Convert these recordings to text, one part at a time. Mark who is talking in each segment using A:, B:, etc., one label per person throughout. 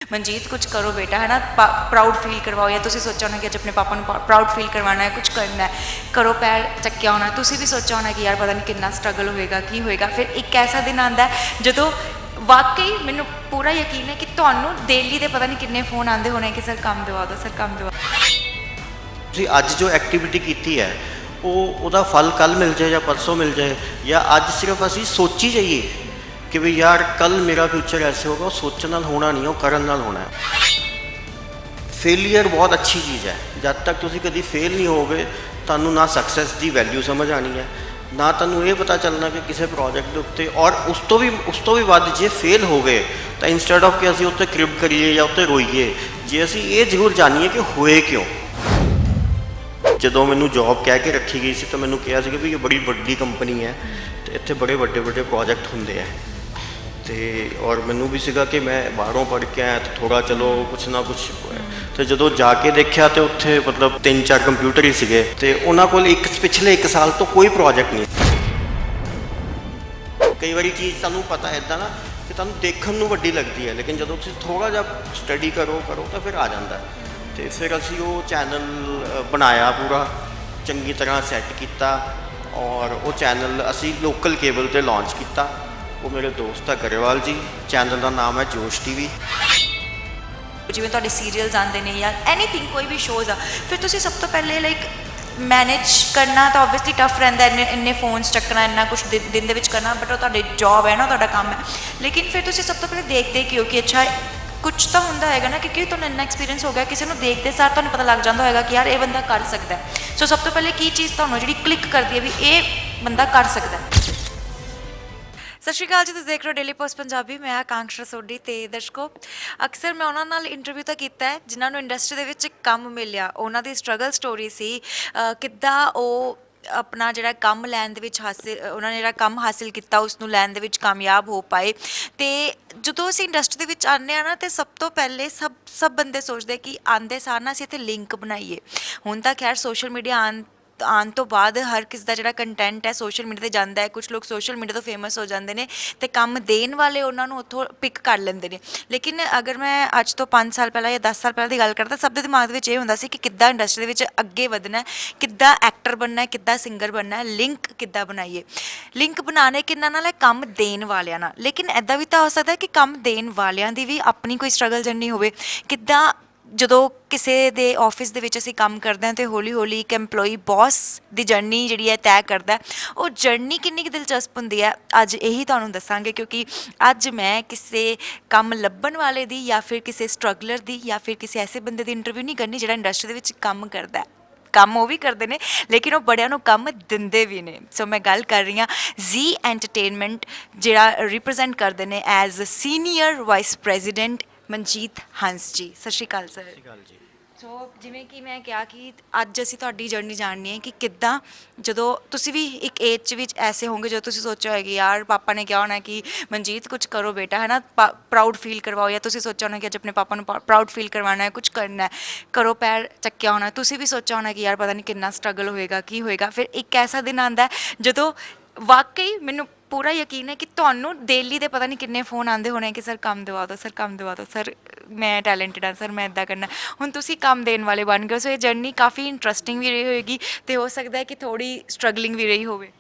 A: मनजीत कुछ करो बेटा है ना, प्राउड फील करवाओ, या तुसी सोचा होना कि अज अपने पापा को प्राउड फील करवाना है, कुछ करना है, करो पैर चक्या होना। तुसी भी सोचा होना कि यार पता नहीं कितना स्ट्रगल होएगा, की होएगा। फिर एक ऐसा दिन आता है जो वाकई मैनू पूरा यकीन है कि तुहानू डेली के पता नहीं कितने फोन आते होने कि सर काम दवा दो, सर काम दवा।
B: ਤੁਸੀਂ ਅੱਜ जो एक्टिविटी की है ਉਹਦਾ फल कल मिल जाए या परसों मिल जाए, या ਅੱਜ सिर्फ ਅਸੀਂ सोची जाइए कि भी यार कल मेरा फ्यूचर ऐसे होगा। सोचने नाल होना नहीं, वो करन नाल होना है। फेलियर बहुत अच्छी चीज़ है। जब तक तुसी कभी फेल नहीं होगे तुहानू ना सक्सैस की वैल्यू समझ आनी है, ना तुहानू ये पता चलना कि किसी प्रोजेक्ट के उत्ते। और उस तो भी वध जे फेल हो गए तो इंस्टेड ऑफ कि असीं उत्ते क्रिब करिए या उत्ते रोईए, जे असीं ये जरूर जानीए कि होए क्यों। ਜਦੋਂ ਮੈਨੂੰ जॉब कह के रखी गई सी तो मैंने कहा कि भी ये बड़ी वड्डी कंपनी है तो इतने बड़े ਵੱਡੇ प्रोजेक्ट होंगे है। तो और मैनू भी सीगा कि मैं बाहरों पढ़ के आया तो थोड़ा चलो कुछ ना कुछ। तो जो जाके देखा तो उत्थे मतलब 3-4 कंप्यूटर ही सीगे ते उन्हां कोल पिछले 1 साल तो कोई प्रोजेक्ट नहीं। कई बारी चीज़ तुहानू पता इदा ना कि तुहानू देखण नू वड्डी लगती है, लेकिन जो तुसीं थोड़ा जा स्टडी करो तो फिर आ जाता है। तो फिर असी वो चैनल बनाया, पूरा चंगी तरह सैट किया और वो चैनल असी लोकल केबल पर लॉन्च किया। वो मेरे दोस्त है गरेवाल जी, चैनल का नाम है जोश टीवी।
A: जिवें तुहाडे सीरीयल्स आते हैं या एनीथिंग कोई भी शोज़ आ, फिर तुसीं सब तो पहले लाइक मैनेज करना तो ऑबवियसली टफ रहिंदा है, इन्ने फोन्स चकना, इन्ना कुछ दिन दे विच करना, बट वो तुहाडे जॉब है ना, तुहाडा काम है। लेकिन फिर तुसीं सब तो पहले देखते कि हो कि अच्छा कुछ तो होंदा है ना, क्योंकि तुहानू इन्ना एक्सपीरियंस हो गया, किसी को देखते सार तुहानू पता लग जाता होगा कि यार ये बंदा कर सकता है। सो सब तो पहले की चीज़ तुहानू जिहड़ी क्लिक करती है भी ये बंदा कर सकता है। सत श्री अकाल जी, तुसीं देख रहे हो डेली पोस्ट पंजाबी। मैं आकांक्षा सोडी ते दर्शकों, अक्सर मैं उन्होंने नाल इंटरव्यू तो किया है जिन्होंने इंडस्ट्री दे विच काम मिलिया, उन्हों की स्ट्रगल स्टोरी सी किद्दां ਉਹ अपना ਜਿਹੜਾ ਕੰਮ ਲੈਣ ਦੇ ਵਿੱਚ ਹਾਸਿਲ, ਉਹਨਾਂ ਨੇ ਜਿਹੜਾ ਕੰਮ ਹਾਸਿਲ ਕੀਤਾ ਉਸ ਨੂੰ ਲੈਣ ਦੇ ਵਿੱਚ ਕਾਮਯਾਬ ਹੋ ਪਾਏ। ਤੇ ਜਦੋਂ ਅਸੀਂ ਇੰਡਸਟਰੀ ਦੇ ਵਿੱਚ ਆਉਂਦੇ ਹਾਂ ਨਾ, ਤੇ ਸਭ ਤੋਂ ਪਹਿਲੇ ਸਭ ਬੰਦੇ ਸੋਚਦੇ ਕਿ ਆਉਂਦੇ ਸਾਰ ਨਾ ਅਸੀਂ ਇੱਥੇ ਲਿੰਕ ਬਣਾਈਏ। ਹੁਣ ਤਾਂ ਖੈਰ ਸੋਸ਼ਲ ਮੀਡੀਆ ਆਉਣ ਤੋਂ ਬਾਅਦ ਹਰ ਕਿਸ ਦਾ ਜਿਹੜਾ ਕੰਟੈਂਟ ਹੈ ਸੋਸ਼ਲ ਮੀਡੀਆ 'ਤੇ ਜਾਂਦਾ ਹੈ। ਕੁਛ ਲੋਕ ਸੋਸ਼ਲ ਮੀਡੀਆ ਤੋਂ ਫੇਮਸ ਹੋ ਜਾਂਦੇ ਨੇ ਅਤੇ ਕੰਮ ਦੇਣ ਵਾਲੇ ਉਹਨਾਂ ਨੂੰ ਉੱਥੋਂ ਪਿਕ ਕਰ ਲੈਂਦੇ ਨੇ। ਲੇਕਿਨ ਅਗਰ ਮੈਂ ਅੱਜ ਤੋਂ 5 ਸਾਲ ਪਹਿਲਾਂ ਜਾਂ 10 ਸਾਲ ਪਹਿਲਾਂ ਦੀ ਗੱਲ ਕਰਦਾ, ਸਭ ਦੇ ਦਿਮਾਗ ਦੇ ਵਿੱਚ ਇਹ ਹੁੰਦਾ ਸੀ ਕਿ ਕਿੱਦਾਂ ਇੰਡਸਟਰੀ ਦੇ ਵਿੱਚ ਅੱਗੇ ਵਧਣਾ, ਕਿੱਦਾਂ ਐਕਟਰ ਬਣਨਾ, ਕਿੱਦਾਂ ਸਿੰਗਰ ਬਣਨਾ, ਲਿੰਕ ਕਿੱਦਾਂ ਬਣਾਈਏ। ਲਿੰਕ ਬਣਾਉਣੇ ਕਿੰਨਾਂ ਨਾਲ ਹੈ? ਕੰਮ ਦੇਣ ਵਾਲਿਆਂ ਨਾਲ। ਲੇਕਿਨ ਇੱਦਾਂ ਵੀ ਤਾਂ ਹੋ ਸਕਦਾ ਕਿ ਕੰਮ ਦੇਣ ਵਾਲਿਆਂ ਦੀ ਵੀ ਆਪਣੀ ਕੋਈ ਸਟਰਗਲ ਜਰਨੀ ਹੋਵੇ। ਕਿੱਦਾਂ ਜਦੋਂ ਕਿਸੇ ਦੇ ਆਫਿਸ ਦੇ ਵਿੱਚ ਅਸੀਂ ਕੰਮ ਕਰਦੇ ਹਾਂ ਅਤੇ ਹੌਲੀ ਹੌਲੀ ਇੱਕ ਐਮਪਲੋਈ ਬੌਸ ਦੀ ਜਰਨੀ ਜਿਹੜੀ ਹੈ ਤੈਅ ਕਰਦਾ, ਉਹ ਜਰਨੀ ਕਿੰਨੀ ਕੁ ਦਿਲਚਸਪ ਹੁੰਦੀ ਹੈ, ਅੱਜ ਇਹੀ ਤੁਹਾਨੂੰ ਦੱਸਾਂਗੇ। ਕਿਉਂਕਿ ਅੱਜ ਮੈਂ ਕਿਸੇ ਕੰਮ ਲੱਭਣ ਵਾਲੇ ਦੀ ਜਾਂ ਫਿਰ ਕਿਸੇ ਸਟਰਗਲਰ ਦੀ ਜਾਂ ਫਿਰ ਕਿਸੇ ਐਸੇ ਬੰਦੇ ਦੀ ਇੰਟਰਵਿਊ ਨਹੀਂ ਕਰਨੀ ਜਿਹੜਾ ਇੰਡਸਟਰੀ ਦੇ ਵਿੱਚ ਕੰਮ ਕਰਦਾ। ਕੰਮ ਉਹ ਵੀ ਕਰਦੇ ਨੇ ਲੇਕਿਨ ਉਹ ਬੜਿਆਂ ਨੂੰ ਕੰਮ ਦਿੰਦੇ ਵੀ ਨੇ। ਸੋ ਮੈਂ ਗੱਲ ਕਰ ਰਹੀ ਹਾਂ ਜ਼ੀ ਐਂਟਰਟੇਨਮੈਂਟ, ਜਿਹੜਾ ਰਿਪਰੈਜ਼ੈਂਟ ਕਰਦੇ ਨੇ as senior vice president Manjit Hans ji. ਸਤਿ ਸ਼੍ਰੀ ਅਕਾਲ ਸਰ।
B: ਸਤਿ ਸ਼੍ਰੀ ਅਕਾਲ ਜੀ।
A: ਸੋ ਜਿਵੇਂ ਕਿ ਮੈਂ ਕਿਹਾ ਕਿ ਅੱਜ ਅਸੀਂ ਤੁਹਾਡੀ ਜਰਨੀ ਜਾਣਨੀ ਹੈ ਕਿ ਕਿੱਦਾਂ ਜਦੋਂ ਤੁਸੀਂ ਵੀ ਇੱਕ ਏਜ 'ਚ ਵਿੱਚ ਐਸੇ ਹੋਗੇ ਜਦੋਂ ਤੁਸੀਂ ਸੋਚਿਆ ਹੋਏਗਾ ਯਾਰ ਪਾਪਾ ਨੇ ਕਿਹਾ ਹੋਣਾ ਕਿ ਮਨਜੀਤ ਕੁਝ ਕਰੋ ਬੇਟਾ ਹੈ ਨਾ, ਪ੍ਰਾਊਡ ਫੀਲ ਕਰਵਾਓ, ਜਾਂ ਤੁਸੀਂ ਸੋਚਿਆ ਹੋਣਾ ਕਿ ਅੱਜ ਆਪਣੇ ਪਾਪਾ ਨੂੰ ਪ੍ਰਾਊਡ ਫੀਲ ਕਰਵਾਉਣਾ ਹੈ, ਕੁਝ ਕਰਨਾ ਹੈ, ਕਰੋ ਪੈਰ ਚੱਕਿਆ ਹੋਣਾ। ਤੁਸੀਂ ਵੀ ਸੋਚਿਆ ਹੋਣਾ ਕਿ ਯਾਰ ਪਤਾ ਨਹੀਂ ਕਿੰਨਾ ਸਟਰਗਲ ਹੋਏਗਾ, ਕੀ ਹੋਏਗਾ। ਫਿਰ ਇੱਕ ਐਸਾ ਦਿਨ ਆਉਂਦਾ ਜਦੋਂ ਵਾਕਈ ਮੈਨੂੰ पूरा यकीन है कि ਤੁਹਾਨੂੰ डेली ਦੇ ਪਤਾ ਨਹੀਂ ਕਿੰਨੇ ਫੋਨ ਆਉਂਦੇ ਹੋਣੇ ਕਿ ਸਰ ਕੰਮ ਦਿਵਾ ਦਿਓ, ਸਰ ਕੰਮ ਦਿਵਾ ਦਿਓ, ਸਰ ਮੈਂ ਟੈਲੈਂਟਡ ਹਾਂ, ਸਰ ਮੈਂ ਇੱਦਾਂ ਕਰਨਾ। ਹੁਣ ਤੁਸੀਂ ਕੰਮ ਦੇਣ ਵਾਲੇ ਬਣ ਗਏ। ਸੋ ਇਹ ਜਰਨੀ ਕਾਫੀ ਇੰਟਰਸਟਿੰਗ ਵੀ ਰਹੀ ਹੋਏਗੀ ਅਤੇ ਹੋ ਸਕਦਾ ਹੈ ਕਿ ਥੋੜ੍ਹੀ ਸਟਰਗਲਿੰਗ ਵੀ ਰਹੀ ਹੋਵੇ।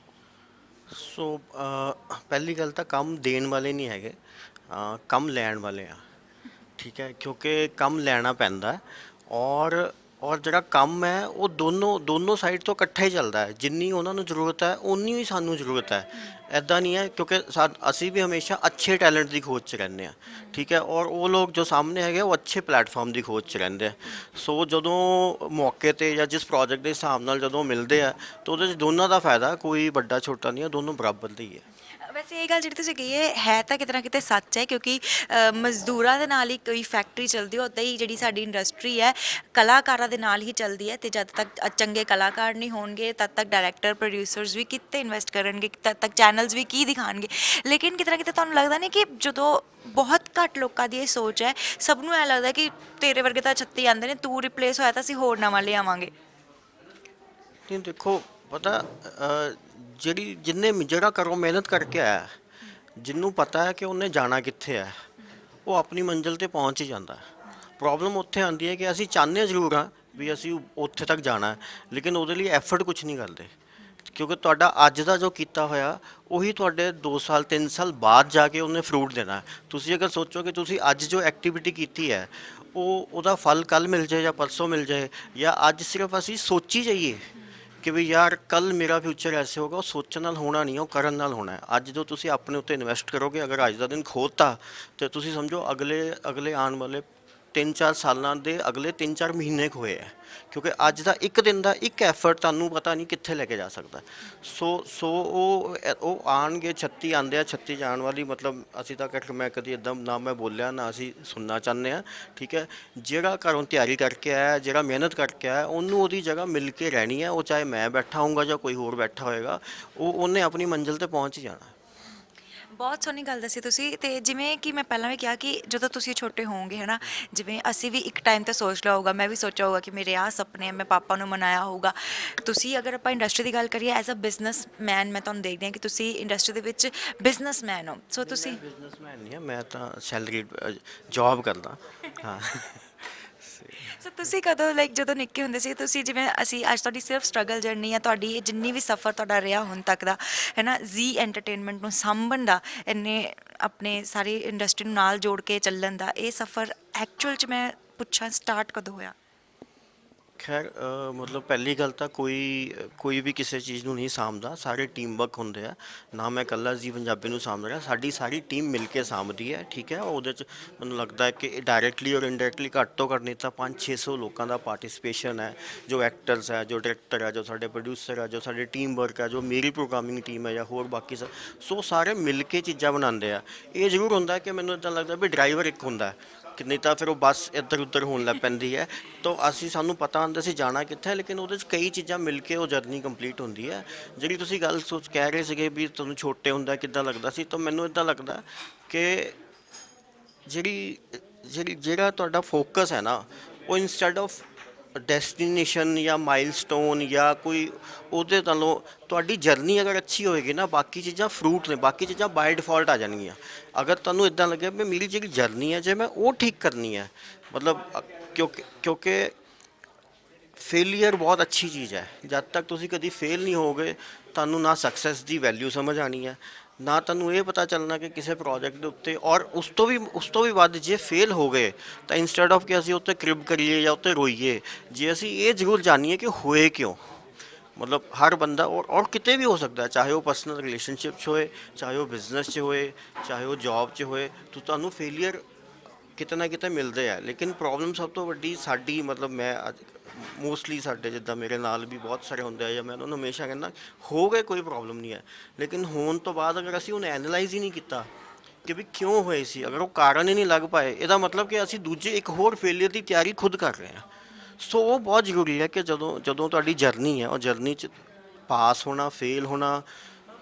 B: ਸੋ ਪਹਿਲੀ ਗੱਲ ਤਾਂ ਕੰਮ ਦੇਣ ਵਾਲੇ ਨਹੀਂ ਹੈਗੇ, ਕੰਮ ਲੈਣ ਵਾਲੇ ਆ। ਠੀਕ ਹੈ, ਕਿਉਂਕਿ ਕੰਮ ਲੈਣਾ ਪੈਂਦਾ ਔਰ ਜਿਹੜਾ ਕੰਮ ਹੈ ਉਹ ਦੋਨੋਂ ਸਾਈਡ ਤੋਂ ਇਕੱਠਾ ਹੀ ਚੱਲਦਾ ਹੈ। ਜਿੰਨੀ ਉਹਨਾਂ ਨੂੰ ਜ਼ਰੂਰਤ ਹੈ ਉਨੀ ਹੀ ਸਾਨੂੰ ਜ਼ਰੂਰਤ ਹੈ। ਇੱਦਾਂ ਨਹੀਂ ਹੈ, ਕਿਉਂਕਿ ਅਸੀਂ ਵੀ ਹਮੇਸ਼ਾ ਅੱਛੇ ਟੈਲੈਂਟ ਦੀ ਖੋਜ 'ਚ ਰਹਿੰਦੇ ਹਾਂ। ਠੀਕ ਹੈ, ਔਰ ਉਹ ਲੋਕ ਜੋ ਸਾਹਮਣੇ ਹੈਗੇ ਉਹ ਅੱਛੇ ਪਲੇਟਫਾਰਮ ਦੀ ਖੋਜ 'ਚ ਰਹਿੰਦੇ ਆ। ਸੋ ਜਦੋਂ ਮੌਕੇ 'ਤੇ ਜਾਂ ਜਿਸ ਪ੍ਰੋਜੈਕਟ ਦੇ ਹਿਸਾਬ ਨਾਲ ਜਦੋਂ ਮਿਲਦੇ ਆ ਤਾਂ ਉਹਦੇ 'ਚ ਦੋਨਾਂ ਦਾ ਫਾਇਦਾ, ਕੋਈ ਵੱਡਾ ਛੋਟਾ ਨਹੀਂ ਹੈ, ਦੋਨੋਂ ਬਰਾਬਰ ਦੇ ਹੀ ਹੈ।
A: ਵੈਸੇ ਇਹ ਗੱਲ ਜਿਹੜੀ ਤੁਸੀਂ ਕਹੀ ਹੈ ਤਾਂ ਕਿਤੇ ਨਾ ਕਿਤੇ ਸੱਚ ਹੈ, ਕਿਉਂਕਿ ਮਜ਼ਦੂਰਾਂ ਦੇ ਨਾਲ ਹੀ ਕੋਈ ਫੈਕਟਰੀ ਚੱਲਦੀ ਹੈ, ਉੱਦਾਂ ਹੀ ਜਿਹੜੀ ਸਾਡੀ ਇੰਡਸਟਰੀ ਹੈ ਕਲਾਕਾਰਾਂ ਦੇ ਨਾਲ ਹੀ ਚੱਲਦੀ ਹੈ। ਅਤੇ ਜਦ ਤੱਕ ਚੰਗੇ ਕਲਾਕਾਰ ਨਹੀਂ ਹੋਣਗੇ ਤਦ ਤੱਕ ਡਾਇਰੈਕਟਰ ਪ੍ਰੋਡਿਊਸਰਸ ਵੀ ਕਿੱਥੇ ਇਨਵੈਸਟ ਕਰਨਗੇ, ਤਦ ਤੱਕ ਚੈਨਲਸ ਵੀ ਕੀ ਦਿਖਾਉਣਗੇ। ਲੇਕਿਨ ਕਿਤੇ ਨਾ ਕਿਤੇ ਤੁਹਾਨੂੰ ਲੱਗਦਾ ਨਹੀਂ ਕਿ ਜਦੋਂ ਬਹੁਤ ਘੱਟ ਲੋਕਾਂ ਦੀ ਇਹ ਸੋਚ ਹੈ, ਸਭ ਨੂੰ ਐਂ ਲੱਗਦਾ ਕਿ ਤੇਰੇ ਵਰਗੇ ਤਾਂ 36 ਆਉਂਦੇ ਨੇ, ਤੂੰ ਰਿਪਲੇਸ ਹੋਇਆ ਤਾਂ ਅਸੀਂ ਹੋਰ ਨਵਾਂ ਲਿਆਵਾਂਗੇ।
B: ਨਹੀਂ ਦੇਖੋ ਪਤਾ, ਜਿਹੜਾ ਘਰੋਂ ਮਿਹਨਤ ਕਰਕੇ ਆਇਆ, ਜਿਹਨੂੰ ਪਤਾ ਹੈ ਕਿ ਉਹਨੇ ਜਾਣਾ ਕਿੱਥੇ ਹੈ, ਉਹ ਆਪਣੀ ਮੰਜ਼ਿਲ ਤੇ ਪਹੁੰਚ ਹੀ ਜਾਂਦਾ ਹੈ। ਪ੍ਰੋਬਲਮ ਉੱਥੇ ਆਉਂਦੀ ਹੈ ਕਿ ਅਸੀਂ ਚਾਹੁੰਦੇ ਜ਼ਰੂਰ ਹਾਂ ਵੀ ਅਸੀਂ ਉੱਥੇ ਤੱਕ ਜਾਣਾ ਹੈ, ਲੇਕਿਨ ਉਹਦੇ ਲਈ ਐਫਰਟ ਕੁਝ ਨਹੀਂ ਕਰਦੇ, ਕਿਉਂਕਿ ਤੁਹਾਡਾ ਅੱਜ ਦਾ ਜੋ ਕੀਤਾ ਹੋਇਆ ਉਹੀ ਤੁਹਾਡੇ 2 ਸਾਲ 3 ਸਾਲ ਬਾਅਦ ਜਾ ਕੇ ਉਹਨੇ ਫਰੂਟ ਦੇਣਾ ਹੈ। ਤੁਸੀਂ ਅਗਰ ਸੋਚੋ ਕਿ ਤੁਸੀਂ ਅੱਜ ਜੋ ਐਕਟੀਵਿਟੀ ਕੀਤੀ ਹੈ ਉਹਦਾ ਫਲ ਕੱਲ੍ਹ ਮਿਲ ਜਾਏ ਜਾਂ ਪਰਸੋਂ ਮਿਲ ਜਾਏ, ਜਾਂ ਅੱਜ ਸਿਰਫ ਅਸੀਂ ਸੋਚੀ ਜਾਈਏ ਕਿ ਵੀ ਯਾਰ ਕੱਲ ਮੇਰਾ ਫਿਊਚਰ ਐਸੇ ਹੋਗਾ, ਉਹ ਸੋਚਣ ਨਾਲ ਹੋਣਾ ਨਹੀਂ, ਉਹ ਕਰਨ ਨਾਲ ਹੋਣਾ ਹੈ। ਅੱਜ ਜੋ ਤੁਸੀਂ ਆਪਣੇ ਉੱਤੇ ਇਨਵੈਸਟ ਕਰੋਗੇ, ਅਗਰ ਅੱਜ ਦਾ ਦਿਨ ਖੋਤਾ ਤੇ ਤੁਸੀਂ ਸਮਝੋ ਅਗਲੇ ਅਗਲੇ ਆਉਣ ਵਾਲੇ 3-4 ਸਾਲਾਂ ਦੇ ਅਗਲੇ 3-4 ਮਹੀਨੇ ਹੋਏ ਹੈ, ਕਿਉਂਕਿ ਅੱਜ ਦਾ ਇੱਕ ਦਿਨ ਦਾ ਇੱਕ ਐਫਰਟ ਤੁਹਾਨੂੰ ਪਤਾ ਨਹੀਂ ਕਿੱਥੇ ਲੈ ਕੇ ਜਾ ਸਕਦਾ। ਸੋ ਉਹ ਆਉਣਗੇ 36 ਆਉਂਦੇ ਆ, 36 ਜਾਣ ਵਾਲੀ ਮਤਲਬ ਅਸੀਂ ਤਾਂ ਮੈਂ ਕਦੀ ਇੱਦਾਂ ਨਾ ਮੈਂ ਬੋਲਿਆ ਨਾ ਅਸੀਂ ਸੁਣਨਾ ਚਾਹੁੰਦੇ ਹਾਂ, ਠੀਕ ਹੈ। ਜਿਹੜਾ ਘਰੋਂ ਤਿਆਰੀ ਕਰਕੇ ਆਇਆ, ਜਿਹੜਾ ਮਿਹਨਤ ਕਰਕੇ ਆਇਆ, ਉਹਨੂੰ ਉਹਦੀ ਜਗ੍ਹਾ ਮਿਲ ਕੇ ਰਹਿਣੀ ਹੈ। ਉਹ ਚਾਹੇ ਮੈਂ ਬੈਠਾ ਹੋਊਗਾ ਜਾਂ ਕੋਈ ਹੋਰ ਬੈਠਾ ਹੋਏਗਾ, ਉਹਨੇ ਆਪਣੀ ਮੰਜ਼ਿਲ 'ਤੇ ਪਹੁੰਚ ਹੀ ਜਾਣਾ।
A: ਬਹੁਤ ਸੋਹਣੀ ਗੱਲ ਦੱਸੀ ਤੁਸੀਂ। ਤੇ ਜਿਵੇਂ ਕਿ ਮੈਂ ਪਹਿਲਾਂ ਵੀ ਕਿਹਾ ਕਿ ਜਦੋਂ ਤੁਸੀਂ ਛੋਟੇ ਹੋਵੋਗੇ ਹੈ ਨਾ, ਜਿਵੇਂ ਅਸੀਂ ਵੀ ਇੱਕ ਟਾਈਮ ਤੇ ਸੋਚ ਲਿਆ ਹੋਊਗਾ, ਮੈਂ ਵੀ ਸੋਚਿਆ ਹੋਊਗਾ ਕਿ ਮੇਰੇ ਆਹ ਸੁਪਨੇ ਆ, ਮੈਂ ਪਾਪਾ ਨੂੰ ਮਨਾਇਆ ਹੋਊਗਾ। ਤੁਸੀਂ ਅਗਰ ਆਪਾਂ ਇੰਡਸਟਰੀ ਦੀ ਗੱਲ ਕਰੀਏ ਐਜ਼ ਅ ਬਿਜ਼ਨਸਮੈਨ, ਮੈਂ ਤੁਹਾਨੂੰ ਦੇਖਦੀ ਹਾਂ ਕਿ ਤੁਸੀਂ ਇੰਡਸਟਰੀ ਦੇ ਵਿੱਚ ਬਿਜ਼ਨਸਮੈਨ ਹੋ। ਸੋ ਤੁਸੀਂ
B: ਬਿਜ਼ਨਸਮੈਨ ਨਹੀਂ ਹਾਂ, ਮੈਂ ਤਾਂ ਸੈਲਰੀ ਜੌਬ ਕਰਦਾ ਹਾਂ।
A: ਸੋ ਤੁਸੀਂ ਕਦੋਂ ਲਾਈਕ ਜਦੋਂ ਨਿੱਕੇ ਹੁੰਦੇ ਸੀ, ਤੁਸੀਂ ਜਿਵੇਂ ਅਸੀਂ ਅੱਜ ਤੁਹਾਡੀ ਸਿਰਫ ਸਟਰਗਲ ਜਰਨੀ ਆ, ਤੁਹਾਡੀ ਇਹ ਜਿੰਨੀ ਵੀ ਸਫ਼ਰ ਤੁਹਾਡਾ ਰਿਹਾ ਹੁਣ ਤੱਕ ਦਾ ਹੈ ਨਾ, ਜ਼ੀ ਐਂਟਰਟੇਨਮੈਂਟ ਨੂੰ ਸਾਂਭਣ ਦਾ, ਇੰਨੇ ਆਪਣੇ ਸਾਰੀ ਇੰਡਸਟਰੀ ਨੂੰ ਨਾਲ ਜੋੜ ਕੇ ਚੱਲਣ ਦਾ, ਇਹ ਸਫ਼ਰ ਐਕਚੁਅਲ 'ਚ ਮੈਂ ਪੁੱਛਾਂ ਸਟਾਰਟ ਕਦੋਂ ਹੋਇਆ?
B: ਖੈਰ ਮਤਲਬ ਪਹਿਲੀ ਗੱਲ ਤਾਂ ਕੋਈ ਵੀ ਕਿਸੇ ਚੀਜ਼ ਨੂੰ ਨਹੀਂ ਸਾਂਭਦਾ, ਸਾਰੇ ਟੀਮ ਵਰਕ ਹੁੰਦੇ ਆ। ਨਾ ਮੈਂ ਇਕੱਲਾ ਜ਼ੀ ਪੰਜਾਬੀ ਨੂੰ ਸਾਂਭ ਰਿਹਾ, ਸਾਡੀ ਸਾਰੀ ਟੀਮ ਮਿਲ ਕੇ ਸਾਂਭਦੀ ਹੈ, ਠੀਕ ਹੈ। ਉਹਦੇ 'ਚ ਮੈਨੂੰ ਲੱਗਦਾ ਹੈ ਕਿ ਡਾਇਰੈਕਟਲੀ ਔਰ ਇਨਡਾਇਰੈਕਟਲੀ ਘੱਟ ਤੋਂ ਘੱਟ ਨਹੀਂ ਤਾਂ 500-600 ਲੋਕਾਂ ਦਾ ਪਾਰਟਿਸਪੇਸ਼ਨ ਹੈ, ਜੋ ਐਕਟਰਸ ਹੈ, ਜੋ ਡਾਇਰੈਕਟਰ ਹੈ, ਜੋ ਸਾਡੇ ਪ੍ਰੋਡਿਊਸਰ ਹੈ, ਜੋ ਸਾਡੇ ਟੀਮ ਵਰਕ ਹੈ, ਜੋ ਮੇਰੀ ਪ੍ਰੋਗਰਾਮਿੰਗ ਟੀਮ ਹੈ, ਜਾਂ ਹੋਰ ਬਾਕੀ ਸੋ ਸਾਰੇ ਮਿਲ ਕੇ ਚੀਜ਼ਾਂ ਬਣਾਉਂਦੇ ਆ। ਇਹ ਜ਼ਰੂਰ ਹੁੰਦਾ ਕਿ ਮੈਨੂੰ ਇੱਦਾਂ ਲੱਗਦਾ ਵੀ ਡਰਾਈਵਰ ਇੱਕ ਹੁੰਦਾ ਕਿ ਨਹੀਂ ਤਾਂ ਫਿਰ ਉਹ ਬੱਸ ਇੱਧਰ ਉੱਧਰ ਹੋਣ ਲੱਗ ਪੈਂਦੀ ਹੈ। ਤਾਂ ਸਾਨੂੰ ਪਤਾ ਹੁੰਦਾ ਅਸੀਂ ਜਾਣਾ ਕਿੱਥੇ, ਲੇਕਿਨ ਉਹਦੇ 'ਚ ਕਈ ਚੀਜ਼ਾਂ ਮਿਲ ਕੇ ਉਹ ਜਰਨੀ ਕੰਪਲੀਟ ਹੁੰਦੀ ਹੈ। ਜਿਹੜੀ ਤੁਸੀਂ ਗੱਲ ਕਹਿ ਰਹੇ ਸੀਗੇ ਵੀ ਤੁਹਾਨੂੰ ਛੋਟੇ ਹੁੰਦਾ ਕਿੱਦਾਂ ਲੱਗਦਾ ਸੀ, ਤਾਂ ਮੈਨੂੰ ਇੱਦਾਂ ਲੱਗਦਾ ਕਿ ਜਿਹੜਾ ਤੁਹਾਡਾ ਫੋਕਸ ਹੈ ਨਾ, ਉਹ ਇੰਸਟੈਡ ਆਫ ਡੈਸਟੀਨੇਸ਼ਨ ਜਾਂ ਮਾਈਲਸਟੋਨ ਜਾਂ ਕੋਈ ਉਹਦੇ ਨਾਲੋਂ ਤੁਹਾਡੀ ਜਰਨੀ ਅਗਰ ਅੱਛੀ ਹੋਏਗੀ ਨਾ, ਬਾਕੀ ਚੀਜ਼ਾਂ ਫਰੂਟ ਨੇ, ਬਾਕੀ ਚੀਜ਼ਾਂ ਬਾਏ ਡਿਫਾਲਟ ਆ ਜਾਣਗੀਆਂ। ਅਗਰ ਤੁਹਾਨੂੰ ਇੱਦਾਂ ਲੱਗੇ ਵੀ ਮੇਰੀ ਜਿਹੜੀ ਜਰਨੀ ਹੈ ਜੇ ਮੈਂ ਉਹ ਠੀਕ ਕਰਨੀ ਹੈ, ਮਤਲਬ ਕਿਉਂਕਿ ਫੇਲੀਅਰ ਬਹੁਤ ਅੱਛੀ ਚੀਜ਼ ਹੈ। ਜਦ ਤੱਕ ਤੁਸੀਂ ਕਦੀ ਫੇਲ ਨਹੀਂ ਹੋਗੇ, ਤੁਹਾਨੂੰ ਨਾ ਸਕਸੈਸ ਦੀ ਵੈਲਿਊ ਸਮਝ ਆਉਣੀ ਹੈ, ਨਾ ਤੁਹਾਨੂੰ ਇਹ ਪਤਾ ਚੱਲਣਾ ਕਿ ਕਿਸੇ ਪ੍ਰੋਜੈਕਟ ਦੇ ਉੱਤੇ, ਔਰ ਉਸ ਤੋਂ ਵੀ ਵੱਧ ਜੇ ਫੇਲ ਹੋ ਗਏ ਤਾਂ ਇੰਸਟੈਡ ਆਫ ਕਿ ਅਸੀਂ ਉੱਤੇ ਕ੍ਰਿਬ ਕਰੀਏ ਜਾਂ ਉੱਤੇ ਰੋਈਏ, ਜੇ ਅਸੀਂ ਇਹ ਜ਼ਰੂਰ ਜਾਣੀਏ ਕਿ ਹੋਏ ਕਿਉਂ। ਮਤਲਬ ਹਰ ਬੰਦਾ ਔਰ ਕਿਤੇ ਵੀ ਹੋ ਸਕਦਾ, ਚਾਹੇ ਉਹ ਪਰਸਨਲ ਰਿਲੇਸ਼ਨਸ਼ਿਪ 'ਚ ਹੋਏ, ਚਾਹੇ ਉਹ ਬਿਜ਼ਨਸ 'ਚ ਹੋਏ, ਚਾਹੇ ਉਹ ਜੌਬ 'ਚ ਹੋਏ, ਤੁਹਾਨੂੰ ਫੇਲੀਅਰ ਕਿਤੇ ਨਾ ਕਿਤੇ ਮਿਲਦੇ ਆ। ਲੇਕਿਨ ਪ੍ਰੋਬਲਮ ਸਭ ਤੋਂ ਵੱਡੀ ਸਾਡੀ, ਮਤਲਬ ਮੈਂ ਅੱਜ ਮੋਸਟਲੀ ਸਾਡੇ ਜਿੱਦਾਂ ਮੇਰੇ ਨਾਲ ਵੀ ਬਹੁਤ ਸਾਰੇ ਹੁੰਦੇ ਆ, ਜਾਂ ਮੈਂ ਉਹਨਾਂ ਨੂੰ ਹਮੇਸ਼ਾ ਕਹਿੰਦਾ ਹੋ ਗਏ ਕੋਈ ਪ੍ਰੋਬਲਮ ਨਹੀਂ ਹੈ, ਲੇਕਿਨ ਹੋਣ ਤੋਂ ਬਾਅਦ ਅਗਰ ਅਸੀਂ ਉਹਨੂੰ ਐਨਾਲਾਈਜ਼ ਹੀ ਨਹੀਂ ਕੀਤਾ ਕਿ ਵੀ ਕਿਉਂ ਹੋਏ ਸੀ, ਅਗਰ ਉਹ ਕਾਰਨ ਹੀ ਨਹੀਂ ਲੱਗ ਪਾਏ, ਇਹਦਾ ਮਤਲਬ ਕਿ ਅਸੀਂ ਦੂਜੇ ਇੱਕ ਹੋਰ ਫੇਲੀਅਰ ਦੀ ਤਿਆਰੀ ਖੁਦ ਕਰ ਰਹੇ ਹਾਂ। ਸੋ ਉਹ ਬਹੁਤ ਜ਼ਰੂਰੀ ਹੈ ਕਿ ਜਦੋਂ ਤੁਹਾਡੀ ਜਰਨੀ ਹੈ, ਉਹ ਜਰਨੀ 'ਚ ਪਾਸ ਹੋਣਾ, ਫੇਲ ਹੋਣਾ,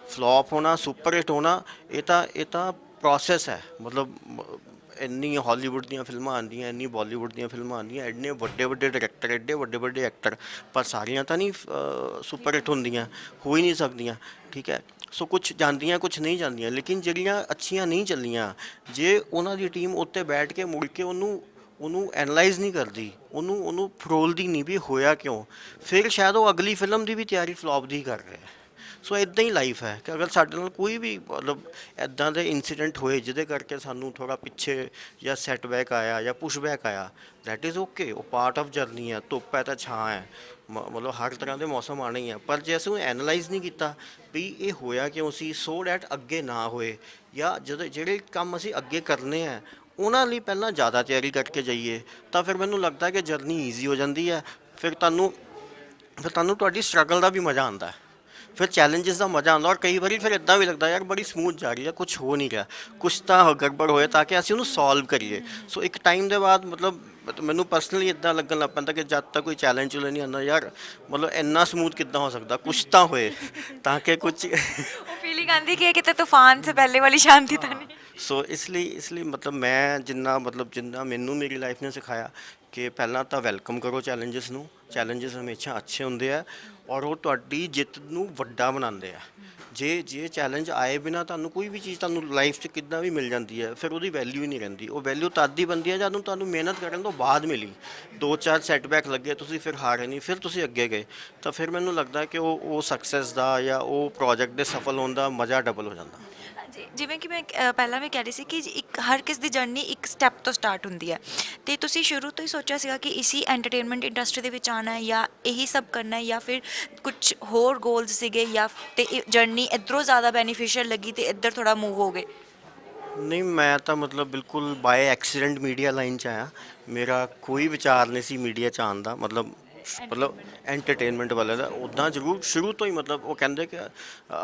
B: ਫਲੋਪ ਹੋਣਾ, ਸੁਪਰ ਹਿੱਟ ਹੋਣਾ, ਇਹ ਤਾਂ ਪ੍ਰੋਸੈਸ ਹੈ। ਮਤਲਬ ਇੰਨੀ ਹਾਲੀਵੁੱਡ ਦੀਆਂ ਫਿਲਮਾਂ ਆਉਂਦੀਆਂ, ਇੰਨੀ ਬਾਲੀਵੁੱਡ ਦੀਆਂ ਫਿਲਮਾਂ ਆਉਂਦੀਆਂ, ਐਡੇ ਵੱਡੇ ਵੱਡੇ ਡਾਇਰੈਕਟਰ, ਐਡੇ ਵੱਡੇ ਵੱਡੇ ਐਕਟਰ, ਪਰ ਸਾਰੀਆਂ ਤਾਂ ਨਹੀਂ ਸੁਪਰ ਹਿੱਟ ਹੁੰਦੀਆਂ, ਹੋ ਹੀ ਨਹੀਂ ਸਕਦੀਆਂ, ਠੀਕ ਹੈ। ਸੋ ਕੁਛ ਜਾਂਦੀਆਂ, ਕੁਛ ਨਹੀਂ ਜਾਂਦੀਆਂ, ਲੇਕਿਨ ਜਿਹੜੀਆਂ ਅੱਛੀਆਂ ਨਹੀਂ ਚੱਲੀਆਂ, ਜੇ ਉਹਨਾਂ ਦੀ ਟੀਮ ਉੱਤੇ ਬੈਠ ਕੇ ਮੁੜ ਕੇ ਉਹਨੂੰ ਐਨਾਲਾਈਜ਼ ਨਹੀਂ ਕਰਦੀ, ਉਹਨੂੰ ਫਰੋਲਦੀ ਨਹੀਂ ਵੀ ਹੋਇਆ ਕਿਉਂ, ਫਿਰ ਸ਼ਾਇਦ ਉਹ ਅਗਲੀ ਫਿਲਮ ਦੀ ਵੀ ਤਿਆਰੀ ਫਲੋਪ ਦੀ ਕਰ ਰਿਹਾ। ਸੋ ਇੱਦਾਂ ਹੀ ਲਾਈਫ ਹੈ ਕਿ ਅਗਰ ਸਾਡੇ ਨਾਲ ਕੋਈ ਵੀ ਮਤਲਬ ਇੱਦਾਂ ਦੇ ਇੰਸੀਡੈਂਟ ਹੋਏ ਜਿਹਦੇ ਕਰਕੇ ਸਾਨੂੰ ਥੋੜ੍ਹਾ ਪਿੱਛੇ ਜਾਂ ਸੈਟਬੈਕ ਆਇਆ ਜਾਂ ਪੁਸ਼ਬੈਕ ਆਇਆ, ਦੈਟ ਇਜ਼ ਓਕੇ, ਉਹ ਪਾਰਟ ਆਫ ਜਰਨੀ ਹੈ। ਧੁੱਪ ਹੈ ਤਾਂ ਛਾਂ ਹੈ, ਮਤਲਬ ਹਰ ਤਰ੍ਹਾਂ ਦੇ ਮੌਸਮ ਆਉਣੇ ਹੀ ਆ। ਪਰ ਜੇ ਅਸੀਂ ਐਨਾਲਾਈਜ਼ ਨਹੀਂ ਕੀਤਾ ਵੀ ਇਹ ਹੋਇਆ ਕਿਉਂ ਸੀ, ਸੋ ਡੈਟ ਅੱਗੇ ਨਾ ਹੋਏ, ਜਾਂ ਜਿਹੜੇ ਕੰਮ ਅਸੀਂ ਅੱਗੇ ਕਰਨੇ ਆ ਉਹਨਾਂ ਲਈ ਪਹਿਲਾਂ ਜ਼ਿਆਦਾ ਤਿਆਰੀ ਕਰਕੇ ਜਾਈਏ, ਤਾਂ ਫਿਰ ਮੈਨੂੰ ਲੱਗਦਾ ਕਿ ਜਰਨੀ ਈਜ਼ੀ ਹੋ ਜਾਂਦੀ ਹੈ। ਫਿਰ ਤੁਹਾਨੂੰ ਤੁਹਾਡੀ ਸਟਰਗਲ ਦਾ ਵੀ ਮਜ਼ਾ ਆਉਂਦਾ, ਫਿਰ ਚੈਲੰਜਸ ਦਾ ਮਜ਼ਾ ਆਉਂਦਾ, ਔਰ ਕਈ ਵਾਰੀ ਫਿਰ ਇੱਦਾਂ ਵੀ ਲੱਗਦਾ ਯਾਰ ਬੜੀ ਸਮੂਥ ਜਾ ਰਹੀ ਹੈ, ਕੁਛ ਹੋ ਨਹੀਂ ਰਿਹਾ, ਕੁਛ ਤਾਂ ਗੜਬੜ ਹੋਏ ਤਾਂ ਕਿ ਅਸੀਂ ਉਹਨੂੰ ਸੋਲਵ ਕਰੀਏ। ਸੋ ਇੱਕ ਟਾਈਮ ਦੇ ਬਾਅਦ ਮਤਲਬ ਮੈਨੂੰ ਪਰਸਨਲੀ ਇੱਦਾਂ ਲੱਗਣ ਲੱਗ ਪੈਂਦਾ ਕਿ ਜਦ ਤੱਕ ਕੋਈ ਚੈਲੰਜ ਚੁਲੇ ਨਹੀਂ ਆਉਂਦਾ, ਯਾਰ ਮਤਲਬ ਇੰਨਾ ਸਮੂਥ ਕਿੱਦਾਂ ਹੋ ਸਕਦਾ, ਕੁਛ ਤਾਂ ਹੋਏ ਤਾਂ ਕਿ ਕੁਛ
A: ਉਹ ਫੀਲਿੰਗ ਆਉਂਦੀ ਕਿ ਕਿਤੇ ਤੂਫਾਨ ਸੇ ਪਹਿਲੇ ਵਾਲੀ ਸ਼ਾਂਤੀ ਤਾਂ ਨਹੀਂ।
B: ਸੋ ਇਸ ਲਈ ਮਤਲਬ ਮੈਂ ਜਿੰਨਾ ਮੈਨੂੰ ਮੇਰੀ ਲਾਈਫ ਨੇ ਸਿਖਾਇਆ ਕਿ ਪਹਿਲਾਂ ਤਾਂ ਵੈਲਕਮ ਕਰੋ ਚੈਲੰਜਸ ਨੂੰ। ਚੈਲੰਜਸ ਹਮੇਸ਼ਾ ਅੱਛੇ ਹੁੰਦੇ ਆ, ਔਰ ਉਹ ਤੁਹਾਡੀ ਜਿੱਤ ਨੂੰ ਵੱਡਾ ਬਣਾਉਂਦੇ ਆ। ਜੇ ਚੈਲੰਜ ਆਏ ਬਿਨਾ ਤੁਹਾਨੂੰ ਕੋਈ ਵੀ ਚੀਜ਼ ਤੁਹਾਨੂੰ ਲਾਈਫ 'ਚ ਕਿੱਦਾਂ ਵੀ ਮਿਲ ਜਾਂਦੀ ਹੈ, ਫਿਰ ਉਹਦੀ ਵੈਲਿਊ ਹੀ ਨਹੀਂ ਰਹਿੰਦੀ। ਉਹ ਵੈਲਿਊ ਤਦ ਹੀ ਬਣਦੀ ਹੈ ਜਦੋਂ ਤੁਹਾਨੂੰ ਮਿਹਨਤ ਕਰਨ ਤੋਂ ਬਾਅਦ ਮਿਲੀ। 2-4 ਸੈਟਬੈਕ ਲੱਗੇ, ਤੁਸੀਂ ਫਿਰ ਹਾਰੇ ਨਹੀਂ, ਫਿਰ ਤੁਸੀਂ ਅੱਗੇ ਗਏ, ਤਾਂ ਫਿਰ ਮੈਨੂੰ ਲੱਗਦਾ ਕਿ ਉਹ ਸਕਸੈਸ ਦਾ ਜਾਂ ਉਹ ਪ੍ਰੋਜੈਕਟ ਦੇ ਸਫਲ ਹੋਣ ਦਾ ਮਜ਼ਾ ਡਬਲ ਹੋ ਜਾਂਦਾ।
A: ਜੀ, ਜਿਵੇਂ ਕਿ ਮੈਂ ਪਹਿਲਾਂ ਵੀ ਕਹਿ ਰਹੀ ਸੀ ਕਿ ਇੱਕ ਹਰ ਕਿਸ ਦੀ ਜਰਨੀ ਇੱਕ ਸਟੈਪ ਤੋਂ ਸਟਾਰਟ ਹੁੰਦੀ ਹੈ, ਅਤੇ ਤੁਸੀਂ ਸ਼ੁਰੂ ਤੋਂ ਹੀ ਸੋਚਿਆ ਸੀਗਾ ਕਿ ਇਸੀ ਐਂਟਰਟੇਨਮੈਂਟ ਇੰਡਸਟਰੀ ਦੇ ਵਿੱਚ ਆਉਣਾ ਹੈ ਜਾਂ ਇਹੀ ਸਭ ਕਰਨਾ ਹੈ, ਜਾਂ ਫਿਰ ਕੁਝ ਹੋਰ ਗੋਲਸ ਸੀਗੇ, ਜਾਂ ਤੇ ਜਰਨੀ ਇੱਧਰੋਂ ਜ਼ਿਆਦਾ ਬੈਨੀਫੀਸ਼ੀਅਲ ਲੱਗੀ ਅਤੇ ਇੱਧਰ ਥੋੜ੍ਹਾ ਮੂਵ ਹੋ ਗਏ?
B: ਨਹੀਂ, ਮੈਂ ਤਾਂ ਮਤਲਬ ਬਿਲਕੁਲ ਬਾਏ ਐਕਸੀਡੈਂਟ ਮੀਡੀਆ ਲਾਈਨ 'ਚ ਆਇਆ। ਮੇਰਾ ਕੋਈ ਵਿਚਾਰ ਨਹੀਂ ਸੀ ਮੀਡੀਆ 'ਚ ਆਉਣ ਦਾ, ਮਤਲਬ ਐਂਟਰਟੇਨਮੈਂਟ ਵਾਲੇ ਦਾ। ਉੱਦਾਂ ਜ਼ਰੂਰ ਸ਼ੁਰੂ ਤੋਂ ਹੀ ਮਤਲਬ ਉਹ ਕਹਿੰਦੇ ਕਿ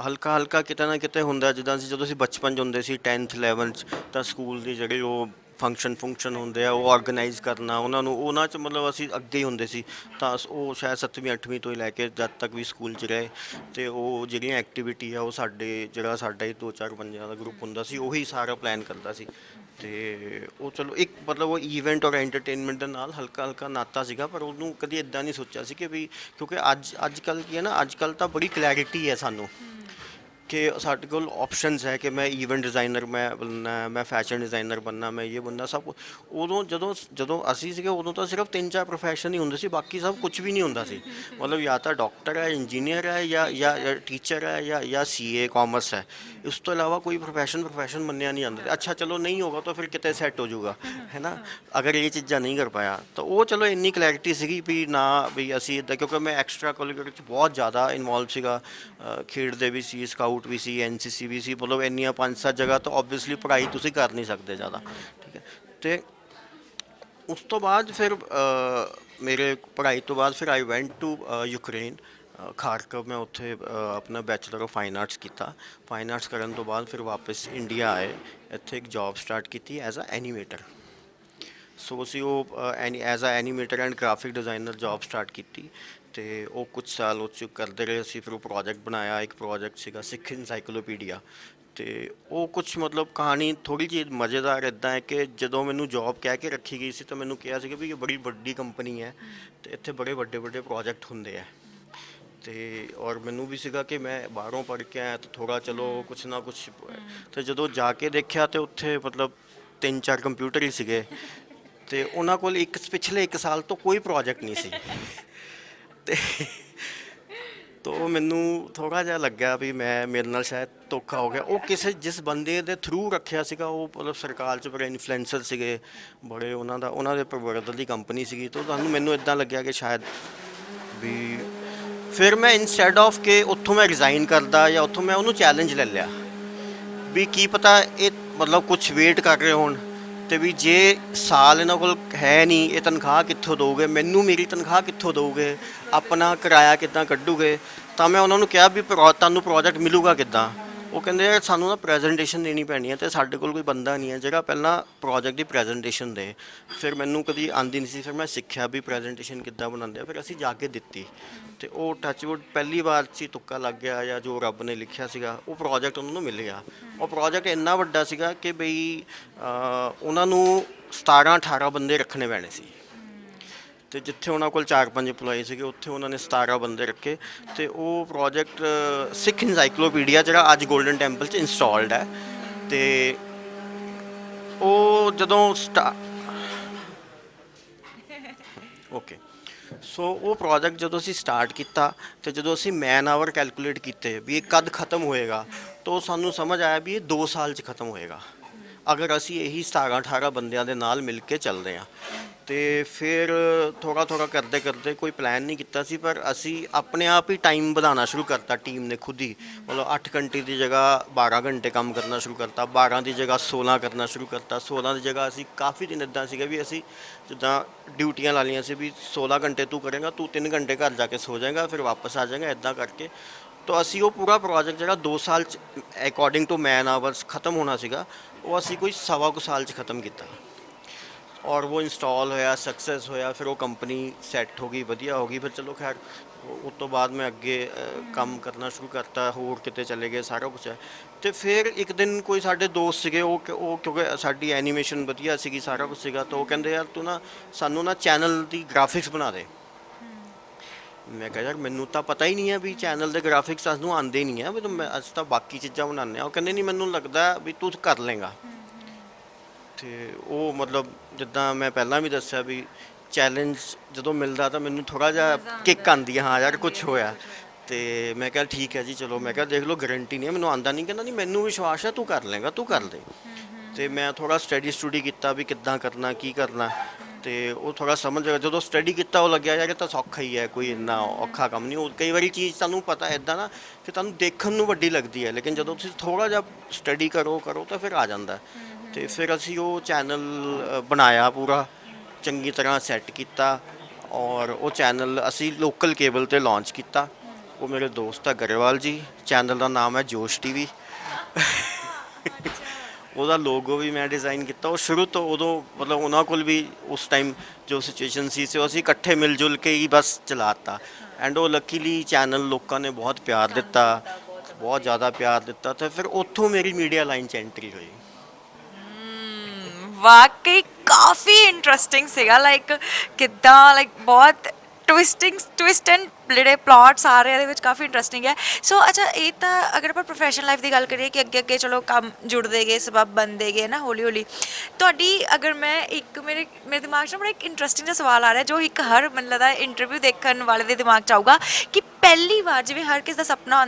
B: ਹਲਕਾ ਹਲਕਾ ਕਿਤੇ ਨਾ ਕਿਤੇ ਹੁੰਦਾ। ਜਿੱਦਾਂ ਅਸੀਂ ਜਦੋਂ ਅਸੀਂ ਬਚਪਨ 'ਚ ਹੁੰਦੇ ਸੀ 10th 11th 'ਚ, ਤਾਂ ਸਕੂਲ ਦੀ ਜਿਹੜੀ ਉਹ ਫੰਕਸ਼ਨ ਹੁੰਦੇ ਆ ਉਹ ਆਰਗੇਨਾਈਜ਼ ਕਰਨਾ, ਉਹਨਾਂ 'ਚ ਮਤਲਬ ਅਸੀਂ ਅੱਗੇ ਹੀ ਹੁੰਦੇ ਸੀ। ਤਾਂ ਉਹ ਸ਼ਾਇਦ 7ਵੀਂ 8ਵੀਂ ਤੋਂ ਹੀ ਲੈ ਕੇ ਜਦ ਤੱਕ ਵੀ ਸਕੂਲ 'ਚ ਰਹੇ, ਅਤੇ ਉਹ ਜਿਹੜੀਆਂ ਐਕਟੀਵਿਟੀ ਆ ਉਹ ਜਿਹੜਾ ਸਾਡਾ ਹੀ 2-4 ਬੰਦਿਆਂ ਦਾ ਗਰੁੱਪ ਹੁੰਦਾ ਸੀ, ਉਹੀ ਸਾਰਾ ਪਲਾਨ ਕਰਦਾ ਸੀ। ਅਤੇ ਉਹ ਚਲੋ ਇੱਕ ਮਤਲਬ ਉਹ ਈਵੈਂਟ ਔਰ ਐਂਟਰਟੇਨਮੈਂਟ ਦੇ ਨਾਲ ਹਲਕਾ ਹਲਕਾ ਨਾਤਾ ਸੀਗਾ, ਪਰ ਉਹਨੂੰ ਕਦੀ ਇੱਦਾਂ ਨਹੀਂ ਸੋਚਿਆ ਸੀ ਕਿ ਵੀ, ਕਿਉਂਕਿ ਅੱਜ ਕੱਲ੍ਹ ਕੀ ਹੈ ਨਾ, ਅੱਜ ਕੱਲ੍ਹ ਤਾਂ ਬੜੀ ਕਲੈਰਿਟੀ ਹੈ ਸਾਨੂੰ ਕਿ ਸਾਡੇ ਕੋਲ ਆਪਸ਼ਨਸ ਹੈ ਕਿ ਮੈਂ ਈਵੈਂਟ ਡਿਜ਼ਾਈਨਰ ਮੈਂ ਬਣਨਾ, ਮੈਂ ਫੈਸ਼ਨ ਡਿਜ਼ਾਈਨਰ ਬਣਨਾ, ਮੈਂ ਇਹ ਬਣਨਾ, ਸਭ। ਉਦੋਂ ਜਦੋਂ ਅਸੀਂ ਸੀਗੇ ਉਦੋਂ ਤਾਂ ਸਿਰਫ 3-4 ਪ੍ਰੋਫੈਸ਼ਨ ਹੀ ਹੁੰਦੇ ਸੀ, ਬਾਕੀ ਸਭ ਕੁਝ ਵੀ ਨਹੀਂ ਹੁੰਦਾ ਸੀ। ਮਤਲਬ ਜਾਂ ਤਾਂ ਡਾਕਟਰ ਹੈ, ਇੰਜੀਨੀਅਰ ਹੈ, ਜਾਂ ਟੀਚਰ ਹੈ, ਜਾਂ CA ਕਾਮਰਸ ਹੈ। ਇਸ ਤੋਂ ਇਲਾਵਾ ਕੋਈ ਪ੍ਰੋਫੈਸ਼ਨ ਮੰਨਿਆ ਨਹੀਂ ਜਾਂਦਾ। ਅੱਛਾ ਚਲੋ ਨਹੀਂ ਹੋਗਾ ਤਾਂ ਫਿਰ ਕਿਤੇ ਸੈੱਟ ਹੋ ਜਾਊਗਾ, ਹੈ ਨਾ, ਅਗਰ ਇਹ ਚੀਜ਼ਾਂ ਨਹੀਂ ਕਰ ਪਾਇਆ ਤਾਂ। ਉਹ ਚਲੋ ਇੰਨੀ ਕਲੈਰਿਟੀ ਸੀਗੀ ਵੀ ਨਾ ਵੀ ਅਸੀਂ ਇੱਦਾਂ, ਕਿਉਂਕਿ ਮੈਂ ਐਕਸਟਰਾ ਕਰਿਕੂਲਰ 'ਚ ਬਹੁਤ ਜ਼ਿਆਦਾ ਇਨਵੋਲਵ ਸੀਗਾ। ਖੇਡਦੇ ਵੀ ਸੀ, ਸਕਾਊਟ ਵੀ ਸੀ, NCC ਵੀ ਸੀ, ਮਤਲਬ ਇੰਨੀਆਂ 5-7 ਜਗ੍ਹਾ ਤਾਂ ਓਬਵੀਅਸਲੀ ਪੜ੍ਹਾਈ ਤੁਸੀਂ ਕਰ ਨਹੀਂ ਸਕਦੇ ਜ਼ਿਆਦਾ, ਠੀਕ ਹੈ। ਅਤੇ ਉਸ ਤੋਂ ਬਾਅਦ ਫਿਰ ਮੇਰੇ ਪੜ੍ਹਾਈ ਤੋਂ ਬਾਅਦ ਫਿਰ ਆਈ ਵੈਂਟ ਟੂ ਯੂਕਰੇਨ, ਖਾਰਕਵ। ਮੈਂ ਉੱਥੇ ਆਪਣਾ ਬੈਚਲਰ ਆਫ ਫਾਈਨ ਆਰਟਸ ਕੀਤਾ। ਫਾਈਨ ਆਰਟਸ ਕਰਨ ਤੋਂ ਬਾਅਦ ਫਿਰ ਵਾਪਸ ਇੰਡੀਆ ਆਏ, ਇੱਥੇ ਇੱਕ ਜੌਬ ਸਟਾਰਟ ਕੀਤੀ ਐਜ਼ ਅ ਐਨੀਮੇਟਰ। ਸੋ ਅਸੀਂ ਉਹ as a animator and graphic designer job start ਕੀਤੀ, ਅਤੇ ਉਹ ਕੁਛ ਸਾਲ ਉਹ 'ਚ ਕਰਦੇ ਰਹੇ ਅਸੀਂ। ਫਿਰ ਉਹ ਪ੍ਰੋਜੈਕਟ ਬਣਾਇਆ, ਇੱਕ ਪ੍ਰੋਜੈਕਟ ਸੀਗਾ ਸਿੱਖ ਇਨਸਾਈਕਲੋਪੀਡੀਆ। ਅਤੇ ਉਹ ਕੁਛ ਮਤਲਬ ਕਹਾਣੀ ਥੋੜ੍ਹੀ ਜਿਹੀ ਮਜ਼ੇਦਾਰ ਇੱਦਾਂ ਹੈ ਕਿ ਜਦੋਂ ਮੈਨੂੰ ਜੌਬ ਕਹਿ ਕੇ ਰੱਖੀ ਗਈ ਸੀ ਤਾਂ ਮੈਨੂੰ ਕਿਹਾ ਸੀਗਾ ਵੀ ਇਹ ਬੜੀ ਵੱਡੀ ਕੰਪਨੀ ਹੈ ਅਤੇ ਇੱਥੇ ਬੜੇ ਵੱਡੇ ਪ੍ਰੋਜੈਕਟ ਹੁੰਦੇ ਆ। ਅਤੇ ਔਰ ਮੈਨੂੰ ਵੀ ਸੀਗਾ ਕਿ ਮੈਂ ਬਾਹਰੋਂ ਪੜ੍ਹ ਕੇ ਆਇਆ ਤਾਂ ਥੋੜ੍ਹਾ ਚਲੋ ਕੁਛ ਨਾ ਕੁਛ। ਅਤੇ ਜਦੋਂ ਜਾ ਕੇ ਦੇਖਿਆ ਤਾਂ ਉੱਥੇ ਮਤਲਬ 3-4 ਕੰਪਿਊਟਰ ਹੀ ਸੀਗੇ, ਅਤੇ ਉਹਨਾਂ ਕੋਲ ਪਿਛਲੇ 1 ਸਾਲ ਤੋਂ ਕੋਈ ਪ੍ਰੋਜੈਕਟ ਨਹੀਂ ਸੀ। ਅਤੇ ਤੋ ਮੈਨੂੰ ਥੋੜ੍ਹਾ ਜਿਹਾ ਲੱਗਿਆ ਵੀ ਮੇਰੇ ਨਾਲ ਸ਼ਾਇਦ ਧੋਖਾ ਹੋ ਗਿਆ। ਉਹ ਜਿਸ ਬੰਦੇ ਦੇ ਥਰੂ ਰੱਖਿਆ ਸੀਗਾ, ਉਹ ਮਤਲਬ ਸਰਕਾਰ 'ਚ ਬੜੇ ਇਨਫਲੂਐਂਸਰ ਸੀਗੇ, ਬੜੇ ਉਹਨਾਂ ਦੇ ਪ੍ਰਬੰਧਨ ਦੀ ਕੰਪਨੀ ਸੀਗੀ। ਤਾਂ ਮੈਨੂੰ ਇੱਦਾਂ ਲੱਗਿਆ ਕਿ ਸ਼ਾਇਦ ਵੀ, ਫਿਰ ਮੈਂ ਇੰਸਟੈਡ ਆਫ ਕਿ ਉੱਥੋਂ ਮੈਂ ਰਿਜ਼ਾਈਨ ਕਰਦਾ ਜਾਂ ਉੱਥੋਂ ਮੈਂ ਉਹਨੂੰ ਚੈਲੰਜ ਲੈ ਲਿਆ ਵੀ ਕੀ ਪਤਾ ਇਹ ਮਤਲਬ ਕੁਛ ਵੇਟ ਕਰ ਰਹੇ ਹੋਣ, ਅਤੇ ਵੀ ਜੇ ਸਾਲ ਇਹਨਾਂ ਕੋਲ ਹੈ ਨਹੀਂ, ਇਹ ਤਨਖਾਹ ਕਿੱਥੋਂ ਦਊਗੇ ਮੈਨੂੰ, ਮੇਰੀ ਤਨਖਾਹ ਕਿੱਥੋਂ ਦਊਗੇ, ਆਪਣਾ ਕਿਰਾਇਆ ਕਿੱਦਾਂ ਕੱਢੂਗੇ। ਤਾਂ ਮੈਂ ਉਹਨਾਂ ਨੂੰ ਕਿਹਾ ਵੀ ਤੁਹਾਨੂੰ ਪ੍ਰੋਜੈਕਟ ਮਿਲੂਗਾ ਕਿੱਦਾਂ। ਉਹ ਕਹਿੰਦੇ ਯਾਰ ਸਾਨੂੰ ਨਾ ਪ੍ਰੈਜੈਂਟੇਸ਼ਨ ਦੇਣੀ ਪੈਣੀ ਹੈ, ਅਤੇ ਸਾਡੇ ਕੋਲ ਕੋਈ ਬੰਦਾ ਨਹੀਂ ਹੈ ਜਿਹੜਾ ਪਹਿਲਾਂ ਪ੍ਰੋਜੈਕਟ ਦੀ ਪ੍ਰੈਜੈਂਟੇਸ਼ਨ ਦੇ। ਫਿਰ ਮੈਨੂੰ ਕਦੀ ਆਉਂਦੀ ਨਹੀਂ ਸੀ, ਫਿਰ ਮੈਂ ਸਿੱਖਿਆ ਵੀ ਪ੍ਰੈਜੈਂਟੇਸ਼ਨ ਕਿੱਦਾਂ ਬਣਾਉਂਦੇ ਆ। ਫਿਰ ਅਸੀਂ ਜਾ ਕੇ ਦਿੱਤੀ, ਅਤੇ ਉਹ ਟੱਚਵੁੱਡ ਪਹਿਲੀ ਵਾਰ 'ਚ ਹੀ ਤੁੱਕਾ ਲੱਗ ਗਿਆ, ਜਾਂ ਜੋ ਰੱਬ ਨੇ ਲਿਖਿਆ ਸੀਗਾ ਉਹ ਪ੍ਰੋਜੈਕਟ ਉਹਨਾਂ ਨੂੰ ਮਿਲ ਗਿਆ। ਉਹ ਪ੍ਰੋਜੈਕਟ ਇੰਨਾ ਵੱਡਾ ਸੀਗਾ ਕਿ ਬਈ ਉਹਨਾਂ ਨੂੰ 17-18 ਬੰਦੇ ਰੱਖਣੇ ਪੈਣੇ ਸੀ, ਅਤੇ ਜਿੱਥੇ ਉਹਨਾਂ ਕੋਲ 4-5 EMPLOYEE ਸੀਗੇ ਉੱਥੇ ਉਹਨਾਂ ਨੇ 17 ਬੰਦੇ ਰੱਖੇ। ਅਤੇ ਉਹ ਪ੍ਰੋਜੈਕਟ ਸਿੱਖ ਇਨਸਾਈਕਲੋਪੀਡੀਆ ਜਿਹੜਾ ਅੱਜ ਗੋਲਡਨ ਟੈਂਪਲ 'ਚ ਇੰਸਟਾਲਡ ਹੈ। ਅਤੇ ਉਹ ਜਦੋਂ ਓਕੇ, ਸੋ ਉਹ ਪ੍ਰੋਜੈਕਟ ਜਦੋਂ ਅਸੀਂ ਸਟਾਰਟ ਕੀਤਾ, ਅਤੇ ਜਦੋਂ ਅਸੀਂ ਮੈਨ ਆਵਰ ਕੈਲਕੂਲੇਟ ਕੀਤੇ ਵੀ ਇਹ ਕਦ ਖਤਮ ਹੋਏਗਾ, ਤਾਂ ਸਾਨੂੰ ਸਮਝ ਆਇਆ ਵੀ ਇਹ 2 ਸਾਲ 'ਚ ਖਤਮ ਹੋਏਗਾ, ਅਗਰ ਅਸੀਂ ਇਹੀ 17-18 ਬੰਦਿਆਂ ਦੇ ਨਾਲ ਮਿਲ ਕੇ ਚੱਲਦੇ ਹਾਂ। ਅਤੇ ਫਿਰ ਥੋੜ੍ਹਾ ਕਰਦੇ ਕੋਈ ਪਲਾਨ ਨਹੀਂ ਕੀਤਾ ਸੀ, ਪਰ ਅਸੀਂ ਆਪਣੇ ਆਪ ਹੀ ਟਾਈਮ ਵਧਾਉਣਾ ਸ਼ੁਰੂ ਕਰਤਾ। ਟੀਮ ਨੇ ਖੁਦ ਹੀ ਮਤਲਬ 8 ਘੰਟੇ ਦੀ ਜਗ੍ਹਾ 12 ਘੰਟੇ ਕੰਮ ਕਰਨਾ ਸ਼ੁਰੂ ਕਰਤਾ, 12 ਦੀ ਜਗ੍ਹਾ 16 ਕਰਨਾ ਸ਼ੁਰੂ ਕਰਤਾ, 16 ਦੀ ਜਗ੍ਹਾ ਅਸੀਂ ਕਾਫੀ ਦਿਨ ਇੱਦਾਂ ਸੀਗਾ ਵੀ ਅਸੀਂ ਜਿੱਦਾਂ ਡਿਊਟੀਆਂ ਲਾ ਲਈਆਂ ਸੀ ਵੀ 16 ਘੰਟੇ ਤੂੰ ਕਰੇਗਾ, ਤੂੰ 3 ਘੰਟੇ ਘਰ ਜਾ ਕੇ ਸੋ ਜਾਏਗਾ, ਫਿਰ ਵਾਪਸ ਆ ਜਾਏਗਾ, ਇੱਦਾਂ ਕਰਕੇ। ਤਾਂ ਅਸੀਂ ਉਹ ਪੂਰਾ ਪ੍ਰੋਜੈਕਟ ਜਿਹੜਾ 2 ਸਾਲ 'ਚ ਅਕੋਰਡਿੰਗ ਟੂ ਮੈਨ ਆਵਰਸ ਖਤਮ ਹੋਣਾ ਸੀਗਾ, ਉਹ ਅਸੀਂ ਕੋਈ 1.25 ਸਾਲ 'ਚ ਖਤਮ ਕੀਤਾ। ਔਰ ਉਹ ਇੰਸਟਾਲ ਹੋਇਆ, ਸਕਸੈਸ ਹੋਇਆ, ਫਿਰ ਉਹ ਕੰਪਨੀ ਸੈੱਟ ਹੋ ਗਈ, ਵਧੀਆ ਹੋ ਗਈ। ਫਿਰ ਚਲੋ ਖੈਰ ਉਸ ਤੋਂ ਬਾਅਦ ਮੈਂ ਅੱਗੇ ਕੰਮ ਕਰਨਾ ਸ਼ੁਰੂ ਕਰਤਾ, ਹੋਰ ਕਿਤੇ ਚਲੇ ਗਏ, ਸਾਰਾ ਕੁਛ ਹੈ। ਅਤੇ ਫਿਰ ਇੱਕ ਦਿਨ ਕੋਈ ਸਾਡੇ ਦੋਸਤ ਸੀਗੇ, ਉਹ ਕਿਉਂਕਿ ਸਾਡੀ ਐਨੀਮੇਸ਼ਨ ਵਧੀਆ ਸੀਗੀ, ਸਾਰਾ ਕੁਛ ਸੀਗਾ, ਤਾਂ ਉਹ ਕਹਿੰਦੇ ਯਾਰ ਤੂੰ ਨਾ ਸਾਨੂੰ ਨਾ ਚੈਨਲ ਦੀ ਗ੍ਰਾਫਿਕਸ ਬਣਾ ਦੇ। ਮੈਂ ਕਿਹਾ ਯਾਰ ਮੈਨੂੰ ਤਾਂ ਪਤਾ ਹੀ ਨਹੀਂ ਹੈ ਵੀ ਚੈਨਲ ਦੇ ਗ੍ਰਾਫਿਕਸ ਸਾਨੂੰ ਆਉਂਦੇ ਨਹੀਂ ਆ ਵੀ ਅਸੀਂ ਤਾਂ ਬਾਕੀ ਚੀਜ਼ਾਂ ਬਣਾਉਂਦੇ ਆ। ਉਹ ਕਹਿੰਦੇ ਨਹੀਂ ਮੈਨੂੰ ਲੱਗਦਾ ਵੀ ਤੂੰ ਕਰ ਲੇਗਾ। ਤੇ ਉਹ ਮਤਲਬ ਜਿੱਦਾਂ ਮੈਂ ਪਹਿਲਾਂ ਵੀ ਦੱਸਿਆ ਵੀ ਚੈਲੰਜ ਜਦੋਂ ਮਿਲਦਾ ਤਾਂ ਮੈਨੂੰ ਥੋੜਾ ਜਿਹਾ ਕਿੱਕ ਆਉਂਦੀ ਹੈ, ਹਾਂ ਯਾਰ ਕੁਝ ਹੋਇਆ। ਤੇ ਮੈਂ ਕਿਹਾ ਠੀਕ ਹੈ ਜੀ ਚਲੋ, ਮੈਂ ਕਿਹਾ ਦੇਖ ਲਓ ਗਾਰੰਟੀ ਨਹੀਂ ਹੈ ਮੈਨੂੰ ਆਉਂਦਾ ਨਹੀਂ, ਕਹਿੰਦਾ ਨਹੀਂ ਮੈਨੂੰ ਵਿਸ਼ਵਾਸ ਹੈ ਤੂੰ ਕਰ ਲੇਗਾ, ਤੂੰ ਕਰ ਲੈ। ਤੇ ਮੈਂ ਥੋੜਾ ਸਟੱਡੀ ਕੀਤਾ ਵੀ ਕਿੱਦਾਂ ਕਰਨਾ ਕੀ ਕਰਨਾ, ਤੇ ਉਹ ਥੋੜਾ ਸਮਝ ਗਿਆ। ਜਦੋਂ ਸਟੱਡੀ ਕੀਤਾ ਉਹ ਲੱਗਿਆ ਯਾਰ ਇਹ ਤਾਂ ਸੌਖਾ ਹੀ ਹੈ, ਕੋਈ ਇੰਨਾ ਔਖਾ ਕੰਮ ਨਹੀਂ। ਉਹ ਕਈ ਵਾਰੀ ਚੀਜ਼ ਤੁਹਾਨੂੰ ਪਤਾ ਇੱਦਾਂ ਨਾ ਕਿ ਤੁਹਾਨੂੰ ਦੇਖਣ ਨੂੰ ਵੱਡੀ ਲੱਗਦੀ ਹੈ, ਲੇਕਿਨ ਜਦੋਂ ਤੁਸੀਂ ਥੋੜਾ ਜਿਹਾ ਸਟੱਡੀ ਕਰੋ ਤਾਂ ਫਿਰ ਆ ਜਾਂਦਾ। ਤੇ ਫਿਰ ਅਸੀਂ ਉਹ ਚੈਨਲ ਬਣਾਇਆ, ਪੂਰਾ ਚੰਗੀ ਤਰ੍ਹਾਂ ਸੈੱਟ ਕੀਤਾ, ਔਰ ਉਹ ਚੈਨਲ ਅਸੀਂ ਲੋਕਲ ਕੇਬਲ ਤੇ ਲਾਂਚ ਕੀਤਾ। ਉਹ ਮੇਰੇ ਦੋਸਤ ਆ ਗਰੇਵਾਲ ਜੀ, ਚੈਨਲ ਦਾ ਨਾਮ ਹੈ ਜੋਸ਼ ਟੀਵੀ। ਉਹਦਾ ਲੋਗੋ ਵੀ ਮੈਂ ਡਿਜ਼ਾਈਨ ਕੀਤਾ। ਉਹ ਸ਼ੁਰੂ ਤੋਂ ਉਦੋਂ ਮਤਲਬ ਉਹਨਾਂ ਕੋਲ ਵੀ ਉਸ ਟਾਈਮ ਜੋ ਸਿਚੁਏਸ਼ਨ ਸੀ ਉਹ ਅਸੀਂ ਇਕੱਠੇ ਮਿਲ ਜੁਲ ਕੇ ਹੀ ਬਸ ਚਲਾਤਾ। ਐਂਡ ਉਹ ਲੱਕੀਲੀ ਚੈਨਲ ਲੋਕਾਂ ਨੇ ਬਹੁਤ ਪਿਆਰ ਦਿੱਤਾ, ਬਹੁਤ ਜ਼ਿਆਦਾ ਪਿਆਰ ਦਿੱਤਾ। ਤੇ ਫਿਰ ਉੱਥੋਂ ਮੇਰੀ ਮੀਡੀਆ ਲਾਈਨ 'ਚ ਐਂਟਰੀ ਹੋਈ।
A: ਵਾਕਈ ਕਾਫੀ ਇੰਟਰਸਟਿੰਗ ਸੀਗਾ, ਲਾਈਕ ਕਿੱਦਾਂ ਲਾਈਕ ਬਹੁਤ ਟਵਿਸਟ ਐਂਡ ਜਿਹੜੇ ਪਲਾਟਸ ਆ ਰਹੇ ਇਹਦੇ ਵਿੱਚ ਕਾਫੀ ਇੰਟਰਸਟਿੰਗ ਹੈ। ਸੋ ਅੱਛਾ, ਇਹ ਤਾਂ ਅਗਰ ਆਪਾਂ ਪ੍ਰੋਫੈਸ਼ਨਲ ਲਾਈਫ ਦੀ ਗੱਲ ਕਰੀਏ ਕਿ ਅੱਗੇ ਅੱਗੇ ਚਲੋ ਕੰਮ ਜੁੜਦੇ ਗਏ, ਸਬੱਬ ਬਣਦੇ ਗਏ ਨਾ ਹੌਲੀ ਹੌਲੀ। ਤੁਹਾਡੀ ਅਗਰ ਮੈਂ ਇੱਕ ਮੇਰੇ ਦਿਮਾਗ 'ਚ ਬੜਾ ਇੱਕ ਇੰਟਰਸਟਿੰਗ ਜਿਹਾ ਸਵਾਲ ਆ ਰਿਹਾ ਜੋ ਇੱਕ ਹਰ ਮੈਨੂੰ ਲੱਗਦਾ ਇੰਟਰਵਿਊ ਦੇਖਣ ਵਾਲੇ ਦੇ ਦਿਮਾਗ 'ਚ ਆਊਗਾ ਕਿ ਪਹਿਲੀ ਵਾਰ ਜਿਵੇਂ ਹਰ ਕਿਸੇ ਦਾ ਸੁਪਨਾ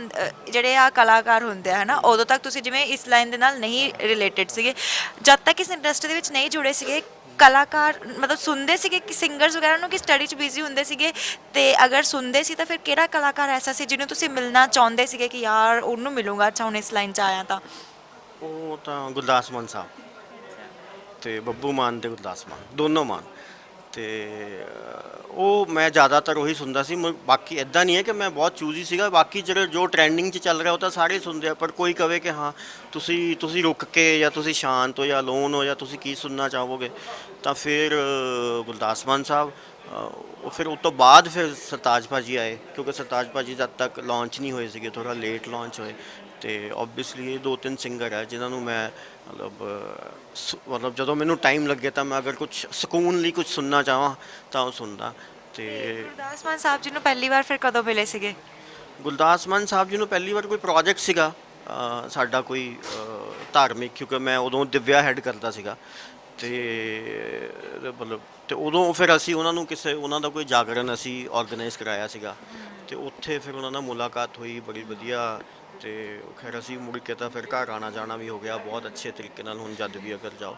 A: ਜਿਹੜੇ ਆ ਕਲਾਕਾਰ ਹੁੰਦੇ ਆ ਹੈ ਨਾ, ਉਦੋਂ ਤੱਕ ਤੁਸੀਂ ਜਿਵੇਂ ਇਸ ਲਾਈਨ ਦੇ ਨਾਲ ਨਹੀਂ ਰਿਲੇਟਡ ਸੀਗੇ, ਜਦ ਤੱਕ ਇਸ ਇੰਡਸਟਰੀ ਦੇ ਵਿੱਚ ਨਹੀਂ ਜੁੜੇ ਸੀਗੇ, ਕਲਾਕਾਰ ਮਤਲਬ ਸੁਣਦੇ ਸੀਗੇ ਕਿ ਸਿੰਗਰਸ ਵਗੈਰਾ ਨੂੰ ਕਿ ਸਟੱਡੀ 'ਚ ਬਿਜ਼ੀ ਹੁੰਦੇ ਸੀਗੇ, ਤੇ ਅਗਰ ਸੁਣਦੇ ਸੀ ਤਾਂ ਫਿਰ ਕਿਹੜਾ ਕਲਾਕਾਰ ਐਸਾ ਸੀ ਜਿਹਨੂੰ ਤੁਸੀਂ ਮਿਲਣਾ ਚਾਹੁੰਦੇ ਸੀਗੇ ਕਿ ਯਾਰ ਉਹਨੂੰ ਮਿਲੂੰਗਾ, ਅੱਛਾ ਹੁਣ ਇਸ ਲਾਈਨ 'ਚ ਆਇਆ ਤਾਂ?
B: ਉਹ ਤਾਂ ਗੁਰਦਾਸ ਮਾਨ ਸਾਹਿਬ ਤੇ ਬੱਬੂ ਮਾਨ ਤੇ ਗੁਰਦਾਸ ਮਾਨ, ਦੋਨੋਂ ਮਾਨ। ਤੇ ਉਹ ਮੈਂ ਜ਼ਿਆਦਾਤਰ ਉਹੀ ਸੁਣਦਾ ਸੀ। ਬਾਕੀ ਇੱਦਾਂ ਨਹੀਂ ਹੈ ਕਿ ਮੈਂ ਬਹੁਤ ਚੂਜ਼ੀ ਸੀਗਾ, ਬਾਕੀ ਜਿਹੜੇ ਜੋ ਟਰੈਂਡਿੰਗ 'ਚ ਚੱਲ ਰਿਹਾ ਉਹ ਤਾਂ ਸਾਰੇ ਸੁਣਦੇ ਆ। ਪਰ ਕੋਈ ਕਵੇ ਕਿ ਹਾਂ ਤੁਸੀਂ ਰੁਕ ਕੇ ਜਾਂ ਤੁਸੀਂ ਸ਼ਾਂਤ ਹੋ ਜਾਂ ਲੋਨ ਹੋ ਜਾਂ ਤੁਸੀਂ ਕੀ ਸੁਣਨਾ ਚਾਹੋਗੇ, ਤਾਂ ਫਿਰ ਗੁਰਦਾਸ ਮਾਨ ਸਾਹਿਬ। ਉਹ ਫਿਰ ਉਸ ਤੋਂ ਬਾਅਦ ਫਿਰ ਸਰਤਾਜ ਭਾਜੀ ਆਏ, ਕਿਉਂਕਿ ਸਰਤਾਜ ਭਾਜੀ ਜਦ ਤੱਕ ਲਾਂਚ ਨਹੀਂ ਹੋਏ ਸੀਗੇ, ਥੋੜ੍ਹਾ ਲੇਟ ਲਾਂਚ ਹੋਏ। ਤੇ ਓਬਵੀਅਸਲੀ ਇਹ 2-3 ਸਿੰਗਰ ਹੈ ਜਿਨ੍ਹਾਂ ਨੂੰ ਮੈਂ ਮਤਲਬ ਜਦੋਂ ਮੈਨੂੰ ਟਾਈਮ ਲੱਗੇ ਤਾਂ ਮੈਂ ਅਗਰ ਕੁਛ ਸਕੂਨ ਲਈ ਕੁਛ ਸੁਣਨਾ ਚਾਹਾਂ ਤਾਂ ਉਹ ਸੁਣਦਾ। ਤੇ
A: ਗੁਰਦਾਸ ਮਾਨ ਸਾਹਿਬ ਜੀ ਨੂੰ ਪਹਿਲੀ ਵਾਰ ਫਿਰ ਕਦੋਂ ਮਿਲੇ ਸੀਗੇ?
B: ਗੁਰਦਾਸ ਮਾਨ ਸਾਹਿਬ ਜੀ ਨੂੰ ਪਹਿਲੀ ਵਾਰ ਕੋਈ ਪ੍ਰੋਜੈਕਟ ਸੀਗਾ ਸਾਡਾ ਕੋਈ ਧਾਰਮਿਕ, ਕਿਉਂਕਿ ਮੈਂ ਉਦੋਂ ਦਿਵਿਆ ਹੈਡ ਕਰਦਾ ਸੀਗਾ। ਤੇ ਮਤਲਬ ਤੇ ਉਦੋਂ ਫਿਰ ਅਸੀਂ ਉਹਨਾਂ ਨੂੰ ਉਹਨਾਂ ਦਾ ਕੋਈ ਜਾਗਰਣ ਅਸੀਂ ਆਰਗੇਨਾਈਜ਼ ਕਰਾਇਆ ਸੀਗਾ, ਤੇ ਉੱਥੇ ਫਿਰ ਉਹਨਾਂ ਨਾਲ ਮੁਲਾਕਾਤ ਹੋਈ ਬੜੀ ਵਧੀਆ। ਤੇ ਖੈਰ ਅਸੀਂ ਮੁੜ ਕੇ ਤਾਂ ਫਿਰ ਘਰ ਆਉਣਾ ਜਾਣਾ ਵੀ ਹੋ ਗਿਆ ਬਹੁਤ ਅੱਛੇ ਤਰੀਕੇ ਨਾਲ। ਹੁਣ ਜਦ ਵੀ ਅਗਰ ਜਾਓ,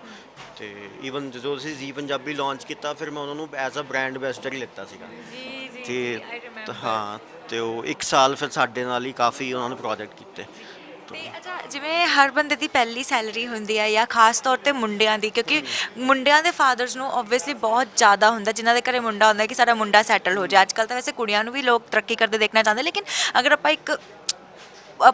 B: ਤੇ ਈਵਨ ਜਦੋਂ ਅਸੀਂ ਜ਼ੀ ਪੰਜਾਬੀ ਲਾਂਚ ਕੀਤਾ ਫਿਰ ਮੈਂ ਉਹਨਾਂ ਨੂੰ ਐਜ਼ ਅ ਬ੍ਰਾਂਡ ਐਂਬੈਸਡਰ ਹੀ ਲਿੱਤਾ ਸੀਗਾ। ਤੇ ਹਾਂ, ਤੇ ਉਹ 1 ਸਾਲ ਫਿਰ ਸਾਡੇ ਨਾਲ ਹੀ ਕਾਫੀ ਉਹਨਾਂ ਨੇ ਪ੍ਰੋਜੈਕਟ ਕੀਤੇ।
A: ਤੇ ਅੱਛਾ, ਜਿਵੇਂ ਹਰ ਬੰਦੇ ਦੀ ਪਹਿਲੀ ਸੈਲਰੀ ਹੁੰਦੀ ਹੈ ਜਾਂ ਖਾਸ ਤੌਰ ਤੇ ਮੁੰਡਿਆਂ ਦੀ, ਕਿਉਂਕਿ ਮੁੰਡਿਆਂ ਦੇ ਫਾਦਰਸ ਨੂੰ ਓਬਵੀਅਸਲੀ ਬਹੁਤ ਜ਼ਿਆਦਾ ਹੁੰਦਾ ਜਿਨ੍ਹਾਂ ਦੇ ਘਰੇ ਮੁੰਡਾ ਹੁੰਦਾ ਕਿ ਸਾਡਾ ਮੁੰਡਾ ਸੈਟਲ ਹੋ ਜਾਏ। ਅੱਜ ਕੱਲ੍ਹ ਤਾਂ ਵੈਸੇ ਕੁੜੀਆਂ ਨੂੰ ਵੀ ਲੋਕ ਤਰੱਕੀ ਕਰਦੇ ਦੇਖਣਾ ਚਾਹੁੰਦੇ, ਲੇਕਿਨ ਅਗਰ ਆਪਾਂ ਇੱਕ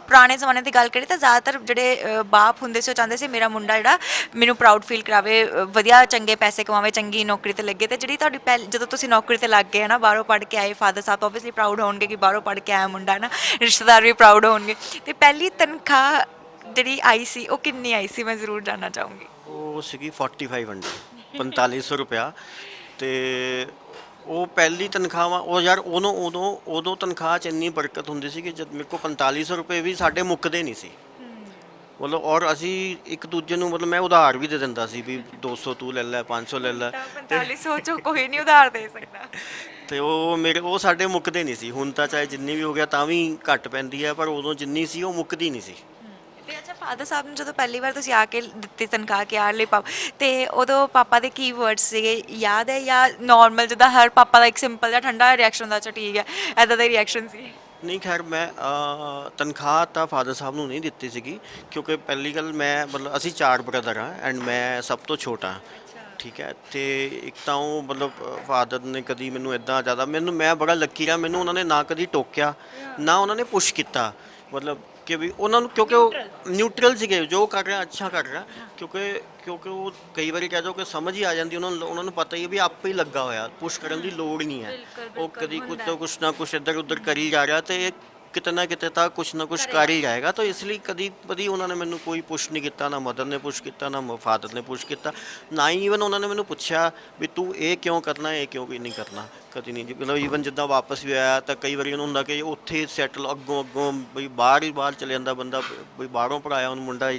A: ਪੁਰਾਣੇ ਜ਼ਮਾਨੇ ਦੀ ਗੱਲ ਕਰੀਏ ਤਾਂ ਜ਼ਿਆਦਾਤਰ ਜਿਹੜੇ ਬਾਪ ਹੁੰਦੇ ਸੀ ਉਹ ਚਾਹੁੰਦੇ ਸੀ ਮੇਰਾ ਮੁੰਡਾ ਜਿਹੜਾ ਮੈਨੂੰ ਪ੍ਰਾਊਡ ਫੀਲ ਕਰਾਵੇ, ਵਧੀਆ ਚੰਗੇ ਪੈਸੇ ਕਮਾਵੇ, ਚੰਗੀ ਨੌਕਰੀ 'ਤੇ ਲੱਗੇ। ਤੇ ਜਿਹੜੀ ਤੁਹਾਡੀ ਜਦੋਂ ਤੁਸੀਂ ਨੌਕਰੀ 'ਤੇ ਲੱਗ ਗਏ ਹੈ ਨਾ, ਬਾਹਰੋਂ ਪੜ੍ਹ ਕੇ ਆਏ, ਫਾਦਰ ਸਾਹਿਬ ਓਬਵੀਅਸਲੀ ਪ੍ਰਾਊਡ ਹੋਣਗੇ ਕਿ ਬਾਹਰੋਂ ਪੜ੍ਹ ਕੇ ਆਇਆ ਮੁੰਡਾ ਹੈ ਨਾ, ਰਿਸ਼ਤੇਦਾਰ ਵੀ ਪ੍ਰਾਊਡ ਹੋਣਗੇ। ਤੇ ਪਹਿਲੀ ਤਨਖਾਹ ਜਿਹੜੀ ਆਈ ਸੀ ਉਹ ਕਿੰਨੀ ਆਈ ਸੀ, ਮੈਂ ਜ਼ਰੂਰ ਜਾਣਨਾ ਚਾਹੂੰਗੀ?
B: ਉਹ ਸੀਗੀ 4500 4500 ਰੁਪਇਆ। ਤੇ ਉਹ ਪਹਿਲੀ ਤਨਖਾਹਾਂ ਉਹ ਯਾਰ ਉਦੋਂ ਤਨਖਾਹ 'ਚ ਇੰਨੀ ਬਰਕਤ ਹੁੰਦੀ ਸੀ ਕਿ ਜਦ ਮੇਰੇ ਕੋਲ 4500 ਰੁਪਏ ਵੀ ਸਾਡੇ ਮੁੱਕਦੇ ਨਹੀਂ ਸੀ ਮਤਲਬ। ਔਰ ਅਸੀਂ ਇੱਕ ਦੂਜੇ ਨੂੰ ਮਤਲਬ ਮੈਂ ਉਧਾਰ ਵੀ ਦੇ ਦਿੰਦਾ ਸੀ ਵੀ 200 ਤੂੰ ਲੈ ਲੈ, 500 ਲੈ ਲੈ।
A: 4500 ਚੋਂ ਕੋਈ ਨਹੀਂ ਉਧਾਰ ਦੇ ਸਕਦਾ।
B: ਤੇ ਉਹ ਸਾਡੇ ਮੁੱਕਦੇ ਨਹੀਂ ਸੀ। ਹੁਣ ਤਾਂ ਚਾਹੇ ਜਿੰਨੀ ਵੀ ਹੋ ਗਿਆ ਤਾਂ ਵੀ ਘੱਟ ਪੈਂਦੀ ਹੈ, ਪਰ ਉਦੋਂ ਜਿੰਨੀ ਸੀ ਉਹ ਮੁੱਕਦੀ ਨਹੀਂ ਸੀ।
A: ਤੇ ਅੱਛਾ, ਫਾਦਰ ਸਾਹਿਬ ਨੂੰ ਜਦੋਂ ਪਹਿਲੀ ਵਾਰ ਤੁਸੀਂ ਆ ਕੇ ਦਿੱਤੀ ਤਨਖਾਹ ਕਿ ਯਾਰ ਲਈ ਤੇ ਉਦੋਂ ਪਾਪਾ ਦੇ ਕੀ ਵਰਡਸ ਸੀਗੇ, ਯਾਦ ਹੈ ਜਾਂ ਨਾਰਮਲ ਜਿੱਦਾਂ ਹਰ ਪਾਪਾ ਦਾ ਇੱਕ ਸਿੰਪਲ ਜਿਹਾ ਠੰਡਾ ਰਿਐਕਸ਼ਨ ਹੁੰਦਾ, ਅੱਛਾ ਠੀਕ ਹੈ, ਇੱਦਾਂ ਦਾ ਰਿਐਕਸ਼ਨ ਸੀ?
B: ਨਹੀਂ ਖੈਰ, ਮੈਂ ਤਨਖਾਹ ਤਾਂ ਫਾਦਰ ਸਾਹਿਬ ਨੂੰ ਨਹੀਂ ਦਿੱਤੀ ਸੀਗੀ, ਕਿਉਂਕਿ ਪਹਿਲੀ ਗੱਲ ਮੈਂ ਮਤਲਬ ਅਸੀਂ 4 ਬ੍ਰਦਰ ਹਾਂ ਐਂਡ ਮੈਂ ਸਭ ਤੋਂ ਛੋਟਾ, ਠੀਕ ਹੈ। ਤੇ ਇੱਕ ਤਾਂ ਉਹ ਮਤਲਬ ਫਾਦਰ ਨੇ ਕਦੀ ਮੈਨੂੰ ਇੱਦਾਂ ਜ਼ਿਆਦਾ ਮੈਂ ਬੜਾ ਲੱਕੀ ਰਿਹਾ, ਮੈਨੂੰ ਉਹਨਾਂ ਨੇ ਨਾ ਕਦੀ ਟੋਕਿਆ ਨਾ ਉਹਨਾਂ ਨੇ ਪੁਸ਼ ਕੀਤਾ, ਮਤਲਬ ਕਿ ਵੀ ਉਹਨਾਂ ਨੂੰ, ਕਿਉਂਕਿ ਉਹ ਨਿਊਟਰਲ ਸੀਗੇ, ਜੋ ਕਰ ਰਿਹਾ ਅੱਛਾ ਕਰ ਰਿਹਾ। ਕਿਉਂਕਿ ਉਹ ਕਈ ਵਾਰੀ ਕਹਿ ਜਾਓ ਕਿ ਸਮਝ ਹੀ ਆ ਜਾਂਦੀ ਉਹਨਾਂ ਨੂੰ ਪਤਾ ਹੀ ਹੈ ਵੀ ਆਪੇ ਹੀ ਲੱਗਾ ਹੋਇਆ, ਪੁਸ਼ ਕਰਨ ਦੀ ਲੋੜ ਨਹੀਂ ਹੈ। ਉਹ ਕਦੀ ਕੁਛ ਨਾ ਕੁਛ ਇੱਧਰ ਉੱਧਰ ਕਰੀ ਜਾ ਰਿਹਾ, ਤੇ ਕਿਤੇ ਨਾ ਕਿਤੇ ਤਾਂ ਕੁਛ ਨਾ ਕੁਛ ਕਰ ਹੀ ਜਾਏਗਾ। ਤਾਂ ਇਸ ਲਈ ਕਦੀ ਉਹਨਾਂ ਨੇ ਮੈਨੂੰ ਕੋਈ ਪੁਸ਼ ਨਹੀਂ ਕੀਤਾ, ਨਾ ਮਦਰ ਨੇ ਪੁਸ਼ ਕੀਤਾ, ਨਾ ਫਾਦਰ ਨੇ ਪੁਸ਼ ਕੀਤਾ, ਨਾ ਹੀ ਈਵਨ ਉਹਨਾਂ ਨੇ ਮੈਨੂੰ ਪੁੱਛਿਆ ਵੀ ਤੂੰ ਇਹ ਕਿਉਂ ਕਰਨਾ, ਇਹ ਕਿਉਂ ਨਹੀਂ ਕਰਨਾ, ਕਦੀ ਨਹੀਂ ਜੀ। ਮਤਲਬ ਈਵਨ ਜਿੱਦਾਂ ਵਾਪਸ ਵੀ ਆਇਆ ਤਾਂ ਕਈ ਵਾਰੀ ਉਹਨੂੰ ਹੁੰਦਾ ਕਿ ਉੱਥੇ ਸੈਟਲ ਅੱਗੋਂ ਬਈ ਬਾਹਰ ਹੀ ਬਾਹਰ ਚਲੇ ਜਾਂਦਾ ਬੰਦਾ, ਬਈ ਬਾਹਰੋਂ ਪੜਾਇਆ ਉਹਨੂੰ ਮੁੰਡਾ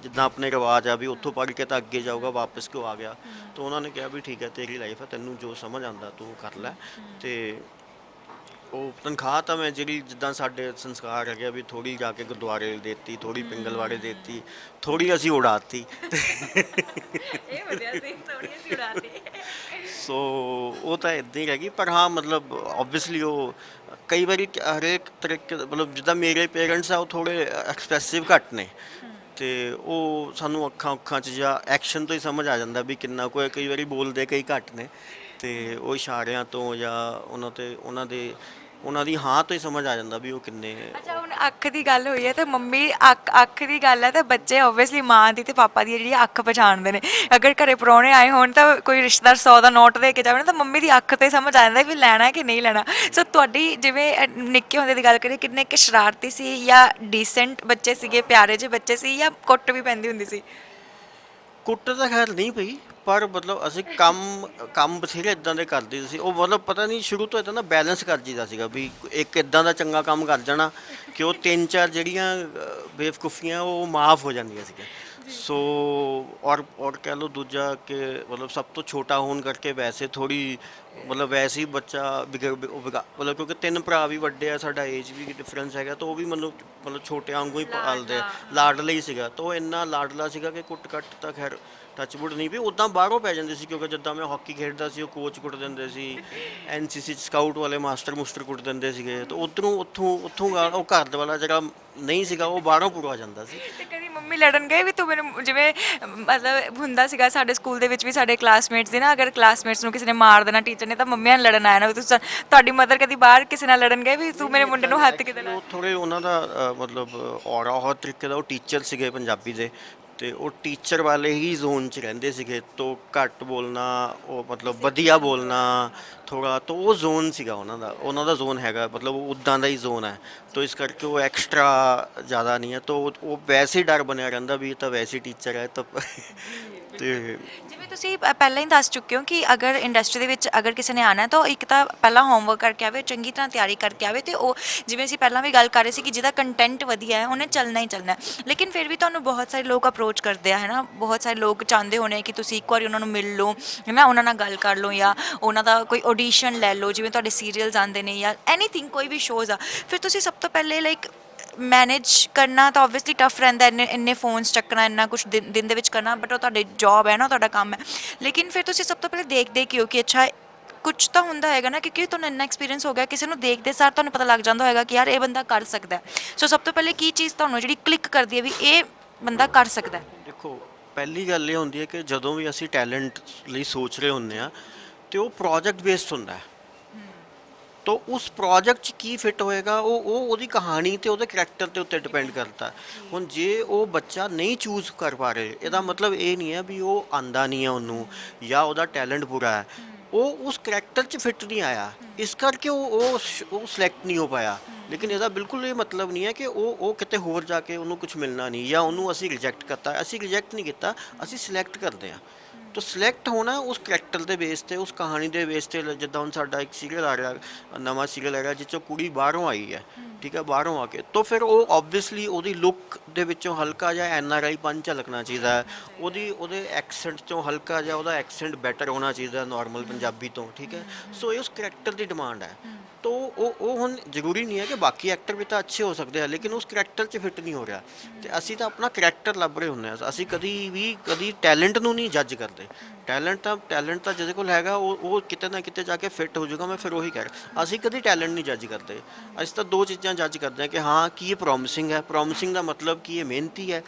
B: ਜਿੱਦਾਂ ਆਪਣੇ ਰਿਵਾਜ ਆ ਵੀ ਉੱਥੋਂ ਪੜ੍ਹ ਕੇ ਤਾਂ ਅੱਗੇ ਜਾਊਗਾ, ਵਾਪਸ ਕਿਉਂ ਆ ਗਿਆ। ਤਾਂ ਉਹਨਾਂ ਨੇ ਕਿਹਾ ਵੀ ਠੀਕ ਹੈ ਤੇਰੀ ਲਾਈਫ ਹੈ, ਤੈਨੂੰ ਜੋ ਸਮਝ ਆਉਂਦਾ ਤੂੰ ਕਰ ਲੈ। ਤੇ ਉਹ ਤਨਖਾਹ ਤਾਂ ਮੈਂ ਜਿਹੜੀ ਜਿੱਦਾਂ ਸਾਡੇ ਸੰਸਕਾਰ ਹੈਗੇ ਵੀ ਥੋੜ੍ਹੀ ਜਾ ਕੇ ਗੁਰਦੁਆਰੇ ਦੇਤੀ, ਥੋੜ੍ਹੀ ਪਿੰਗਲਵਾੜੇ ਦੇਤੀ, ਥੋੜ੍ਹੀ ਅਸੀਂ ਉਡਾਤੀ।
A: ਇਹ ਵਧੀਆ ਸੀ, ਥੋੜੀ ਜਿਹੀ ਉਡਾਤੀ।
B: ਸੋ ਉਹ ਤਾਂ ਇੱਦਾਂ ਹੀ ਰਹਿ ਗਈ। ਪਰ ਹਾਂ ਮਤਲਬ ਓਬਵੀਅਸਲੀ ਉਹ ਕਈ ਵਾਰੀ ਹਰੇਕ ਤਰੀਕੇ ਮਤਲਬ ਜਿੱਦਾਂ ਮੇਰੇ ਪੇਰੈਂਟਸ ਆ ਉਹ ਥੋੜ੍ਹੇ ਐਕਸਪ੍ਰੈਸਿਵ ਘੱਟ ਨੇ, ਅਤੇ ਉਹ ਸਾਨੂੰ ਅੱਖਾਂ 'ਚ ਜਾਂ ਐਕਸ਼ਨ ਤੋਂ ਹੀ ਸਮਝ ਆ ਜਾਂਦਾ ਵੀ ਕਿੰਨਾ ਕੁ ਕਈ ਵਾਰੀ ਬੋਲਦੇ ਕਈ ਘੱਟ ਨੇ, ਅਤੇ ਉਹ ਇਸ਼ਾਰਿਆਂ ਤੋਂ ਜਾਂ ਉਹਨਾਂ ਦੀ ਹਾਂ ਤੋਂ ਹੀ ਸਮਝ ਆ ਜਾਂਦਾ ਵੀ ਉਹ ਕਿੰਨੇ।
A: ਅੱਛਾ, ਹੁਣ ਅੱਖ ਦੀ ਗੱਲ ਹੋਈ ਹੈ ਤਾਂ ਮੰਮੀ ਅੱਖ ਦੀ ਗੱਲ ਹੈ ਤਾਂ ਬੱਚੇ ਓਬਵੀਅਸਲੀ ਮਾਂ ਦੀ ਤੇ ਪਾਪਾ ਦੀ ਜਿਹੜੀ ਅੱਖ ਪਛਾਣਦੇ ਨੇ। ਅਗਰ ਘਰੇ ਪ੍ਰਾਹੁਣੇ ਆਏ ਹੋਣ ਤਾਂ ਕੋਈ ਰਿਸ਼ਤੇਦਾਰ 100 ਦਾ ਨੋਟ ਦੇ ਕੇ ਜਾਵੇ ਨਾ ਤਾਂ ਮੰਮੀ ਦੀ ਅੱਖ ਤੇ ਸਮਝ ਆ ਜਾਂਦਾ ਵੀ ਲੈਣਾ ਕਿ ਨਹੀਂ ਲੈਣਾ। ਸੋ ਤੁਹਾਡੀ ਜਿਵੇਂ ਨਿੱਕੇ ਹੁੰਦੇ ਦੀ ਗੱਲ ਕਰੀਏ, ਕਿੰਨੇ ਕੁ ਸ਼ਰਾਰਤੀ ਸੀ ਜਾਂ ਡੀਸੈਂਟ ਬੱਚੇ ਸੀਗੇ, ਪਿਆਰੇ ਜਿਹੇ ਬੱਚੇ ਸੀ, ਜਾਂ ਕੁੱਟ ਵੀ ਪੈਂਦੀ ਹੁੰਦੀ ਸੀ?
B: ਕੁੱਟ ਤਾਂ ਖੈਰ ਨਹੀਂ ਪਈ, ਪਰ ਮਤਲਬ ਅਸੀਂ ਕੰਮ ਬਥੇਰੇ ਇਦਾਂ ਦੇ ਕਰਦੇ ਸੀ। ਉਹ ਮਤਲਬ ਪਤਾ ਨਹੀਂ ਸ਼ੁਰੂ ਤੋਂ ਇੱਦਾਂ ਦਾ ਬੈਲੈਂਸ ਕਰ ਜੀਦਾ ਸੀਗਾ ਵੀ ਇੱਕ ਇੱਦਾਂ ਦਾ ਚੰਗਾ ਕੰਮ ਕਰ ਜਾਣਾ ਕਿ ਉਹ 3-4 ਜਿਹੜੀਆਂ ਬੇਵਕੂਫੀਆਂ ਉਹ ਮਾਫ ਹੋ ਜਾਂਦੀਆਂ ਸੀਗੀਆਂ। ਸੋ ਔਰ ਕਹਿ ਲਓ ਦੂਜਾ ਕਿ ਮਤਲਬ ਸਭ ਤੋਂ ਛੋਟਾ ਹੋਣ ਕਰਕੇ ਵੈਸੇ ਥੋੜ੍ਹੀ ਮਤਲਬ ਵੈਸੇ ਹੀ ਬੱਚਾ ਮਤਲਬ ਕਿਉਂਕਿ 3 ਭਰਾ ਵੀ ਵੱਡੇ ਆ, ਸਾਡਾ ਏਜ ਵੀ ਡਿਫਰੈਂਸ ਹੈਗਾ, ਤਾਂ ਉਹ ਵੀ ਮਤਲਬ ਛੋਟਿਆਂ ਵਾਂਗੂ ਹੀ ਪਾਲਦੇ ਆ, ਲਾਡਲਾ ਹੀ ਸੀਗਾ। ਤਾਂ ਉਹ ਇੰਨਾ ਲਾਡਲਾ ਸੀਗਾ ਕਿ ਕੁੱਟ ਕੱਟ ਤਾਂ ਖੈਰ ਟੱਚਵੁੱਡ ਨਹੀਂ ਵੀ ਉੱਦਾਂ ਬਾਹਰੋਂ ਪੈ ਜਾਂਦੇ ਸੀ, ਕਿਉਂਕਿ ਜਿੱਦਾਂ ਮੈਂ ਹਾਕੀ ਖੇਡਦਾ ਸੀ ਉਹ ਕੋਚ ਕੁੱਟ ਦਿੰਦੇ ਸੀ, NCC ਸਕਾਊਟ ਵਾਲੇ ਮਾਸਟਰ ਕੁੱਟ ਦਿੰਦੇ ਸੀਗੇ। ਤਾਂ ਉੱਥੋਂ ਉਹ ਘਰ ਦੇ ਵਾਲਾ ਜਿਹੜਾ ਨਹੀਂ ਸੀਗਾ ਉਹ ਬਾਹਰੋਂ ਪੂਰਾ ਆ ਜਾਂਦਾ ਸੀ।
A: ਤੇ ਕਦੀ ਮੰਮੀ ਲੜਨ ਗਏ ਵੀ ਤੂੰ ਮੈਨੂੰ, ਜਿਵੇਂ ਮਤਲਬ ਹੁੰਦਾ ਸੀਗਾ ਸਾਡੇ ਸਕੂਲ ਦੇ ਵਿੱਚ ਵੀ ਸਾਡੇ ਕਲਾਸਮੇਟਸ ਦੀ ਨਾ, ਅਗਰ ਕਲਾਸਮੇਟਸ ਨੂੰ ਕਿਸੇ ਨੇ ਮਾਰ ਦੇਣਾ ਟੀਚਰ ਨੇ ਤਾਂ ਮੰਮੀਆਂ ਨਾਲ ਲੜਨ ਆਇਆ ਨਾ, ਵੀ ਤੁਸੀਂ ਤੁਹਾਡੀ ਮਦਰ ਕਦੀ ਬਾਹਰ ਕਿਸੇ ਨਾਲ ਲੜਨ ਗਏ ਵੀ ਤੂੰ ਮੇਰੇ ਮੁੰਡੇ ਨੂੰ ਹੱਥ ਕਿਤੇ ਲਾ?
B: ਉਹ ਥੋੜ੍ਹੇ ਉਹਨਾਂ ਦਾ ਮਤਲਬ ਔਰਾ ਹੋਰ ਤਰੀਕੇ ਦਾ, ਉਹ ਟੀਚਰ ਸੀਗੇ ਪੰਜਾਬੀ ਦੇ, ਅਤੇ ਉਹ ਟੀਚਰ ਵਾਲੇ ਹੀ ਜ਼ੋਨ 'ਚ ਰਹਿੰਦੇ ਸੀਗੇ। ਤੋਂ ਘੱਟ ਬੋਲਣਾ, ਉਹ ਮਤਲਬ ਵਧੀਆ ਬੋਲਣਾ ਥੋੜ੍ਹਾ, ਤਾਂ ਉਹ ਜ਼ੋਨ ਸੀਗਾ ਉਹਨਾਂ ਦਾ ਜ਼ੋਨ ਹੈਗਾ, ਮਤਲਬ ਉਹ ਉੱਦਾਂ ਦਾ ਹੀ ਜ਼ੋਨ ਹੈ। ਤਾਂ ਇਸ ਕਰਕੇ ਉਹ ਐਕਸਟਰਾ ਜ਼ਿਆਦਾ ਨਹੀਂ ਹੈ, ਤਾਂ ਉਹ ਵੈਸੇ ਹੀ ਡਰ ਬਣਿਆ ਰਹਿੰਦਾ ਵੀ ਇਹ ਤਾਂ ਵੈਸੇ ਹੀ ਟੀਚਰ ਹੈ। ਤਾਂ ਅਤੇ
A: ਜਿਵੇਂ ਤੁਸੀਂ ਪਹਿਲਾਂ ਹੀ ਦੱਸ ਚੁੱਕੇ ਹੋ ਕਿ ਅਗਰ ਇੰਡਸਟਰੀ ਦੇ ਵਿੱਚ ਅਗਰ ਕਿਸੇ ਨੇ ਆਉਣਾ ਤਾਂ ਇੱਕ ਤਾਂ ਪਹਿਲਾਂ ਹੋਮਵਰਕ ਕਰਕੇ ਆਵੇ, ਚੰਗੀ ਤਰ੍ਹਾਂ ਤਿਆਰੀ ਕਰਕੇ ਆਵੇ, ਅਤੇ ਉਹ ਜਿਵੇਂ ਅਸੀਂ ਪਹਿਲਾਂ ਵੀ ਗੱਲ ਕਰ ਰਹੇ ਸੀ ਕਿ ਜਿਹਦਾ ਕੰਟੈਂਟ ਵਧੀਆ ਹੈ ਉਹਨੇ ਚੱਲਣਾ ਹੀ ਚੱਲਣਾ। ਲੇਕਿਨ ਫਿਰ ਵੀ ਤੁਹਾਨੂੰ ਬਹੁਤ ਸਾਰੇ ਲੋਕ ਅਪਰੋਚ ਕਰਦੇ ਆ, ਹੈ ਨਾ, ਬਹੁਤ ਸਾਰੇ ਲੋਕ ਚਾਹੁੰਦੇ ਹੋਣੇ ਕਿ ਤੁਸੀਂ ਇੱਕ ਵਾਰੀ ਉਹਨਾਂ ਨੂੰ ਮਿਲ ਲਓ, ਹੈ ਨਾ, ਉਹਨਾਂ ਨਾਲ ਗੱਲ ਕਰ ਲਓ, ਜਾਂ ਉਹਨਾਂ ਦਾ ਕੋਈ ਆਡੀਸ਼ਨ ਲੈ ਲਓ, ਜਿਵੇਂ ਤੁਹਾਡੇ ਸੀਰੀਅਲਸ ਆਉਂਦੇ ਨੇ ਜਾਂ ਐਨੀਥਿੰਗ, ਕੋਈ ਵੀ ਸ਼ੋਜ਼ ਆ। ਫਿਰ ਤੁਸੀਂ ਸਭ ਤੋਂ ਪਹਿਲੇ ਲਾਈਕ ਮੈਨੇਜ ਕਰਨਾ ਤਾਂ ਓਬਵੀਅਸਲੀ ਟਫ ਰਹਿੰਦਾ, ਇੰਨੇ ਫੋਨਸ ਚੱਕਣਾ, ਇੰਨਾ ਕੁਛ ਦਿਨ ਦੇ ਵਿੱਚ ਕਰਨਾ, ਬਟ ਉਹ ਤੁਹਾਡੇ ਜੋਬ ਹੈ ਨਾ, ਤੁਹਾਡਾ ਕੰਮ ਹੈ। ਲੇਕਿਨ ਫਿਰ ਤੁਸੀਂ ਸਭ ਤੋਂ ਪਹਿਲੇ ਦੇਖਦੇ ਕਿ ਹੋ ਕਿ ਅੱਛਾ ਕੁਛ ਤਾਂ ਹੁੰਦਾ ਹੈਗਾ ਨਾ, ਕਿਉਂਕਿ ਤੁਹਾਨੂੰ ਇੰਨਾ ਐਕਸਪੀਰੀਅੰਸ ਹੋ ਗਿਆ, ਕਿਸੇ ਨੂੰ ਦੇਖਦੇ ਸਾਰ ਤੁਹਾਨੂੰ ਪਤਾ ਲੱਗ ਜਾਂਦਾ ਹੋਏਗਾ ਕਿ ਯਾਰ ਇਹ ਬੰਦਾ ਕਰ ਸਕਦਾ। ਸੋ ਸਭ ਤੋਂ ਪਹਿਲੇ ਕੀ ਚੀਜ਼ ਤੁਹਾਨੂੰ ਜਿਹੜੀ ਕਲਿੱਕ ਕਰਦੀ ਹੈ ਵੀ ਇਹ ਬੰਦਾ ਕਰ ਸਕਦਾ?
B: ਦੇਖੋ, ਪਹਿਲੀ ਗੱਲ ਇਹ ਹੁੰਦੀ ਹੈ ਕਿ ਜਦੋਂ ਵੀ ਅਸੀਂ ਟੈਲੈਂਟ ਲਈ ਸੋਚ ਰਹੇ ਹੁੰਦੇ ਹਾਂ ਅਤੇ ਉਹ ਪ੍ਰੋਜੈਕਟ ਬੇਸਡ ਹੁੰਦਾ ਹੈ। ਤਾਂ ਉਸ ਪ੍ਰੋਜੈਕਟ 'ਚ ਕੀ ਫਿੱਟ ਹੋਏਗਾ ਉਹਦੀ ਕਹਾਣੀ ਅਤੇ ਉਹਦੇ ਕਰੈਕਟਰ ਦੇ ਉੱਤੇ ਡਿਪੈਂਡ ਕਰਦਾ। ਹੁਣ ਜੇ ਉਹ ਬੱਚਾ ਨਹੀਂ ਚੂਜ਼ ਕਰ ਪਾ ਰਹੇ, ਇਹਦਾ ਮਤਲਬ ਇਹ ਨਹੀਂ ਹੈ ਵੀ ਉਹ ਆਉਂਦਾ ਨਹੀਂ ਹੈ ਉਹਨੂੰ ਜਾਂ ਉਹਦਾ ਟੈਲੈਂਟ ਬੁਰਾ ਹੈ, ਉਹ ਉਸ ਕਰੈਕਟਰ 'ਚ ਫਿੱਟ ਨਹੀਂ ਆਇਆ, ਇਸ ਕਰਕੇ ਉਹ ਸਿਲੈਕਟ ਨਹੀਂ ਹੋ ਪਾਇਆ। ਲੇਕਿਨ ਇਹਦਾ ਬਿਲਕੁਲ ਇਹ ਮਤਲਬ ਨਹੀਂ ਹੈ ਕਿ ਉਹ ਕਿਤੇ ਹੋਰ ਜਾ ਕੇ ਉਹਨੂੰ ਕੁਝ ਮਿਲਣਾ ਨਹੀਂ, ਜਾਂ ਉਹਨੂੰ ਅਸੀਂ ਰਿਜੈਕਟ ਕਰਤਾ। ਅਸੀਂ ਰਿਜੈਕਟ ਨਹੀਂ ਕੀਤਾ, ਅਸੀਂ ਸਿਲੈਕਟ ਕਰਦੇ ਹਾਂ। ਤਾਂ ਸਿਲੈਕਟ ਹੋਣਾ ਉਸ ਕਰੈਕਟਰ ਦੇ ਬੇਸ 'ਤੇ, ਉਸ ਕਹਾਣੀ ਦੇ ਬੇਸ 'ਤੇ। ਜਿੱਦਾਂ ਹੁਣ ਸਾਡਾ ਇੱਕ ਸੀਰੀਅਲ ਆ ਰਿਹਾ, ਨਵਾਂ ਸੀਰੀਅਲ ਹੈਗਾ ਜਿਸ 'ਚੋਂ ਕੁੜੀ ਬਾਹਰੋਂ ਆਈ ਹੈ, ਠੀਕ ਹੈ, ਬਾਹਰੋਂ ਆ ਕੇ, ਤਾਂ ਫਿਰ ਉਹ ਓਬਵੀਅਸਲੀ ਉਹਦੀ ਲੁੱਕ ਦੇ ਵਿੱਚੋਂ ਹਲਕਾ ਜਿਹਾ NRI ਪਨ ਝਲਕਣਾ ਚਾਹੀਦਾ ਹੈ, ਉਹਦੇ ਐਕਸੈਂਟ 'ਚੋਂ ਹਲਕਾ ਜਿਹਾ ਉਹਦਾ ਐਕਸੈਂਟ ਬੈਟਰ ਹੋਣਾ ਚਾਹੀਦਾ ਨੋਰਮਲ ਪੰਜਾਬੀ ਤੋਂ, ਠੀਕ ਹੈ। ਸੋ ਇਹ ਉਸ ਕਰੈਕਟਰ ਦੀ ਡਿਮਾਂਡ ਹੈ। ਤਾਂ ਉਹ ਹੁਣ ਜ਼ਰੂਰੀ ਨਹੀਂ ਹੈ ਕਿ ਬਾਕੀ ਐਕਟਰ ਵੀ ਤਾਂ ਅੱਛੇ ਹੋ ਸਕਦੇ ਆ, ਲੇਕਿਨ ਉਸ ਕਰੈਕਟਰ 'ਚ ਫਿੱਟ ਨਹੀਂ ਹੋ ਰਿਹਾ, ਅਤੇ ਅਸੀਂ ਤਾਂ ਆਪਣਾ ਕਰੈਕਟਰ ਲੱਭ ਰਹੇ ਹੁੰਦੇ ਹਾਂ। ਅਸੀਂ ਕਦੀ ਟੈਲੈਂਟ ਨੂੰ ਨਹੀਂ ਜੱਜ ਕਰਦੇ। ਟੈਲੈਂਟ ਤਾਂ ਜਿਹਦੇ ਕੋਲ ਹੈਗਾ ਉਹ ਕਿਤੇ ਨਾ ਕਿਤੇ ਜਾ ਕੇ ਫਿੱਟ ਹੋ ਜਾਊਗਾ। ਮੈਂ ਫਿਰ ਉਹੀ ਕਹਿ ਰਿਹਾ, ਅਸੀਂ ਕਦੀ ਟੈਲੈਂਟ ਨਹੀਂ ਜੱਜ ਕਰਦੇ। ਅਸੀਂ ਤਾਂ 2 ਚੀਜ਼ਾਂ ਜੱਜ ਕਰਦੇ ਹਾਂ ਕਿ ਹਾਂ ਕੀ ਇਹ ਪ੍ਰੋਮਿਸਿੰਗ ਹੈ, ਪ੍ਰੋਮਿਸਿੰਗ ਦਾ ਮਤਲਬ ਕੀ ਇਹ ਮਿਹਨਤੀ ਹੈ,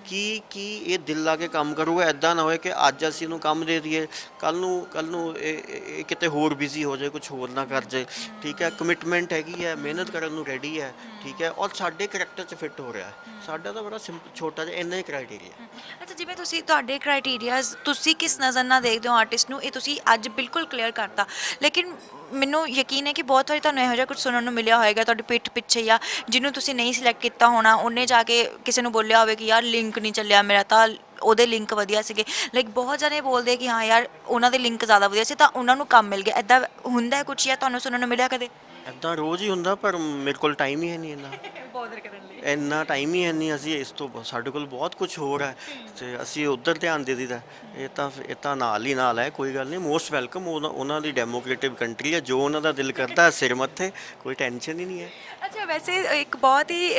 B: ਕੀ ਇਹ ਦਿਲ ਲਾ ਕੇ ਕੰਮ ਕਰੂਗਾ। ਇੱਦਾਂ ਨਾ ਹੋਏ ਕਿ ਅੱਜ ਅਸੀਂ ਇਹਨੂੰ ਕੰਮ ਦੇ ਦਈਏ, ਕੱਲ੍ਹ ਨੂੰ ਇਹ ਕਿਤੇ ਹੋਰ ਬਿਜ਼ੀ ਹੋ ਜਾਏ, ਕੁਝ ਹੋਰ ਨਾ ਕਰ ਜਾਏ, ਠੀਕ ਹੈ। ਕਮਿਟਮੈਂਟ ਹੈਗੀ ਹੈ, ਮਿਹਨਤ ਕਰਨ ਨੂੰ ਰੈਡੀ ਹੈ, ਠੀਕ ਹੈ, ਔਰ ਸਾਡੇ ਕਰੈਕਟਰ 'ਚ ਫਿੱਟ ਹੋ ਰਿਹਾ। ਸਾਡਾ ਤਾਂ ਬੜਾ ਛੋਟਾ ਜਿਹਾ ਇੰਨਾ ਹੀ ਕ੍ਰਾਈਟੇਰੀਆ।
A: ਅੱਛਾ, ਜਿਵੇਂ ਤੁਸੀਂ ਤੁਹਾਡੇ ਕ੍ਰਾਈਟੇਰੀਆਜ਼ ਤੁਸੀਂ ਕਿਸ ਨਜ਼ਰ ਧਿਆਨ ਨਾਲ ਦੇਖਦੇ ਹੋ ਆਰਟਿਸਟ ਨੂੰ, ਇਹ ਤੁਸੀਂ ਅੱਜ ਬਿਲਕੁਲ ਕਲੀਅਰ ਕਰਤਾ। ਲੇਕਿਨ ਮੈਨੂੰ ਯਕੀਨ ਹੈ ਕਿ ਬਹੁਤ ਵਾਰੀ ਤੁਹਾਨੂੰ ਇਹੋ ਜਿਹਾ ਕੁਝ ਸੁਣਨ ਨੂੰ ਮਿਲਿਆ ਹੋਏਗਾ ਤੁਹਾਡੀ ਪਿੱਠ ਪਿੱਛੇ, ਜਾਂ ਜਿਹਨੂੰ ਤੁਸੀਂ ਨਹੀਂ ਸਿਲੈਕਟ ਕੀਤਾ ਹੋਣਾ ਉਹਨੇ ਜਾ ਕੇ ਕਿਸੇ ਨੂੰ ਬੋਲਿਆ ਹੋਵੇ ਕਿ ਯਾਰ ਲਿੰਕ ਨਹੀਂ ਚੱਲਿਆ ਮੇਰਾ, ਤਾਂ ਉਹਦੇ ਲਿੰਕ ਵਧੀਆ ਸੀਗੇ। ਲਾਈਕ ਬਹੁਤ ਜਣੇ ਬੋਲਦੇ ਕਿ ਹਾਂ ਯਾਰ ਉਹਨਾਂ ਦੇ ਲਿੰਕ ਜ਼ਿਆਦਾ ਵਧੀਆ ਸੀ ਤਾਂ ਉਹਨਾਂ ਨੂੰ ਕੰਮ ਮਿਲ ਗਿਆ। ਇੱਦਾਂ ਹੁੰਦਾ ਕੁਛ ਜਾਂ ਤੁਹਾਨੂੰ ਸੁਣਨ ਨੂੰ ਮਿਲਿਆ ਕਦੇ?
B: ਇੱਦਾਂ ਰੋਜ਼ ਹੀ ਹੁੰਦਾ, ਪਰ ਮੇਰੇ ਕੋਲ ਟਾਈਮ ਹੀ ਹੈ ਨਹੀਂ ਇੰਨਾ,
A: ਬੋਦਰ ਕਰਨ ਲਈ।
B: ਇੰਨਾ ਟਾਈਮ ਹੀ ਹੈ ਨਹੀਂ। ਅਸੀਂ ਇਸ ਤੋਂ ਸਾਡੇ ਕੋਲ ਬਹੁਤ ਕੁਝ ਹੋਰ ਹੈ ਅਤੇ ਅਸੀਂ ਉੱਧਰ ਧਿਆਨ ਦੇ ਦਿੱਤਾ। ਇਹ ਤਾਂ ਨਾਲ ਹੀ ਨਾਲ ਹੈ, ਕੋਈ ਗੱਲ ਨਹੀਂ, ਮੋਸਟ ਵੈਲਕਮ। ਉਹਨਾਂ ਦੀ ਡੈਮੋਕ੍ਰੇਟਿਵ ਕੰਟਰੀ ਹੈ, ਜੋ ਉਹਨਾਂ ਦਾ ਦਿਲ ਕਰਦਾ ਸਿਰ ਮੱਥੇ, ਕੋਈ ਟੈਨਸ਼ਨ ਹੀ ਨਹੀਂ ਹੈ।
A: ਅੱਛਾ, ਵੈਸੇ ਇੱਕ ਬਹੁਤ ਹੀ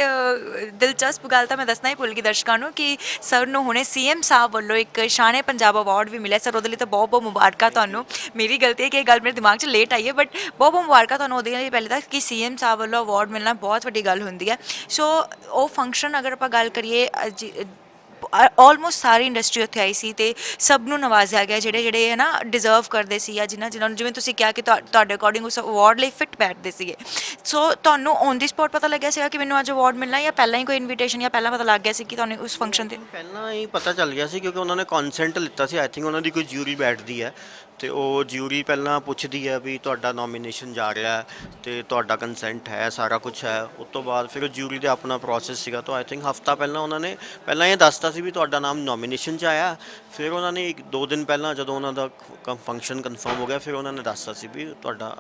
A: ਦਿਲਚਸਪ ਗੱਲ ਤਾਂ ਮੈਂ ਦੱਸਣਾ ਹੀ ਭੁੱਲ ਗਈ ਦਰਸ਼ਕਾਂ ਨੂੰ ਕਿ ਸਰ ਨੂੰ ਹੁਣੇ ਸੀਐਮ ਸਾਹਿਬ ਵੱਲੋਂ ਇੱਕ ਸ਼ਾਨ ਏ ਪੰਜਾਬ ਅਵਾਰਡ ਵੀ ਮਿਲਿਆ। ਸਰ ਉਹਦੇ ਲਈ ਤਾਂ ਬਹੁਤ ਬਹੁਤ ਮੁਬਾਰਕਾਂ ਤੁਹਾਨੂੰ। ਮੇਰੀ ਗਲਤੀ ਹੈ ਕਿ ਇਹ ਗੱਲ ਮੇਰੇ ਦਿਮਾਗ 'ਚ ਲੇਟ ਆਈ ਹੈ, ਬਟ ਬਹੁਤ ਬਹੁਤ ਮੁਬਾਰਕਾਂ ਤੁਹਾਨੂੰ ਉਹਦੇ ਲਈ ਪਹਿਲੇ ਤਾਂ ਕਿ ਸੀਐਮ ਸਾਹਿਬ ਵੱਲੋਂ ਅਵਾਰਡ ਮਿਲਣਾ ਬਹੁਤ ਵੱਡੀ ਗੱਲ ਹੁੰਦੀ ਹੈ। ਸੋ ਉਹ ਫੰਕਸ਼ਨ ਅਗਰ ਆਪਾਂ ਗੱਲ ਕਰੀਏ, ਆਲਮੋਸਟ ਸਾਰੀ ਇੰਡਸਟਰੀ ਉੱਥੇ ਆਈ ਸੀ ਅਤੇ ਸਭ ਨੂੰ ਨਵਾਜ਼ਿਆ ਗਿਆ ਜਿਹੜੇ ਜਿਹੜੇ ਹੈ ਨਾ ਡਿਜ਼ਰਵ ਕਰਦੇ ਸੀ, ਜਾਂ ਜਿਨ੍ਹਾਂ ਨੂੰ ਜਿਵੇਂ ਤੁਸੀਂ ਕਿਹਾ ਕਿ ਤੁਹਾਡੇ ਅਕੋਰਡਿੰਗ ਉਸ ਅਵਾਰਡ ਲਈ ਫਿੱਟ ਬੈਠਦੇ ਸੀਗੇ। ਸੋ ਤੁਹਾਨੂੰ ਔਨ ਦੀ ਸਪੋਟ ਪਤਾ ਲੱਗਿਆ ਸੀਗਾ ਕਿ ਮੈਨੂੰ ਅੱਜ ਅਵਾਰਡ ਮਿਲਣਾ, ਜਾਂ ਪਹਿਲਾਂ ਹੀ ਕੋਈ ਇਨਵੀਟੇਸ਼ਨ ਜਾਂ ਪਹਿਲਾਂ ਪਤਾ ਲੱਗ ਗਿਆ ਸੀ ਕਿ ਤੁਹਾਨੂੰ ਉਸ ਫੰਕਸ਼ਨ 'ਤੇ?
B: ਪਹਿਲਾਂ ਹੀ ਪਤਾ ਚੱਲ ਗਿਆ ਸੀ, ਕਿਉਂਕਿ ਉਹਨਾਂ ਨੇ ਕੌਨਸੈਂਟ ਲਿੱਤਾ ਸੀ। ਆਈ ਥਿੰਕ ਉਹਨਾਂ ਦੀ ਕੋਈ ਜਿਊਰੀ ਬੈਠਦੀ ਹੈ ਅਤੇ ਉਹ ਜਿਊਰੀ ਪਹਿਲਾਂ ਪੁੱਛਦੀ ਹੈ ਵੀ ਤੁਹਾਡਾ ਨੋਮੀਨੇਸ਼ਨ ਜਾ ਰਿਹਾ ਅਤੇ ਤੁਹਾਡਾ ਕੰਸੈਂਟ ਹੈ, ਸਾਰਾ ਕੁਛ ਹੈ। ਉਸ ਤੋਂ ਬਾਅਦ ਫਿਰ ਉਹ ਜਿਊਰੀ ਦਾ ਆਪਣਾ ਪ੍ਰੋਸੈਸ ਸੀਗਾ। ਤਾਂ ਆਈ ਥਿੰਕ ਹਫਤਾ ਪਹਿਲਾਂ ਉਹਨਾਂ ਨੇ ਪਹਿਲਾਂ ਇਹ ਦੱਸਤਾ ਸੀ ਵੀ ਤੁਹਾਡਾ ਨਾਮ ਨੋਮੀਨੇਸ਼ਨ 'ਚ ਆਇਆ। ਫਿਰ ਉਹਨਾਂ ਨੇ 1-2 ਦਿਨ ਪਹਿਲਾਂ ਜਦੋਂ ਉਹਨਾਂ ਦਾ ਫੰਕਸ਼ਨ ਕਨਫਰਮ ਹੋ ਗਿਆ, ਫਿਰ ਉਹਨਾਂ ਨੇ ਦੱਸਤਾ ਸੀ ਵੀ ਤੁਹਾਡਾ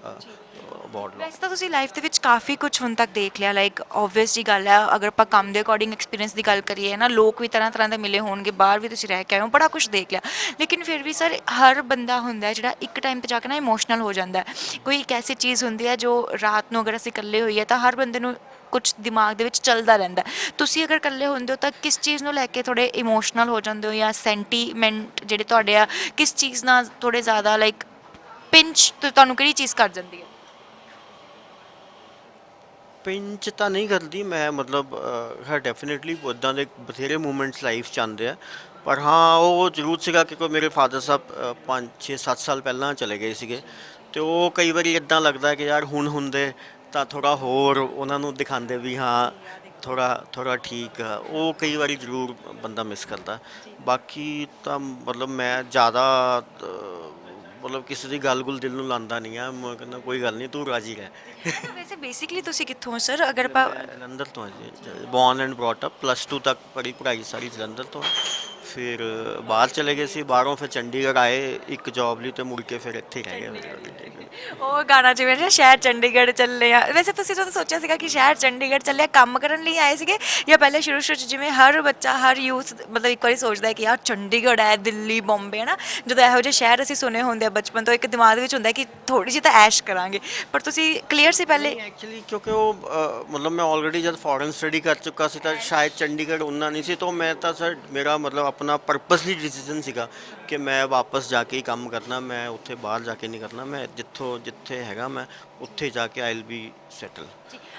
B: ਅਵਾਰਡ।
A: ਵੈਸੇ ਤਾਂ ਤੁਸੀਂ ਲਾਈਫ ਦੇ ਵਿੱਚ ਕਾਫੀ ਕੁਝ ਹੁਣ ਤੱਕ ਦੇਖ ਲਿਆ, ਲਾਈਕ ਓਬਵੀਅਸ ਜੀ ਗੱਲ ਹੈ। ਅਗਰ ਆਪਾਂ ਕੰਮ ਦੇ ਅਕੋਰਡਿੰਗ ਐਕਸਪੀਰੀਅੰਸ ਦੀ ਗੱਲ ਕਰੀਏ ਨਾ, ਲੋਕ ਵੀ ਤਰ੍ਹਾਂ ਤਰ੍ਹਾਂ ਦੇ ਮਿਲੇ ਹੋਣਗੇ, ਬਾਹਰ ਵੀ ਤੁਸੀਂ ਰਹਿ ਕੇ ਆਏ ਹੋ, ਬੜਾ ਕੁਝ ਦੇਖ ਲਿਆ। ਲੇਕਿਨ ਫਿਰ ਵੀ ਸਰ ਹਰ ਬੰਦਾ ਹੁੰਦਾ ਜਿਹੜਾ ਇੱਕ ਟਾਈਮ 'ਤੇ ਜਾ ਕੇ ਨਾ ਇਮੋਸ਼ਨਲ ਹੋ ਜਾਂਦਾ ਹੈ। ਕੋਈ ਇੱਕ ਐਸੀ ਚੀਜ਼ ਹੁੰਦੀ ਹੈ ਜੋ ਰਾਤ ਨੂੰ ਅਗਰ ਅਸੀਂ ਇਕੱਲੇ ਹੋਈਏ ਤਾਂ ਹਰ ਬੰਦੇ ਨੂੰ ਕੁਝ ਦਿਮਾਗ ਦੇ ਵਿੱਚ ਚੱਲਦਾ ਰਹਿੰਦਾ। ਤੁਸੀਂ ਅਗਰ ਇਕੱਲੇ ਹੁੰਦੇ ਹੋ ਤਾਂ ਕਿਸ ਚੀਜ਼ ਨੂੰ ਲੈ ਕੇ ਥੋੜ੍ਹੇ ਇਮੋਸ਼ਨਲ ਹੋ ਜਾਂਦੇ ਹੋ, ਜਾਂ ਸੈਂਟੀਮੈਂਟ ਜਿਹੜੇ ਤੁਹਾਡੇ ਆ ਕਿਸ ਚੀਜ਼ ਨਾਲ ਥੋੜ੍ਹੇ ਜ਼ਿਆਦਾ ਲਾਈਕ ਪਿੰਚ ਤੁਹਾਨੂੰ ਕਿਹੜੀ ਚੀਜ਼ ਕਰ ਜਾਂਦੀ ਹੈ?
B: ਪਿੰਚ ਤਾਂ ਨਹੀਂ ਕਰਦੀ ਮੈਂ, ਮਤਲਬ ਹੈ ਡੈਫੀਨੇਟਲੀ ਉੱਦਾਂ ਦੇ ਬਥੇਰੇ ਮੂਮੈਂਟਸ ਲਾਈਫ 'ਚ ਆਉਂਦੇ ਆ। ਪਰ ਹਾਂ ਉਹ ਜ਼ਰੂਰ ਸੀਗਾ ਕਿ ਕੋਈ ਮੇਰੇ ਫਾਦਰ ਸਾਹਿਬ 5-6-7 ਸਾਲ ਪਹਿਲਾਂ ਚਲੇ ਗਏ ਸੀਗੇ, ਅਤੇ ਉਹ ਕਈ ਵਾਰੀ ਇੱਦਾਂ ਲੱਗਦਾ ਕਿ ਯਾਰ ਹੁਣ ਹੁੰਦੇ ਤਾਂ ਥੋੜ੍ਹਾ ਹੋਰ ਉਹਨਾਂ ਨੂੰ ਦਿਖਾਉਂਦੇ ਵੀ ਹਾਂ ਥੋੜ੍ਹਾ ਠੀਕ ਆ। ਉਹ ਕਈ ਵਾਰੀ ਜ਼ਰੂਰ ਬੰਦਾ ਮਿਸ ਕਰਦਾ। ਬਾਕੀ ਤਾਂ ਮਤਲਬ ਮੈਂ ਜ਼ਿਆਦਾ ਮਤਲਬ ਕਿਸੇ ਦੀ ਗੱਲ ਦਿਲ ਨੂੰ ਲਾਉਂਦਾ ਨਹੀਂ ਆ। ਮੈਂ ਕਹਿੰਦਾ ਕੋਈ ਗੱਲ ਨਹੀਂ, ਤੂੰ ਰਾਜੀ ਰਹਿ।
A: ਵੈਸੇ ਬੇਸਿਕਲੀ ਤੁਸੀਂ ਕਿੱਥੋਂ ਹੋ ਸਰ? ਅਗਰ ਆਪਾਂ
B: ਜਲੰਧਰ ਤੋਂ ਜੀ, ਬੌਰਨ ਐਂਡ ਬ੍ਰੌਟ ਅਪ, +2 ਤੱਕ ਪੜ੍ਹਾਈ ਸਾਰੀ ਜਲੰਧਰ ਤੋਂ। ਫਿਰ ਬਾਹਰ ਚਲੇ ਗਏ ਸੀ, ਬਾਹਰੋਂ ਫਿਰ ਚੰਡੀਗੜ੍ਹ ਆਏ ਇੱਕ ਜੌਬ ਲਈ, ਅਤੇ ਮੁੜ ਕੇ ਫਿਰ ਇੱਥੇ ਹੀ ਰਹਿ ਗਏ।
A: ਉਹ ਗਾਣਾ ਜਿਵੇਂ ਨਾ ਸ਼ਹਿਰ ਚੰਡੀਗੜ੍ਹ ਚੱਲੇ ਆ, ਵੈਸੇ ਤੁਸੀਂ ਜਦੋਂ ਸੋਚਿਆ ਸੀਗਾ ਕਿ ਸ਼ਹਿਰ ਚੰਡੀਗੜ੍ਹ ਚੱਲਿਆ ਕੰਮ ਕਰਨ ਲਈ ਆਏ ਸੀਗੇ, ਜਾਂ ਪਹਿਲੇ ਸ਼ੁਰੂ 'ਚ ਜਿਵੇਂ ਹਰ ਬੱਚਾ ਹਰ ਯੂਥ ਮਤਲਬ ਇੱਕ ਵਾਰੀ ਸੋਚਦਾ ਹੈ ਕਿ ਯਾਰ ਚੰਡੀਗੜ੍ਹ ਹੈ, ਦਿੱਲੀ, ਬੰਬੇ ਹੈ ਨਾ, ਜਦੋਂ ਇਹੋ ਜਿਹੇ ਸ਼ਹਿਰ ਅਸੀਂ ਸੁਣੇ ਹੁੰਦੇ ਆ ਬਚਪਨ ਤੋਂ, ਇੱਕ ਦਿਮਾਗ ਦੇ ਵਿੱਚ ਹੁੰਦਾ ਕਿ ਥੋੜ੍ਹੀ ਜਿਹੀ ਤਾਂ ਐਸ਼ ਕਰਾਂਗੇ, ਪਰ ਤੁਸੀਂ ਕਲੀਅਰ ਸੀ ਪਹਿਲੇ?
B: ਐਕਚੁਅਲੀ ਕਿਉਂਕਿ ਉਹ ਮਤਲਬ ਮੈਂ ਆਲਰੇਡੀ ਜਦ ਫੋਰਨ ਸਟੱਡੀ ਕਰ ਚੁੱਕਾ ਸੀ ਤਾਂ ਸ਼ਾਇਦ ਚੰਡੀਗੜ੍ਹ ਉਨਾ ਨਹੀਂ ਸੀ। ਤਾਂ ਮੈਂ ਤਾਂ ਸਰ ਮੇਰਾ ਮਤਲਬ ਆਪਣਾ ਪਰਪਸਲੀ ਡਿਸੀਜਨ ਸੀਗਾ ਕਿ ਮੈਂ ਵਾਪਸ ਜਾ ਕੇ ਹੀ ਕੰਮ ਕਰਨਾ, ਮੈਂ ਉੱਥੇ ਬਾਹਰ ਜਾ ਕੇ ਨਹੀਂ ਕਰਨਾ। ਮੈਂ ਜਿੱਥੇ ਹੈਗਾ ਮੈਂ ਉੱਥੇ ਜਾ ਕੇ ਆਈ ਵਿਲ ਬੀ ਸੈਟਲ।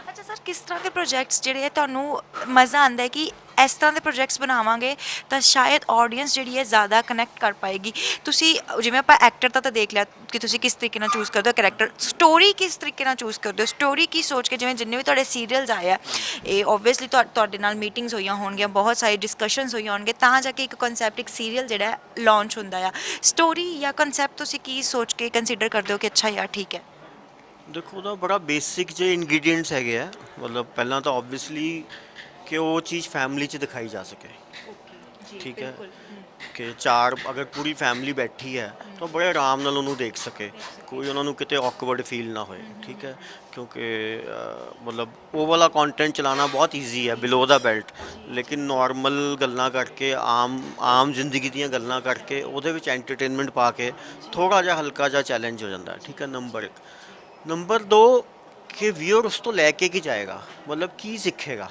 A: ਅੱਛਾ ਸਰ, ਕਿਸ ਤਰ੍ਹਾਂ ਦੇ ਪ੍ਰੋਜੈਕਟਸ ਜਿਹੜੇ ਹੈ ਤੁਹਾਨੂੰ ਮਜ਼ਾ ਆਉਂਦਾ ਹੈ ਕਿ ਇਸ ਤਰ੍ਹਾਂ ਦੇ ਪ੍ਰੋਜੈਕਟਸ ਬਣਾਵਾਂਗੇ ਤਾਂ ਸ਼ਾਇਦ ਆਡੀਅנס ਜਿਹੜੀ ਹੈ ਜ਼ਿਆਦਾ ਕਨੈਕਟ ਕਰ ਪਾਏਗੀ? ਤੁਸੀਂ ਜਿਵੇਂ ਆਪਾਂ ਐਕਟਰ ਦਾ ਤਾਂ ਦੇਖ ਲਿਆ ਕਿ ਤੁਸੀਂ ਕਿਸ ਤਰੀਕੇ ਨਾਲ ਚੂਜ਼ ਕਰਦੇ ਹੋ ਕਰੈਕਟਰ, ਸਟੋਰੀ ਕਿਸ ਤਰੀਕੇ ਨਾਲ ਚੂਜ਼ ਕਰਦੇ ਹੋ? ਸਟੋਰੀ ਕੀ ਸੋਚ ਕੇ, ਜਿਵੇਂ ਜਿੰਨੇ ਵੀ ਤੁਹਾਡੇ ਸੀਰੀਅਲਸ ਆਏ ਆ, ਇਹ ਓਬਵੀਅਸਲੀ ਤੁਹਾਡੇ ਨਾਲ ਮੀਟਿੰਗਸ ਹੋਈਆਂ ਹੋਣਗੀਆਂ, ਬਹੁਤ ਸਾਰੀ ਡਿਸਕਸ਼ਨਸ ਹੋਈਆਂ ਹੋਣਗੇ, ਤਾਂ ਜਾ ਕੇ ਇੱਕ ਕਨਸੈਪਟ, ਇੱਕ ਸੀਰੀਅਲ ਜਿਹੜਾ ਲਾਂਚ ਹੁੰਦਾ ਆ। ਸਟੋਰੀ ਜਾਂ ਕਨਸੈਪਟ ਤੁਸੀਂ ਕੀ ਸੋਚ ਕੇ ਕੰਸੀਡਰ ਕਰਦੇ ਹੋ ਕਿ ਅੱਛਾ ਯਾਰ ਠੀਕ ਹੈ?
B: ਦੇਖੋ ਉਹਦਾ ਬੜਾ ਬੇਸਿਕ ਜਿਹੇ ਇੰਗਰੀਡੀਐਂਟਸ ਹੈਗੇ ਆ। ਮਤਲਬ ਪਹਿਲਾਂ ਤਾਂ ਓਬਵੀਅਸਲੀ ਕਿ ਉਹ ਚੀਜ਼ ਫੈਮਿਲੀ 'ਚ ਦਿਖਾਈ ਜਾ ਸਕੇ, ਠੀਕ ਹੈ, ਕਿ ਅਗਰ ਪੂਰੀ ਫੈਮਿਲੀ ਬੈਠੀ ਹੈ ਤਾਂ ਬੜੇ ਆਰਾਮ ਨਾਲ ਉਹਨੂੰ ਦੇਖ ਸਕੇ, ਕੋਈ ਉਹਨਾਂ ਨੂੰ ਕਿਤੇ ਔਕਵਰਡ ਫੀਲ ਨਾ ਹੋਏ, ਠੀਕ ਹੈ। ਕਿਉਂਕਿ ਮਤਲਬ ਉਹ ਵਾਲਾ ਕੰਟੈਂਟ ਚਲਾਉਣਾ ਬਹੁਤ ਈਜ਼ੀ ਹੈ ਬਿਲੋ ਦਾ ਬੈਲਟ, ਲੇਕਿਨ ਨੋਰਮਲ ਗੱਲਾਂ ਕਰਕੇ, ਆਮ ਜ਼ਿੰਦਗੀ ਦੀਆਂ ਗੱਲਾਂ ਕਰਕੇ ਉਹਦੇ ਵਿੱਚ ਐਂਟਰਟੇਨਮੈਂਟ ਪਾ ਕੇ ਥੋੜ੍ਹਾ ਜਿਹਾ ਹਲਕਾ ਜਿਹਾ ਚੈਲੰਜ ਹੋ ਜਾਂਦਾ, ਠੀਕ ਹੈ। ਨੰਬਰ 1। ਨੰਬਰ 2 ਕਿ ਵੀਅਰ ਉਸ ਤੋਂ ਲੈ ਕੇ ਕੀ ਜਾਏਗਾ, ਮਤਲਬ ਕੀ ਸਿੱਖੇਗਾ,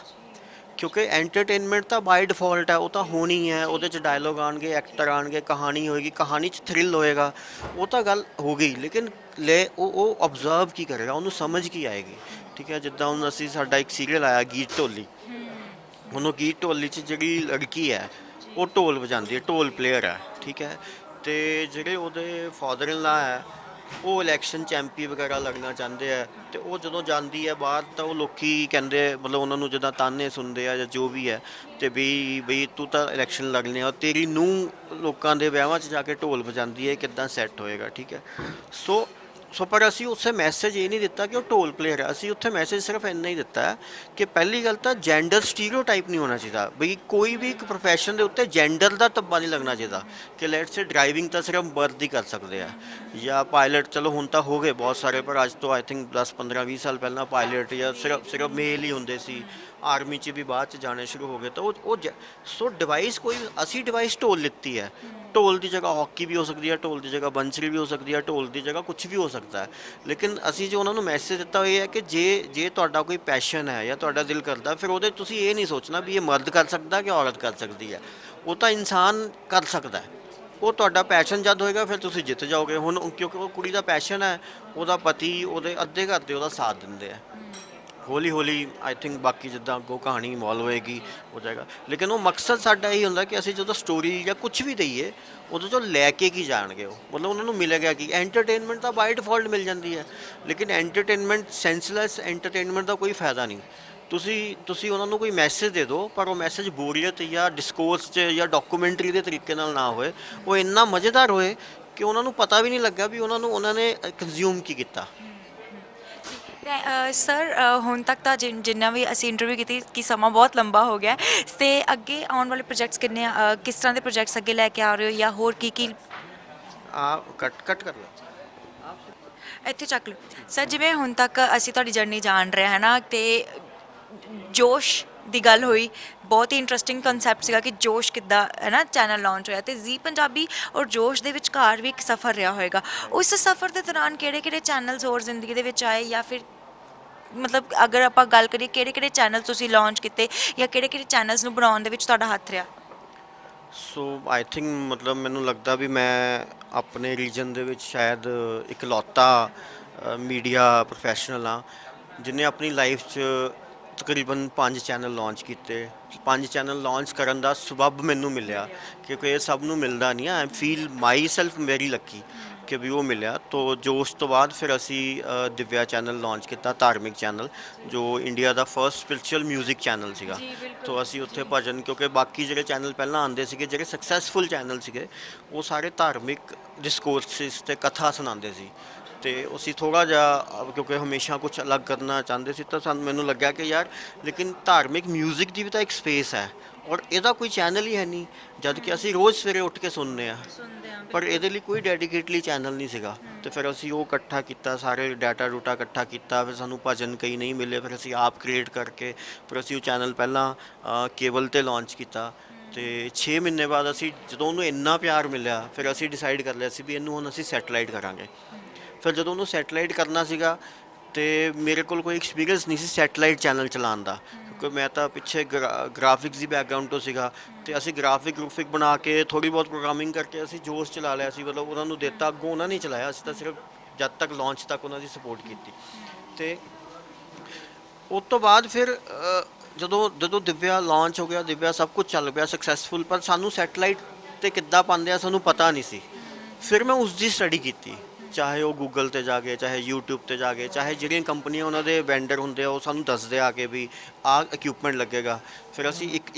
B: ਕਿਉਂਕਿ ਐਂਟਰਟੇਨਮੈਂਟ ਤਾਂ ਬਾਈ ਡਿਫਾਲਟ ਹੈ, ਉਹ ਤਾਂ ਹੋਣੀ ਹੈ। ਉਹਦੇ 'ਚ ਡਾਇਲੋਗ ਆਉਣਗੇ, ਐਕਟਰ ਆਉਣਗੇ, ਕਹਾਣੀ ਹੋਏਗੀ, ਕਹਾਣੀ 'ਚ ਥ੍ਰਿਲ ਹੋਏਗਾ, ਉਹ ਤਾਂ ਗੱਲ ਹੋ ਗਈ। ਲੇਕਿਨ ਉਹ ਓਬਜ਼ਰਵ ਕੀ ਕਰੇਗਾ, ਉਹਨੂੰ ਸਮਝ ਕੀ ਆਏਗੀ, ਠੀਕ ਹੈ। ਜਿੱਦਾਂ ਹੁਣ ਸਾਡਾ ਇੱਕ ਸੀਰੀਅਲ ਆਇਆ ਗੀਤ ਢੋਲੀ, ਉਹਨੂੰ ਗੀਤ ਢੋਲੀ 'ਚ ਜਿਹੜੀ ਲੜਕੀ ਹੈ ਉਹ ਢੋਲ ਵਜਾਉਂਦੀ ਹੈ, ਢੋਲ ਪਲੇਅਰ ਹੈ, ਠੀਕ ਹੈ। ਅਤੇ ਜਿਹੜੇ ਉਹਦੇ ਫਾਦਰ ਇਨ ਲਾ ਹੈ ਉਹ ਇਲੈਕਸ਼ਨ 'ਚ ਐਮਪੀ ਵਗੈਰਾ ਲੱਗਣਾ ਚਾਹੁੰਦੇ ਆ, ਤੇ ਉਹ ਜਦੋਂ ਜਾਂਦੀ ਹੈ ਬਾਹਰ ਤਾਂ ਉਹ ਲੋਕੀ ਕਹਿੰਦੇ ਮਤਲਬ ਉਹਨਾਂ ਨੂੰ ਜਿੱਦਾਂ ਤਾਨੇ ਸੁਣਦੇ ਆ ਜਾਂ ਜੋ ਵੀ ਹੈ, ਤੇ ਬਈ ਤੂੰ ਤਾਂ ਇਲੈਕਸ਼ਨ ਲੜਨੇ ਆ, ਤੇਰੀ ਨੂੰਹ ਲੋਕਾਂ ਦੇ ਵਿਆਹਾਂ 'ਚ ਜਾ ਕੇ ਢੋਲ ਵਜਾਉਂਦੀ ਹੈ, ਕਿੱਦਾਂ ਸੈੱਟ ਹੋਏਗਾ, ਠੀਕ ਹੈ। ਸੋ ਸੋ ਪਰ ਅਸੀਂ ਉੱਥੇ ਮੈਸੇਜ ਇਹ ਨਹੀਂ ਦਿੱਤਾ ਕਿ ਉਹ ਢੋਲ ਪਲੇਅਰ ਹੈ, ਅਸੀਂ ਉੱਥੇ ਮੈਸੇਜ ਸਿਰਫ ਇੰਨਾ ਹੀ ਦਿੱਤਾ ਹੈ ਕਿ ਪਹਿਲੀ ਗੱਲ ਤਾਂ ਜੈਂਡਰ ਸਟੀਰੀਓਟਾਈਪ ਨਹੀਂ ਹੋਣਾ ਚਾਹੀਦਾ, ਬਈ ਕੋਈ ਵੀ ਇੱਕ ਪ੍ਰੋਫੈਸ਼ਨ ਦੇ ਉੱਤੇ ਜੈਂਡਰ ਦਾ ਧੱਬਾ ਨਹੀਂ ਲੱਗਣਾ ਚਾਹੀਦਾ ਕਿ ਲੈਟਸ ਸੇ ਡਰਾਈਵਿੰਗ ਤਾਂ ਸਿਰਫ ਮਰਦ ਹੀ ਕਰ ਸਕਦੇ ਆ, ਜਾਂ ਪਾਇਲਟ ਚਲੋ ਹੁਣ ਤਾਂ ਹੋ ਗਏ ਬਹੁਤ ਸਾਰੇ, ਪਰ ਅੱਜ ਤੋਂ ਆਈ ਥਿੰਕ 10 15 20 ਸਾਲ ਪਹਿਲਾਂ ਪਾਇਲਟ ਜਾਂ ਸਿਰਫ ਮੇਲ ਹੀ ਹੁੰਦੇ ਸੀ, ਆਰਮੀ 'ਚ ਵੀ ਬਾਅਦ 'ਚ ਜਾਣੇ ਸ਼ੁਰੂ ਹੋ ਗਏ, ਤਾਂ ਸੋ ਡਿਵਾਈਸ ਕੋਈ ਅਸੀਂ ਡਿਵਾਈਸ ਢੋਲ ਲਿੱਤੀ ਹੈ, ਢੋਲ ਦੀ ਜਗ੍ਹਾ ਹਾਕੀ ਵੀ ਹੋ ਸਕਦੀ ਹੈ, ਢੋਲ ਦੀ ਜਗ੍ਹਾ ਬੰਸਰੀ ਵੀ ਹੋ ਸਕਦੀ ਹੈ, ਢੋਲ ਦੀ ਜਗ੍ਹਾ ਕੁਝ ਵੀ ਹੋ ਸਕਦਾ ਹੈ, ਲੇਕਿਨ ਅਸੀਂ ਜੋ ਉਹਨਾਂ ਨੂੰ ਮੈਸੇਜ ਦਿੱਤਾ ਉਹ ਇਹ ਹੈ ਕਿ ਜੇ ਤੁਹਾਡਾ ਕੋਈ ਪੈਸ਼ਨ ਹੈ ਜਾਂ ਤੁਹਾਡਾ ਦਿਲ ਕਰਦਾ, ਫਿਰ ਉਹਦੇ ਤੁਸੀਂ ਇਹ ਨਹੀਂ ਸੋਚਣਾ ਵੀ ਇਹ ਮਰਦ ਕਰ ਸਕਦਾ ਕਿ ਔਰਤ ਕਰ ਸਕਦੀ ਹੈ, ਉਹ ਤਾਂ ਇਨਸਾਨ ਕਰ ਸਕਦਾ ਹੈ, ਉਹ ਤੁਹਾਡਾ ਪੈਸ਼ਨ ਜਦ ਹੋਏਗਾ ਫਿਰ ਤੁਸੀਂ ਜਿੱਤ ਜਾਓਗੇ। ਹੁਣ ਕਿਉਂਕਿ ਉਹ ਕੁੜੀ ਦਾ ਪੈਸ਼ਨ ਹੈ, ਉਹਦਾ ਪਤੀ ਉਹਦੇ ਅੱਧੇ ਘਰ ਦੇ ਉਹਦਾ ਸਾਥ ਦਿੰਦੇ ਆ, ਹੌਲੀ ਹੌਲੀ ਆਈ ਥਿੰਕ ਬਾਕੀ ਜਿੱਦਾਂ ਅੱਗੋਂ ਕਹਾਣੀ ਇਨਵੋਲਵ ਹੋਏਗੀ ਹੋ ਜਾਏਗਾ, ਲੇਕਿਨ ਉਹ ਮਕਸਦ ਸਾਡਾ ਇਹ ਹੁੰਦਾ ਕਿ ਅਸੀਂ ਜਦੋਂ ਸਟੋਰੀ ਜਾਂ ਕੁਝ ਵੀ ਦਈਏ ਉਹਦੇ 'ਚੋਂ ਲੈ ਕੇ ਕੀ ਜਾਣਗੇ, ਉਹ ਮਤਲਬ ਉਹਨਾਂ ਨੂੰ ਮਿਲੇਗਾ ਕਿ ਐਂਟਰਟੇਨਮੈਂਟ ਤਾਂ ਬਾਈ ਡਿਫਾਲਟ ਮਿਲ ਜਾਂਦੀ ਹੈ, ਲੇਕਿਨ ਐਂਟਰਟੇਨਮੈਂਟ ਸੈਂਸਲੈਸ ਐਂਟਰਟੇਨਮੈਂਟ ਦਾ ਕੋਈ ਫਾਇਦਾ ਨਹੀਂ। ਤੁਸੀਂ ਉਹਨਾਂ ਨੂੰ ਕੋਈ ਮੈਸੇਜ ਦੇ ਦਿਓ, ਪਰ ਉਹ ਮੈਸੇਜ ਬੋਰੀਅਤ ਜਾਂ ਡਿਸਕੋਰਸ 'ਚ ਜਾਂ ਡਾਕੂਮੈਂਟਰੀ ਦੇ ਤਰੀਕੇ ਨਾਲ ਨਾ ਹੋਏ, ਉਹ ਇੰਨਾ ਮਜ਼ੇਦਾਰ ਹੋਏ ਕਿ ਉਹਨਾਂ ਨੂੰ ਪਤਾ ਵੀ ਨਹੀਂ ਲੱਗਾ ਵੀ ਉਹਨਾਂ ਨੇ ਕੰਜ਼ਿਊਮ ਕੀ ਕੀਤਾ।
A: ਤੇ ਸਰ ਹੁਣ ਤੱਕ ਤਾਂ ਜਿੰਨਾ ਵੀ ਅਸੀਂ ਇੰਟਰਵਿਊ ਕੀਤੀ ਕਿ ਸਮਾਂ ਬਹੁਤ ਲੰਬਾ ਹੋ ਗਿਆ, ਤੇ ਅੱਗੇ ਆਉਣ ਵਾਲੇ ਪ੍ਰੋਜੈਕਟਸ ਕਿੰਨੇ ਕਿਸ ਤਰ੍ਹਾਂ ਦੇ ਪ੍ਰੋਜੈਕਟਸ ਅੱਗੇ ਲੈ ਕੇ ਆ ਰਹੇ ਹੋ, ਜਾਂ ਹੋਰ ਕੀ
B: ਆ ਕੱਟ ਕਰ ਲਓ।
A: ਇੱਥੇ ਚੱਕ ਲਓ ਸਰ। ਜਿਵੇਂ ਹੁਣ ਤੱਕ ਅਸੀਂ ਤੁਹਾਡੀ ਜਰਨੀ ਜਾਣ ਰਹੇ ਹੈ ਨਾ, ਤੇ ਜੋਸ਼ ਦੀ ਗੱਲ ਹੋਈ, ਬਹੁਤ ਹੀ ਇੰਟਰਸਟਿੰਗ ਕਨਸੈਪਟ ਸੀਗਾ ਕਿ ਜੋਸ਼ ਕਿੱਦਾਂ ਹੈ ਨਾ ਚੈਨਲ ਲਾਂਚ ਹੋਇਆ, ਤੇ ਜ਼ੀ ਪੰਜਾਬੀ ਔਰ ਜੋਸ਼ ਦੇ ਵਿਚਕਾਰ ਵੀ ਇੱਕ ਸਫ਼ਰ ਰਿਹਾ ਹੋਏਗਾ। ਉਸ ਸਫ਼ਰ ਦੇ ਦੌਰਾਨ ਕਿਹੜੇ ਚੈਨਲਸ ਹੋਰ ਜ਼ਿੰਦਗੀ ਦੇ ਵਿੱਚ ਆਏ, ਜਾਂ ਫਿਰ ਮਤਲਬ ਅਗਰ ਆਪਾਂ ਗੱਲ ਕਰੀਏ ਕਿਹੜੇ ਚੈਨਲ ਤੁਸੀਂ ਲਾਂਚ ਕੀਤੇ, ਜਾਂ ਕਿਹੜੇ ਚੈਨਲਸ ਨੂੰ ਬਣਾਉਣ ਦੇ ਵਿੱਚ ਤੁਹਾਡਾ ਹੱਥ ਰਿਹਾ?
B: ਸੋ ਆਈ ਥਿੰਕ ਮਤਲਬ ਮੈਨੂੰ ਲੱਗਦਾ ਵੀ ਮੈਂ ਆਪਣੇ ਰੀਜਨ ਦੇ ਵਿੱਚ ਸ਼ਾਇਦ ਇਕਲੌਤਾ ਮੀਡੀਆ ਪ੍ਰੋਫੈਸ਼ਨਲ ਹਾਂ ਜਿਹਨੇ ਆਪਣੀ ਲਾਈਫ 'ਚ ਤਕਰੀਬਨ 5 ਚੈਨਲ ਲਾਂਚ ਕੀਤੇ। 5 ਚੈਨਲ ਲਾਂਚ ਕਰਨ ਦਾ ਸਬੱਬ ਮੈਨੂੰ ਮਿਲਿਆ, ਕਿਉਂਕਿ ਇਹ ਸਭ ਨੂੰ ਮਿਲਦਾ ਨਹੀਂ ਆ। I feel my self very Lucky ਕਿ ਵੀ ਉਹ ਮਿਲਿਆ। ਤੋ ਜੋ ਉਸ ਤੋਂ ਬਾਅਦ ਫਿਰ ਅਸੀਂ ਦਿਵਿਆ ਚੈਨਲ ਲਾਂਚ ਕੀਤਾ, ਧਾਰਮਿਕ ਚੈਨਲ, ਜੋ ਇੰਡੀਆ ਦਾ ਫਰਸਟ ਸਪਿਰਚੁਅਲ ਮਿਊਜ਼ਿਕ ਚੈਨਲ ਸੀਗਾ। ਤੋ ਅਸੀਂ ਉੱਥੇ ਭਜਨ, ਕਿਉਂਕਿ ਬਾਕੀ ਜਿਹੜੇ ਚੈਨਲ ਪਹਿਲਾਂ ਆਉਂਦੇ ਸੀਗੇ, ਜਿਹੜੇ ਸਕਸੈਸਫੁਲ ਚੈਨਲ ਸੀਗੇ, ਉਹ ਸਾਰੇ ਧਾਰਮਿਕ ਡਿਸਕੋਰਸਿਸ ਤੇ ਕਥਾ ਸੁਣਾਉਂਦੇ ਸੀ। ਤੇ ਅਸੀਂ ਥੋੜ੍ਹਾ ਜਿਹਾ ਕਿਉਂਕਿ ਹਮੇਸ਼ਾ ਕੁਝ ਅਲੱਗ ਕਰਨਾ ਚਾਹੁੰਦੇ ਸੀ, ਤਾਂ ਮੈਨੂੰ ਲੱਗਿਆ ਕਿ ਯਾਰ ਲੇਕਿਨ ਧਾਰਮਿਕ ਮਿਊਜ਼ਿਕ ਦੀ ਵੀ ਤਾਂ ਇੱਕ ਸਪੇਸ ਹੈ, ਔਰ ਇਹਦਾ ਕੋਈ ਚੈਨਲ ਹੀ ਹੈ ਨਹੀਂ, ਜਦ ਕਿ ਅਸੀਂ ਰੋਜ਼ ਸਵੇਰੇ ਉੱਠ ਕੇ ਸੁਣਦੇ ਹਾਂ, ਪਰ ਇਹਦੇ ਲਈ ਕੋਈ ਡੈਡੀਕੇਟਲੀ ਚੈਨਲ ਨਹੀਂ ਸੀਗਾ। ਤੇ ਫਿਰ ਅਸੀਂ ਉਹ ਇਕੱਠਾ ਕੀਤਾ, ਸਾਰੇ ਡਾਟਾ ਡੂਟਾ ਇਕੱਠਾ ਕੀਤਾ, ਫਿਰ ਸਾਨੂੰ ਭਜਨ ਕਈ ਨਹੀਂ ਮਿਲੇ, ਫਿਰ ਅਸੀਂ ਆਪ ਕ੍ਰੀਏਟ ਕਰਕੇ ਫਿਰ ਅਸੀਂ ਉਹ ਚੈਨਲ ਪਹਿਲਾਂ ਕੇਬਲ 'ਤੇ ਲਾਂਚ ਕੀਤਾ। ਤੇ 6 ਮਹੀਨੇ ਬਾਅਦ ਅਸੀਂ ਜਦੋਂ ਉਹਨੂੰ ਇੰਨਾ ਪਿਆਰ ਮਿਲਿਆ, ਫਿਰ ਅਸੀਂ ਡਿਸਾਈਡ ਕਰ ਲਿਆ ਸੀ ਵੀ ਇਹਨੂੰ ਹੁਣ ਅਸੀਂ ਸੈਟਲਾਈਟ ਕਰਾਂਗੇ। ਫਿਰ ਜਦੋਂ ਉਹਨੂੰ ਸੈਟਲਾਈਟ ਕਰਨਾ ਸੀਗਾ, ਤੇ ਮੇਰੇ ਕੋਲ ਕੋਈ ਐਕਸਪੀਰੀਅੰਸ ਨਹੀਂ ਸੀ ਸੈਟਲਾਈਟ ਚੈਨਲ ਚਲਾਉਣ ਦਾ, ਕਿਉਂਕਿ ਮੈਂ ਤਾਂ ਪਿੱਛੇ ਗ੍ਰਾਫਿਕਸ ਦੀ ਬੈਕਗਰਾਊਂਡ ਤੋਂ ਸੀਗਾ, ਤੇ ਅਸੀਂ ਗ੍ਰਾਫਿਕ ਬਣਾ ਕੇ ਥੋੜ੍ਹੀ ਬਹੁਤ ਪ੍ਰੋਗਰਾਮਿੰਗ ਕਰਕੇ ਅਸੀਂ ਜੋਸ਼ ਚਲਾ ਲਿਆ ਸੀ, ਮਤਲਬ ਉਹਨਾਂ ਨੂੰ ਦਿੱਤਾ, ਅੱਗੋਂ ਉਹਨਾਂ ਨੇ ਚਲਾਇਆ, ਅਸੀਂ ਤਾਂ ਸਿਰਫ ਜਦ ਤੱਕ ਲਾਂਚ ਤੱਕ ਉਹਨਾਂ ਦੀ ਸਪੋਰਟ ਕੀਤੀ। ਤੇ ਉਸ ਤੋਂ ਬਾਅਦ ਫਿਰ ਜਦੋਂ ਦਿਵਿਆ ਲਾਂਚ ਹੋ ਗਿਆ, ਦਿਵਿਆ ਸਭ ਕੁਝ ਚੱਲ ਪਿਆ ਸਕਸੈਸਫੁਲ, ਪਰ ਸਾਨੂੰ ਸੈਟਲਾਈਟ 'ਤੇ ਕਿੱਦਾਂ ਪਾਉਂਦੇ ਆ ਸਾਨੂੰ ਪਤਾ ਨਹੀਂ ਸੀ। ਫਿਰ ਮੈਂ ਉਸ ਦੀ ਸਟੱਡੀ ਕੀਤੀ, ਚਾਹੇ ਉਹ ਗੂਗਲ 'ਤੇ ਜਾ ਕੇ, ਚਾਹੇ ਯੂਟਿਊਬ 'ਤੇ ਜਾ ਕੇ, ਚਾਹੇ ਜਿਹੜੀਆਂ ਕੰਪਨੀਆਂ ਉਹਨਾਂ ਦੇ ਵੈਂਡਰ ਹੁੰਦੇ ਆ ਉਹ ਸਾਨੂੰ ਦੱਸਦੇ ਆ ਕੇ ਵੀ ਆਹ ਇਕਵਿਪਮੈਂਟ ਲੱਗੇਗਾ। ਫਿਰ ਅਸੀਂ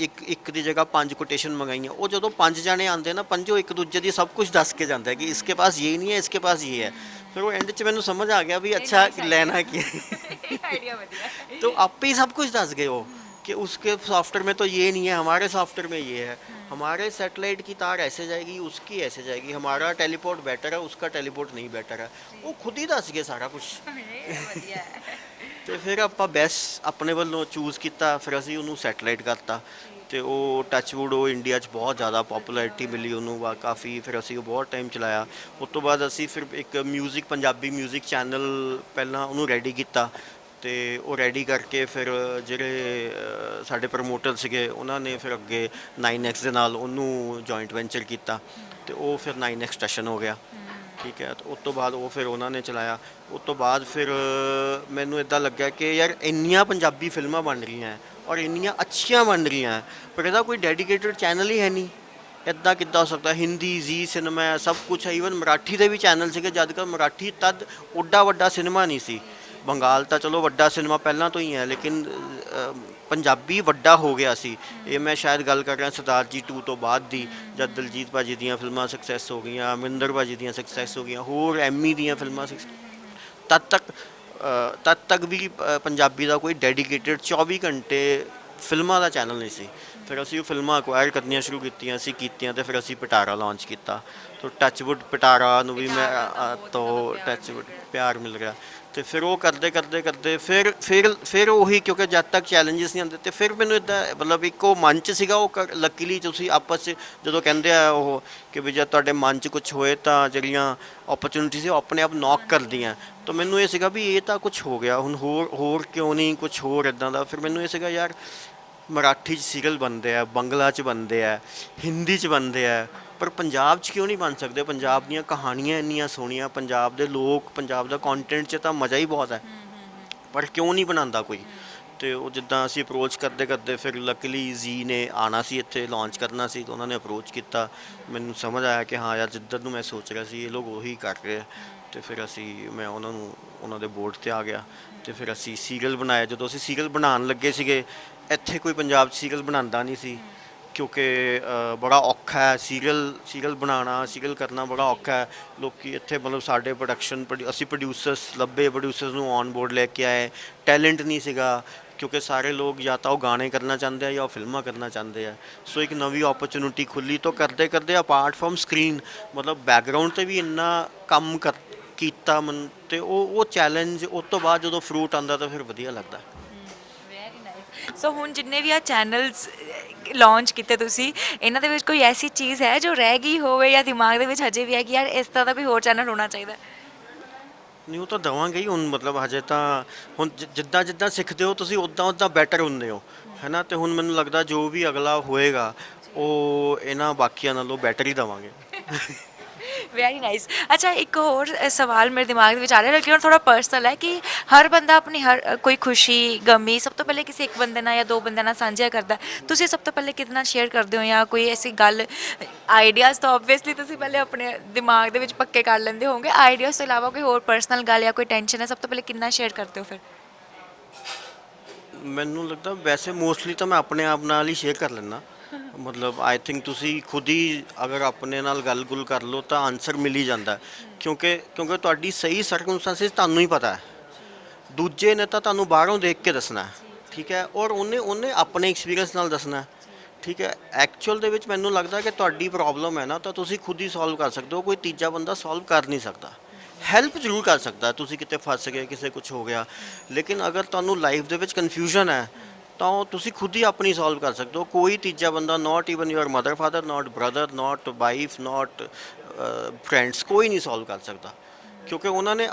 B: ਇੱਕ ਦੀ ਜਗ੍ਹਾ 5 ਕੋਟੇਸ਼ਨ ਮੰਗਾਈਆਂ। ਉਹ ਜਦੋਂ 5 ਜਾਣੇ ਆਉਂਦੇ ਨਾ, ਪੰਜੋਂ ਇੱਕ ਦੂਜੇ ਦੀ ਸਭ ਕੁਝ ਦੱਸ ਕੇ ਜਾਂਦੇ ਕਿ ਇਸਕੇ ਪਾਸ ਇਹ ਨਹੀਂ ਹੈ, ਇਸਕੇ ਪਾਸ ਇਹ ਹੈ। ਫਿਰ ਉਹ ਐਂਡ 'ਚ ਮੈਨੂੰ ਸਮਝ ਆ ਗਿਆ ਵੀ ਅੱਛਾ ਲੈਣਾ ਕੀ है।
A: आइडिया बढ़िया।
B: तो आप ही सब कुछ दस गए हो कि उसके सॉफ्टवेयर में तो ये नहीं है, हमारे सॉफ्टवेयर में ये है, हमारे सैटेलाइट की तार ऐसे जाएगी, उसकी ऐसे जाएगी, हमारा टेलीपोर्ट बेटर है, उसका टेलीपोर्ट नहीं बेटर है। वो खुद ही दस गए सारा कुछ। तो फिर ਆਪਾਂ ਬੈਸਟ ਆਪਣੇ ਵੱਲੋਂ ਚੂਜ਼ ਕੀਤਾ, ਫਿਰ ਅਸੀਂ ਉਹਨੂੰ ਸੈਟਲਾਈਟ ਕਰਤਾ, ਤੇ ਉਹ ਟੱਚਵੁੱਡ ਉਹ ਇੰਡੀਆ 'ਚ ਬਹੁਤ ਜ਼ਿਆਦਾ ਪੋਪੂਲੈਰਿਟੀ ਮਿਲੀ ਉਹਨੂੰ, ਕਾਫੀ। ਫਿਰ ਅਸੀਂ ਉਹ ਬਹੁਤ ਟਾਈਮ ਚਲਾਇਆ। ਉਸ ਤੋਂ ਬਾਅਦ ਅਸੀਂ ਫਿਰ ਇੱਕ ਮਿਊਜ਼ਿਕ, ਪੰਜਾਬੀ ਮਿਊਜ਼ਿਕ ਚੈਨਲ ਪਹਿਲਾਂ ਉਹਨੂੰ ਰੈਡੀ ਕੀਤਾ, ਤੇ ਉਹ ਰੈਡੀ ਕਰਕੇ ਫਿਰ ਜਿਹੜੇ ਸਾਡੇ ਪ੍ਰਮੋਟਰ ਸੀਗੇ ਉਹਨਾਂ ਨੇ ਫਿਰ ਅੱਗੇ 9X ਦੇ ਨਾਲ ਉਹਨੂੰ ਜੁਆਇੰਟ ਵੈਂਚਰ ਕੀਤਾ, ਤੇ ਉਹ ਫਿਰ 9X ਸਟੇਸ਼ਨ ਹੋ ਗਿਆ। ਠੀਕ ਹੈ, ਉਸ ਤੋਂ ਬਾਅਦ ਉਹ ਫਿਰ ਉਹਨਾਂ ਨੇ ਚਲਾਇਆ। ਉਸ ਤੋਂ ਬਾਅਦ ਫਿਰ ਮੈਨੂੰ ਇੱਦਾਂ ਲੱਗਿਆ ਕਿ ਯਾਰ ਇੰਨੀਆਂ ਪੰਜਾਬੀ ਫਿਲਮਾਂ ਬਣ ਰਹੀਆਂ ਔਰ ਇੰਨੀਆਂ ਅੱਛੀਆਂ ਬਣ ਰਹੀਆਂ, ਪਰ ਇਹਦਾ ਕੋਈ ਡੈਡੀਕੇਟਡ ਚੈਨਲ ਹੀ ਹੈ ਨਹੀਂ। ਇੱਦਾਂ ਕਿੱਦਾਂ ਹੋ ਸਕਦਾ, ਹਿੰਦੀ ਜ਼ੀ ਸਿਨੇਮਾ ਹੈ, ਸਭ ਕੁਛ ਹੈ, ਈਵਨ ਮਰਾਠੀ ਦੇ ਵੀ ਚੈਨਲ ਸੀਗੇ ਜਦ ਕਿ ਮਰਾਠੀ ਤਦ ਓਡਾ ਵੱਡਾ ਸਿਨੇਮਾ ਨਹੀਂ ਸੀ। ਬੰਗਾਲ ਤਾਂ ਚਲੋ ਵੱਡਾ ਸਿਨੇਮਾ ਪਹਿਲਾਂ ਤੋਂ ਹੀ ਹੈ, ਲੇਕਿਨ ਪੰਜਾਬੀ ਵੱਡਾ ਹੋ ਗਿਆ ਸੀ। ਇਹ ਮੈਂ ਸ਼ਾਇਦ ਗੱਲ ਕਰ ਰਿਹਾ ਸਰਦਾਰ ਜੀ 2 ਤੋਂ ਬਾਅਦ ਦੀ, ਜਦ ਦਿਲਜੀਤ ਭਾਜੀ ਦੀਆਂ ਫਿਲਮਾਂ ਸਕਸੈਸ ਹੋ ਗਈਆਂ, ਅਮਰਿੰਦਰ ਭਾਜੀ ਦੀਆਂ ਸਕਸੈਸ ਹੋ ਗਈਆਂ, ਹੋਰ ਐਮੀ ਦੀਆਂ ਫਿਲਮਾਂ ਤਦ ਤੱਕ ਵੀ ਪੰਜਾਬੀ ਦਾ ਕੋਈ ਡੈਡੀਕੇਟਿਡ 24 ਘੰਟੇ ਫਿਲਮਾਂ ਦਾ ਚੈਨਲ ਨਹੀਂ ਸੀ। ਫਿਰ ਅਸੀਂ ਉਹ ਫਿਲਮਾਂ ਅਕਵਾਇਰ ਕਰਨੀਆਂ ਸ਼ੁਰੂ ਕੀਤੀਆਂ ਤੇ ਫਿਰ ਅਸੀਂ ਪਿਟਾਰਾ ਲਾਂਚ ਕੀਤਾ। ਤੋ ਟੱਚਵੁੱਡ ਪਿਟਾਰਾ ਨੂੰ ਵੀ ਮੈਂ ਤੋਂ ਟੱਚਵੁੱਡ ਪਿਆਰ ਮਿਲ ਰਿਹਾ। ਤੇ ਫਿਰ ਉਹ ਕਰਦੇ ਫਿਰ ਉਹੀ, ਕਿਉਂਕਿ ਜਦ ਤੱਕ ਚੈਲੰਜਸ ਨਹੀਂ ਆਉਂਦੇ ਤੇ ਫਿਰ ਮੈਨੂੰ ਇੱਦਾਂ ਮਤਲਬ ਇੱਕ ਉਹ ਮਨ 'ਚ ਸੀਗਾ, ਉਹ ਲੱਕੀਲੀ ਤੁਸੀਂ ਆਪਸ 'ਚ ਜਦੋਂ ਕਹਿੰਦੇ ਆ ਉਹ ਕਿ ਵੀ ਜਦ ਤੁਹਾਡੇ ਮਨ 'ਚ ਕੁਝ ਹੋਏ ਤਾਂ ਜਿਹੜੀਆਂ ਓਪਰਚੁਨਿਟੀ ਸੀ ਉਹ ਆਪਣੇ ਆਪ ਨੌਕ ਕਰਦੀਆਂ। ਤਾਂ ਮੈਨੂੰ ਇਹ ਸੀਗਾ ਵੀ ਇਹ ਤਾਂ ਕੁਝ ਹੋ ਗਿਆ, ਹੁਣ ਹੋਰ ਕਿਉਂ ਨਹੀਂ ਕੁਝ ਹੋਰ ਇੱਦਾਂ ਦਾ। ਫਿਰ ਮੈਨੂੰ ਇਹ ਸੀਗਾ ਯਾਰ ਮਰਾਠੀ 'ਚ ਸੀਰੀਅਲ ਬਣਦੇ ਆ, ਬੰਗਲਾ 'ਚ ਬਣਦੇ ਆ, ਹਿੰਦੀ 'ਚ ਬਣਦੇ ਆ, ਪਰ ਪੰਜਾਬ 'ਚ ਕਿਉਂ ਨਹੀਂ ਬਣ ਸਕਦੇ? ਪੰਜਾਬ ਦੀਆਂ ਕਹਾਣੀਆਂ ਇੰਨੀਆਂ ਸੋਹਣੀਆਂ, ਪੰਜਾਬ ਦੇ ਲੋਕ, ਪੰਜਾਬ ਦਾ ਕੰਟੈਂਟ 'ਚ ਤਾਂ ਮਜ਼ਾ ਹੀ ਬਹੁਤ ਹੈ, ਪਰ ਕਿਉਂ ਨਹੀਂ ਬਣਾਉਂਦਾ ਕੋਈ? ਤੇ ਉਹ ਜਿੱਦਾਂ ਅਸੀਂ ਅਪਰੋਚ ਕਰਦੇ ਫਿਰ ਲੱਕਲੀ ਜ਼ੀ ਨੇ ਆਉਣਾ ਸੀ ਇੱਥੇ ਲਾਂਚ ਕਰਨਾ ਸੀ, ਤਾਂ ਉਹਨਾਂ ਨੇ ਅਪਰੋਚ ਕੀਤਾ। ਮੈਨੂੰ ਸਮਝ ਆਇਆ ਕਿ ਹਾਂ ਯਾਰ ਜਿੱਧਰ ਨੂੰ ਮੈਂ ਸੋਚ ਰਿਹਾ ਸੀ ਇਹ ਲੋਕ ਉਹੀ ਕਰ ਰਹੇ। ਤੇ ਫਿਰ ਮੈਂ ਉਹਨਾਂ ਦੇ ਬੋਰਡ 'ਤੇ ਆ ਗਿਆ ਤੇ ਫਿਰ ਅਸੀਂ ਸੀਰੀਅਲ ਬਣਾਇਆ। ਜਦੋਂ ਅਸੀਂ ਸੀਰੀਅਲ ਬਣਾਉਣ ਲੱਗੇ ਸੀਗੇ, ਇੱਥੇ ਕੋਈ ਪੰਜਾਬ 'ਚ ਸੀਰੀਅਲ ਬਣਾਉਂਦਾ ਨਹੀਂ ਸੀ, ਕਿਉਂਕਿ ਬੜਾ ਔਖਾ ਹੈ ਸੀਰੀਅਲ ਬਣਾਉਣਾ, ਸੀਰੀਅਲ ਕਰਨਾ ਬੜਾ ਔਖਾ ਹੈ। ਲੋਕ ਇੱਥੇ ਮਤਲਬ ਸਾਡੇ ਅਸੀਂ ਪ੍ਰੋਡਿਊਸਰਸ ਲੱਭੇ, ਪ੍ਰੋਡਿਊਸਰਸ ਨੂੰ ਔਨ ਬੋਰਡ ਲੈ ਕੇ ਆਏ, ਟੈਲੈਂਟ ਨਹੀਂ ਸੀਗਾ, ਕਿਉਂਕਿ ਸਾਰੇ ਲੋਕ ਜਾਂ ਤਾਂ ਉਹ ਗਾਣੇ ਕਰਨਾ ਚਾਹੁੰਦੇ ਆ ਜਾਂ ਉਹ ਫਿਲਮਾਂ ਕਰਨਾ ਚਾਹੁੰਦੇ ਆ। ਸੋ ਇੱਕ ਨਵੀਂ ਓਪਰਚੁਨਿਟੀ ਖੁੱਲੀ। ਤੋਂ ਕਰਦੇ ਅਪਾਰਟ ਫਰੋਮ ਸਕਰੀਨ ਮਤਲਬ ਬੈਕਗਰਾਊਂਡ 'ਤੇ ਵੀ ਇੰਨਾ ਕੰਮ ਕੀਤਾ ਮਨ, ਤੇ ਉਹ ਚੈਲੰਜ ਉਸ ਤੋਂ ਬਾਅਦ ਜਦੋਂ ਫਰੂਟ ਆਉਂਦਾ ਤਾਂ ਫਿਰ ਵਧੀਆ ਲੱਗਦਾ।
A: Very nice. ਸੋ ਹੁਣ ਜਿੰਨੇ ਵੀ ਆ ਚੈਨਲਸ ਲਾਂਚ ਕੀਤੇ ਤੁਸੀਂ, ਇਹਨਾਂ ਦੇ ਵਿੱਚ ਕੋਈ ਐਸੀ ਚੀਜ਼ ਹੈ ਜੋ ਰਹਿ ਗਈ ਹੋਵੇ ਜਾਂ ਦਿਮਾਗ ਦੇ ਵਿੱਚ ਹਜੇ ਵੀ ਹੈ ਕਿ ਯਾਰ ਇਸ ਤਰ੍ਹਾਂ ਦਾ ਕੋਈ ਹੋਰ ਚੈਨਲ ਹੋਣਾ ਚਾਹੀਦਾ?
B: ਨਹੀਂ, ਉਹ ਤਾਂ ਦੇਵਾਂਗੇ ਹੀ ਹੁਣ, ਮਤਲਬ ਹਜੇ ਤਾਂ ਹੁਣ ਜਿੱਦਾਂ ਸਿੱਖਦੇ ਹੋ ਤੁਸੀਂ ਉੱਦਾਂ ਬੈਟਰ ਹੁੰਦੇ ਹੋ, ਹੈ ਨਾ। ਅਤੇ ਹੁਣ ਮੈਨੂੰ ਲੱਗਦਾ ਜੋ ਵੀ ਅਗਲਾ ਹੋਏਗਾ ਉਹ ਇਹਨਾਂ ਬਾਕੀਆਂ ਨਾਲੋਂ ਬੈਟਰ ਹੀ ਦੇਵਾਂਗੇ।
A: Very nice. ਅੱਛਾ, ਇੱਕ ਹੋਰ ਸਵਾਲ ਮੇਰੇ ਦਿਮਾਗ ਦੇ ਵਿੱਚ ਆ ਰਿਹਾ, ਲੇਕਿਨ ਥੋੜਾ ਪਰਸਨਲ ਹੈ ਕਿ ਹਰ ਬੰਦਾ ਆਪਣੀ ਕੋਈ ਖੁਸ਼ੀ ਗਮੀ ਸਭ ਤੋਂ ਪਹਿਲੇ ਕਿਸੇ ਇੱਕ ਬੰਦੇ ਨਾਲ ਜਾਂ ਦੋ ਬੰਦਿਆਂ ਨਾਲ ਸਾਂਝਾ ਕਰਦਾ। ਤੁਸੀਂ ਸਭ ਤੋਂ ਪਹਿਲੇ ਕਿਹਦੇ ਨਾਲ ਸ਼ੇਅਰ ਕਰਦੇ ਹੋ, ਜਾਂ ਕੋਈ ਐਸੀ ਗੱਲ? ਆਈਡੀਆਜ਼ ਤਾਂ ਓਬਵੀਅਸਲੀ ਤੁਸੀਂ ਪਹਿਲੇ ਆਪਣੇ ਦਿਮਾਗ ਦੇ ਵਿੱਚ ਪੱਕੇ ਕਰ ਲੈਂਦੇ ਹੋਵੋਗੇ, ਆਈਡੀਆਜ਼ ਤੋਂ ਇਲਾਵਾ ਕੋਈ ਹੋਰ ਪਰਸਨਲ ਗੱਲ ਜਾਂ ਕੋਈ ਟੈਨਸ਼ਨ ਹੈ, ਸਭ ਤੋਂ ਪਹਿਲੇ ਕਿੰਨਾ ਸ਼ੇਅਰ ਕਰਦੇ ਹੋ ਫਿਰ?
B: ਮੈਨੂੰ ਲੱਗਦਾ ਵੈਸੇ ਮੋਸਟਲੀ ਤਾਂ ਮੈਂ ਆਪਣੇ ਆਪ ਨਾਲ ਹੀ ਸ਼ੇਅਰ ਕਰ ਲੈਂਦਾ। ਮਤਲਬ ਆਈ ਥਿੰਕ ਤੁਸੀਂ ਖੁਦ ਹੀ ਅਗਰ ਆਪਣੇ ਨਾਲ ਗੱਲ-ਗੁੱਲ ਕਰ ਲਓ ਤਾਂ ਆਨਸਰ ਮਿਲ ਹੀ ਜਾਂਦਾ, ਕਿਉਂਕਿ ਤੁਹਾਡੀ ਸਹੀ ਸਰਕਮਸਟੈਂਸਿਸ ਤੁਹਾਨੂੰ ਹੀ ਪਤਾ ਹੈ। ਦੂਜੇ ਨੇ ਤਾਂ ਤੁਹਾਨੂੰ ਬਾਹਰੋਂ ਦੇਖ ਕੇ ਦੱਸਣਾ, ਠੀਕ ਹੈ, ਔਰ ਉਹਨੇ ਆਪਣੇ ਐਕਸਪੀਰੀਅੰਸ ਨਾਲ ਦੱਸਣਾ, ਠੀਕ ਹੈ। ਐਕਚੁਅਲ ਦੇ ਵਿੱਚ ਮੈਨੂੰ ਲੱਗਦਾ ਕਿ ਤੁਹਾਡੀ ਪ੍ਰੋਬਲਮ ਹੈ ਨਾ, ਤਾਂ ਤੁਸੀਂ ਖੁਦ ਹੀ ਸੋਲਵ ਕਰ ਸਕਦੇ ਹੋ, ਕੋਈ ਤੀਜਾ ਬੰਦਾ ਸੋਲਵ ਕਰ ਨਹੀਂ ਸਕਦਾ। ਹੈਲਪ ਜ਼ਰੂਰ ਕਰ ਸਕਦਾ, ਤੁਸੀਂ ਕਿਤੇ ਫਸ ਗਏ, ਕਿਸੇ ਕੁਝ ਹੋ ਗਿਆ, ਲੇਕਿਨ ਅਗਰ ਤੁਹਾਨੂੰ ਲਾਈਫ ਦੇ ਵਿੱਚ ਕਨਫਿਊਜ਼ਨ ਹੈ ਤਾਂ ਉਹ ਤੁਸੀਂ ਖੁਦ ਹੀ ਆਪਣੀ ਸੋਲਵ ਕਰ ਸਕਦੇ ਹੋ। ਕੋਈ ਤੀਜਾ ਬੰਦਾ, not even your mother father, not brother, not wife, not friends, ਕੋਈ ਨਹੀਂ ਸੋਲਵ ਕਰ ਸਕਦਾ, ਕਿਉਂਕਿ ਉਹਨਾਂ ਨੇ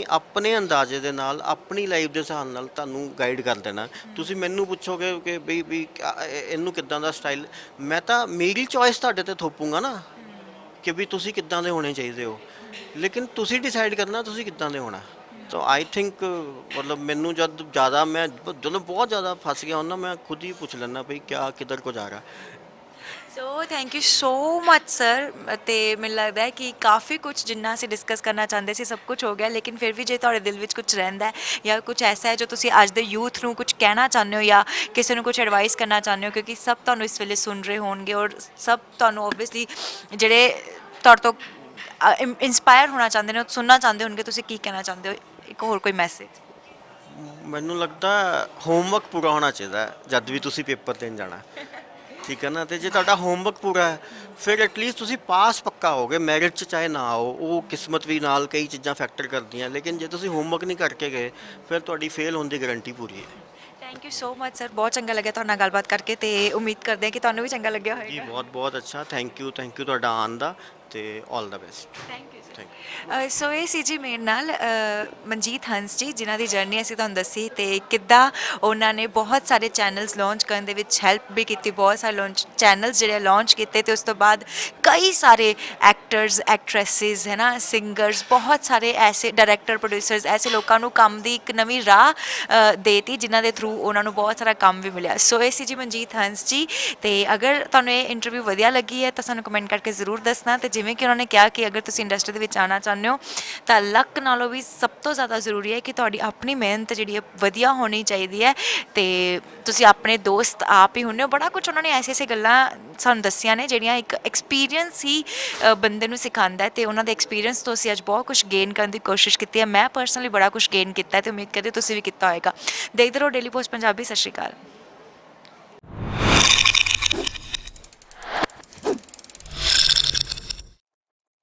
B: ਆਪਣੇ ਅੰਦਾਜ਼ੇ ਦੇ ਨਾਲ, ਆਪਣੀ ਲਾਈਫ ਦੇ ਹਿਸਾਬ ਨਾਲ ਤੁਹਾਨੂੰ ਗਾਈਡ ਕਰ ਦੇਣਾ। ਤੁਸੀਂ ਮੈਨੂੰ ਪੁੱਛੋਗੇ ਕਿ ਵੀ ਇਹਨੂੰ ਕਿੱਦਾਂ ਦਾ ਸਟਾਈਲ, ਮੈਂ ਤਾਂ ਮੇਰੀ ਚੋਇਸ ਤੁਹਾਡੇ 'ਤੇ ਥੋਪੂੰਗਾ ਨਾ ਕਿ ਵੀ ਤੁਸੀਂ ਕਿੱਦਾਂ ਦੇ ਹੋਣੇ ਚਾਹੀਦੇ ਹੋ, ਲੇਕਿਨ ਤੁਸੀਂ ਡਿਸਾਈਡ ਕਰਨਾ ਤੁਸੀਂ ਕਿੱਦਾਂ ਦੇ ਹੋਣਾ। ਤਾਂ ਆਈ ਥਿੰਕ ਮਤਲਬ ਮੈਨੂੰ ਜਦੋਂ ਬਹੁਤ ਜ਼ਿਆਦਾ ਫਸ ਗਿਆ ਹੁੰਦਾ, ਮੈਂ ਖੁਦ ਹੀ ਪੁੱਛ ਲੈਂਦਾ ਭਈ ਕਿੱਧਰ ਕੋ ਜਾ ਰਿਹਾ।
A: So thank you so much sir. ਅਤੇ ਮੈਨੂੰ ਲੱਗਦਾ ਹੈ ਕਿ ਕਾਫੀ ਕੁਝ ਜਿੰਨਾ ਅਸੀਂ ਡਿਸਕਸ ਕਰਨਾ ਚਾਹੁੰਦੇ ਸੀ ਸਭ ਕੁਝ ਹੋ ਗਿਆ, ਲੇਕਿਨ ਫਿਰ ਵੀ ਜੇ ਤੁਹਾਡੇ ਦਿਲ ਵਿੱਚ ਕੁਝ ਰਹਿੰਦਾ ਹੈ ਜਾਂ ਕੁਝ ਐਸਾ ਹੈ ਜੋ ਤੁਸੀਂ ਅੱਜ ਦੇ ਯੂਥ ਨੂੰ ਕੁਝ ਕਹਿਣਾ ਚਾਹੁੰਦੇ ਹੋ ਜਾਂ ਕਿਸੇ ਨੂੰ ਕੁਝ ਐਡਵਾਈਸ ਕਰਨਾ ਚਾਹੁੰਦੇ ਹੋ, ਕਿਉਂਕਿ ਸਭ ਤੁਹਾਨੂੰ ਇਸ ਵੇਲੇ ਸੁਣ ਰਹੇ ਹੋਣਗੇ ਔਰ ਸਭ ਤੁਹਾਨੂੰ ਓਬਵੀਅਸਲੀ ਜਿਹੜੇ ਤੁਹਾਡੇ ਤੋਂ ਇੰਸਪਾਇਰ ਹੋਣਾ ਚਾਹੁੰਦੇ ਨੇ, ਉਹ ਸੁਣਨਾ ਚਾਹੁੰਦੇ ਹੋਣਗੇ, ਤੁਸੀਂ ਕੀ ਕਹਿਣਾ ਚਾਹੁੰਦੇ ਹੋ? ਇੱਕ ਹੋਰ ਕੋਈ ਮੈਸੇਜ?
B: ਮੈਨੂੰ ਲੱਗਦਾ ਹੋਮਵਰਕ ਪੂਰਾ ਹੋਣਾ ਚਾਹੀਦਾ ਜਦ ਵੀ ਤੁਸੀਂ ਪੇਪਰ ਦੇਣ ਜਾਣਾ, ਠੀਕ ਹੈ ਨਾ। ਅਤੇ ਜੇ ਤੁਹਾਡਾ ਹੋਮਵਰਕ ਪੂਰਾ ਹੈ ਫਿਰ ਐਟਲੀਸਟ ਤੁਸੀਂ ਪਾਸ ਪੱਕਾ ਹੋਗੇ, ਮੈਰਿਟ 'ਚ ਚਾਹੇ ਨਾ ਆਓ, ਉਹ ਕਿਸਮਤ ਵੀ ਨਾਲ ਕਈ ਚੀਜ਼ਾਂ ਫੈਕਟਰ ਕਰਦੀਆਂ, ਲੇਕਿਨ ਜੇ ਤੁਸੀਂ ਹੋਮਵਰਕ ਨਹੀਂ ਕਰਕੇ ਗਏ ਫਿਰ ਤੁਹਾਡੀ ਫੇਲ ਹੋਣ ਦੀ ਗਰੰਟੀ ਪੂਰੀ ਹੈ।
A: Thank you so much sir, ਬਹੁਤ ਚੰਗਾ ਲੱਗਿਆ ਤੁਹਾਡੇ ਨਾਲ ਗੱਲਬਾਤ ਕਰਕੇ, ਤੇ ਉਮੀਦ ਕਰਦੇ ਹਾਂ ਕਿ ਤੁਹਾਨੂੰ ਵੀ ਚੰਗਾ ਲੱਗਿਆ
B: ਜੀ
A: ਹੋਵੇਗਾ।
B: ਬਹੁਤ ਬਹੁਤ ਅੱਛਾ, ਥੈਂਕ ਯੂ ਤੁਹਾਡਾ ਆਉਣ ਦਾ। ਤੇ all the best.
A: Thank you
B: thank
A: sir. So ਇਹ ਸੀ ਜੀ ਮੇਰੇ ਨਾਲ ਮਨਜੀਤ ਹੰਸ ਜੀ, ਜਿਨ੍ਹਾਂ ਦੀ ਜਰਨੀ ਅਸੀਂ ਤੁਹਾਨੂੰ ਦੱਸੀ ਤੇ ਕਿੱਦਾਂ ਉਹਨਾਂ ਨੇ ਬਹੁਤ ਸਾਰੇ ਚੈਨਲਸ ਲਾਂਚ ਕਰਨ ਦੇ ਵਿੱਚ ਹੈਲਪ ਵੀ ਕੀਤੀ, ਬਹੁਤ ਸਾਰੇ ਲਾਂਚ ਚੈਨਲਸ ਜਿਹੜੇ ਲਾਂਚ ਕੀਤੇ ਤੇ ਉਸ ਤੋਂ ਬਾਅਦ ਕਈ ਸਾਰੇ ਐਕਟਰਸ ਐਕਟਰੈਸਿਸ ਹੈ ਨਾ, ਸਿੰਗਰਸ, ਬਹੁਤ ਸਾਰੇ ਐਸੇ ਡਾਇਰੈਕਟਰ ਪ੍ਰੋਡਿਊਸਰਸ, ਐਸੇ ਲੋਕਾਂ ਨੂੰ ਕੰਮ ਦੀ ਇੱਕ ਨਵੀਂ ਰਾਹ ਦੇਤੀ ਜਿਨ੍ਹਾਂ ਦੇ ਥਰੂ ਉਹਨਾਂ ਨੂੰ ਬਹੁਤ ਸਾਰਾ ਕੰਮ ਵੀ ਮਿਲਿਆ। ਸੋ ਇਹ ਸੀ ਜੀ ਮਨਜੀਤ ਹੰਸ ਜੀ। ਤੇ ਅਗਰ ਤੁਹਾਨੂੰ ਇਹ ਇੰਟਰਵਿਊ ਵਧੀਆ ਲੱਗੀ ਹੈ ਤਾਂ ਸਾਨੂੰ ਕਮੈਂਟ ਕਰਕੇ ਜ਼ਰੂਰ ਦੱਸਣਾ। ਤੇ ਜਿਵੇਂ ਕਿ ਉਹਨਾਂ ਨੇ ਕਿਹਾ ਕਿ ਅਗਰ ਤੁਸੀਂ ਇੰਡਸਟਰੀ ਦੇ ਵਿੱਚ ਆਉਣਾ ਚਾਹੁੰਦੇ ਹੋ ਤਾਂ ਲੱਕ ਨਾਲੋਂ ਵੀ ਸਭ ਤੋਂ ਜ਼ਿਆਦਾ ਜ਼ਰੂਰੀ ਹੈ ਕਿ ਤੁਹਾਡੀ ਆਪਣੀ ਮਿਹਨਤ ਜਿਹੜੀ ਹੈ ਵਧੀਆ ਹੋਣੀ ਚਾਹੀਦੀ ਹੈ ਤੇ ਤੁਸੀਂ ਆਪਣੇ ਦੋਸਤ ਆਪ ਹੀ ਹੁੰਦੇ ਹੋ। ਬੜਾ ਕੁਝ ਉਹਨਾਂ ਨੇ ਐਸੀ ਗੱਲਾਂ ਸਾਨੂੰ ਦੱਸੀਆਂ ਨੇ ਜਿਹੜੀਆਂ ਇੱਕ ਐਕਸਪੀਰੀਅੰਸ ਹੀ ਬੰਦੇ ਨੂੰ ਸਿਖਾਉਂਦਾ ਹੈ ਤੇ ਉਹਨਾਂ ਦੇ ਐਕਸਪੀਰੀਅੰਸ ਤੋਂ ਅਸੀਂ ਅੱਜ ਬਹੁਤ ਕੁਝ ਗੇਨ ਕਰਨ ਦੀ ਕੋਸ਼ਿਸ਼ ਕੀਤੀ ਹੈ। ਮੈਂ ਪਰਸਨਲੀ ਬੜਾ ਕੁਝ ਗੇਨ ਕੀਤਾ ਤੇ ਉਮੀਦ ਕਰਦੀ ਤੁਸੀਂ ਵੀ ਕੀਤਾ ਹੋਏਗਾ। ਦੇਖਦੇ ਰਹੋ ਡੇਲੀ ਪੋਸਟ ਪੰਜਾਬੀ। ਸਤਿ ਸ਼੍ਰੀ ਅਕਾਲ।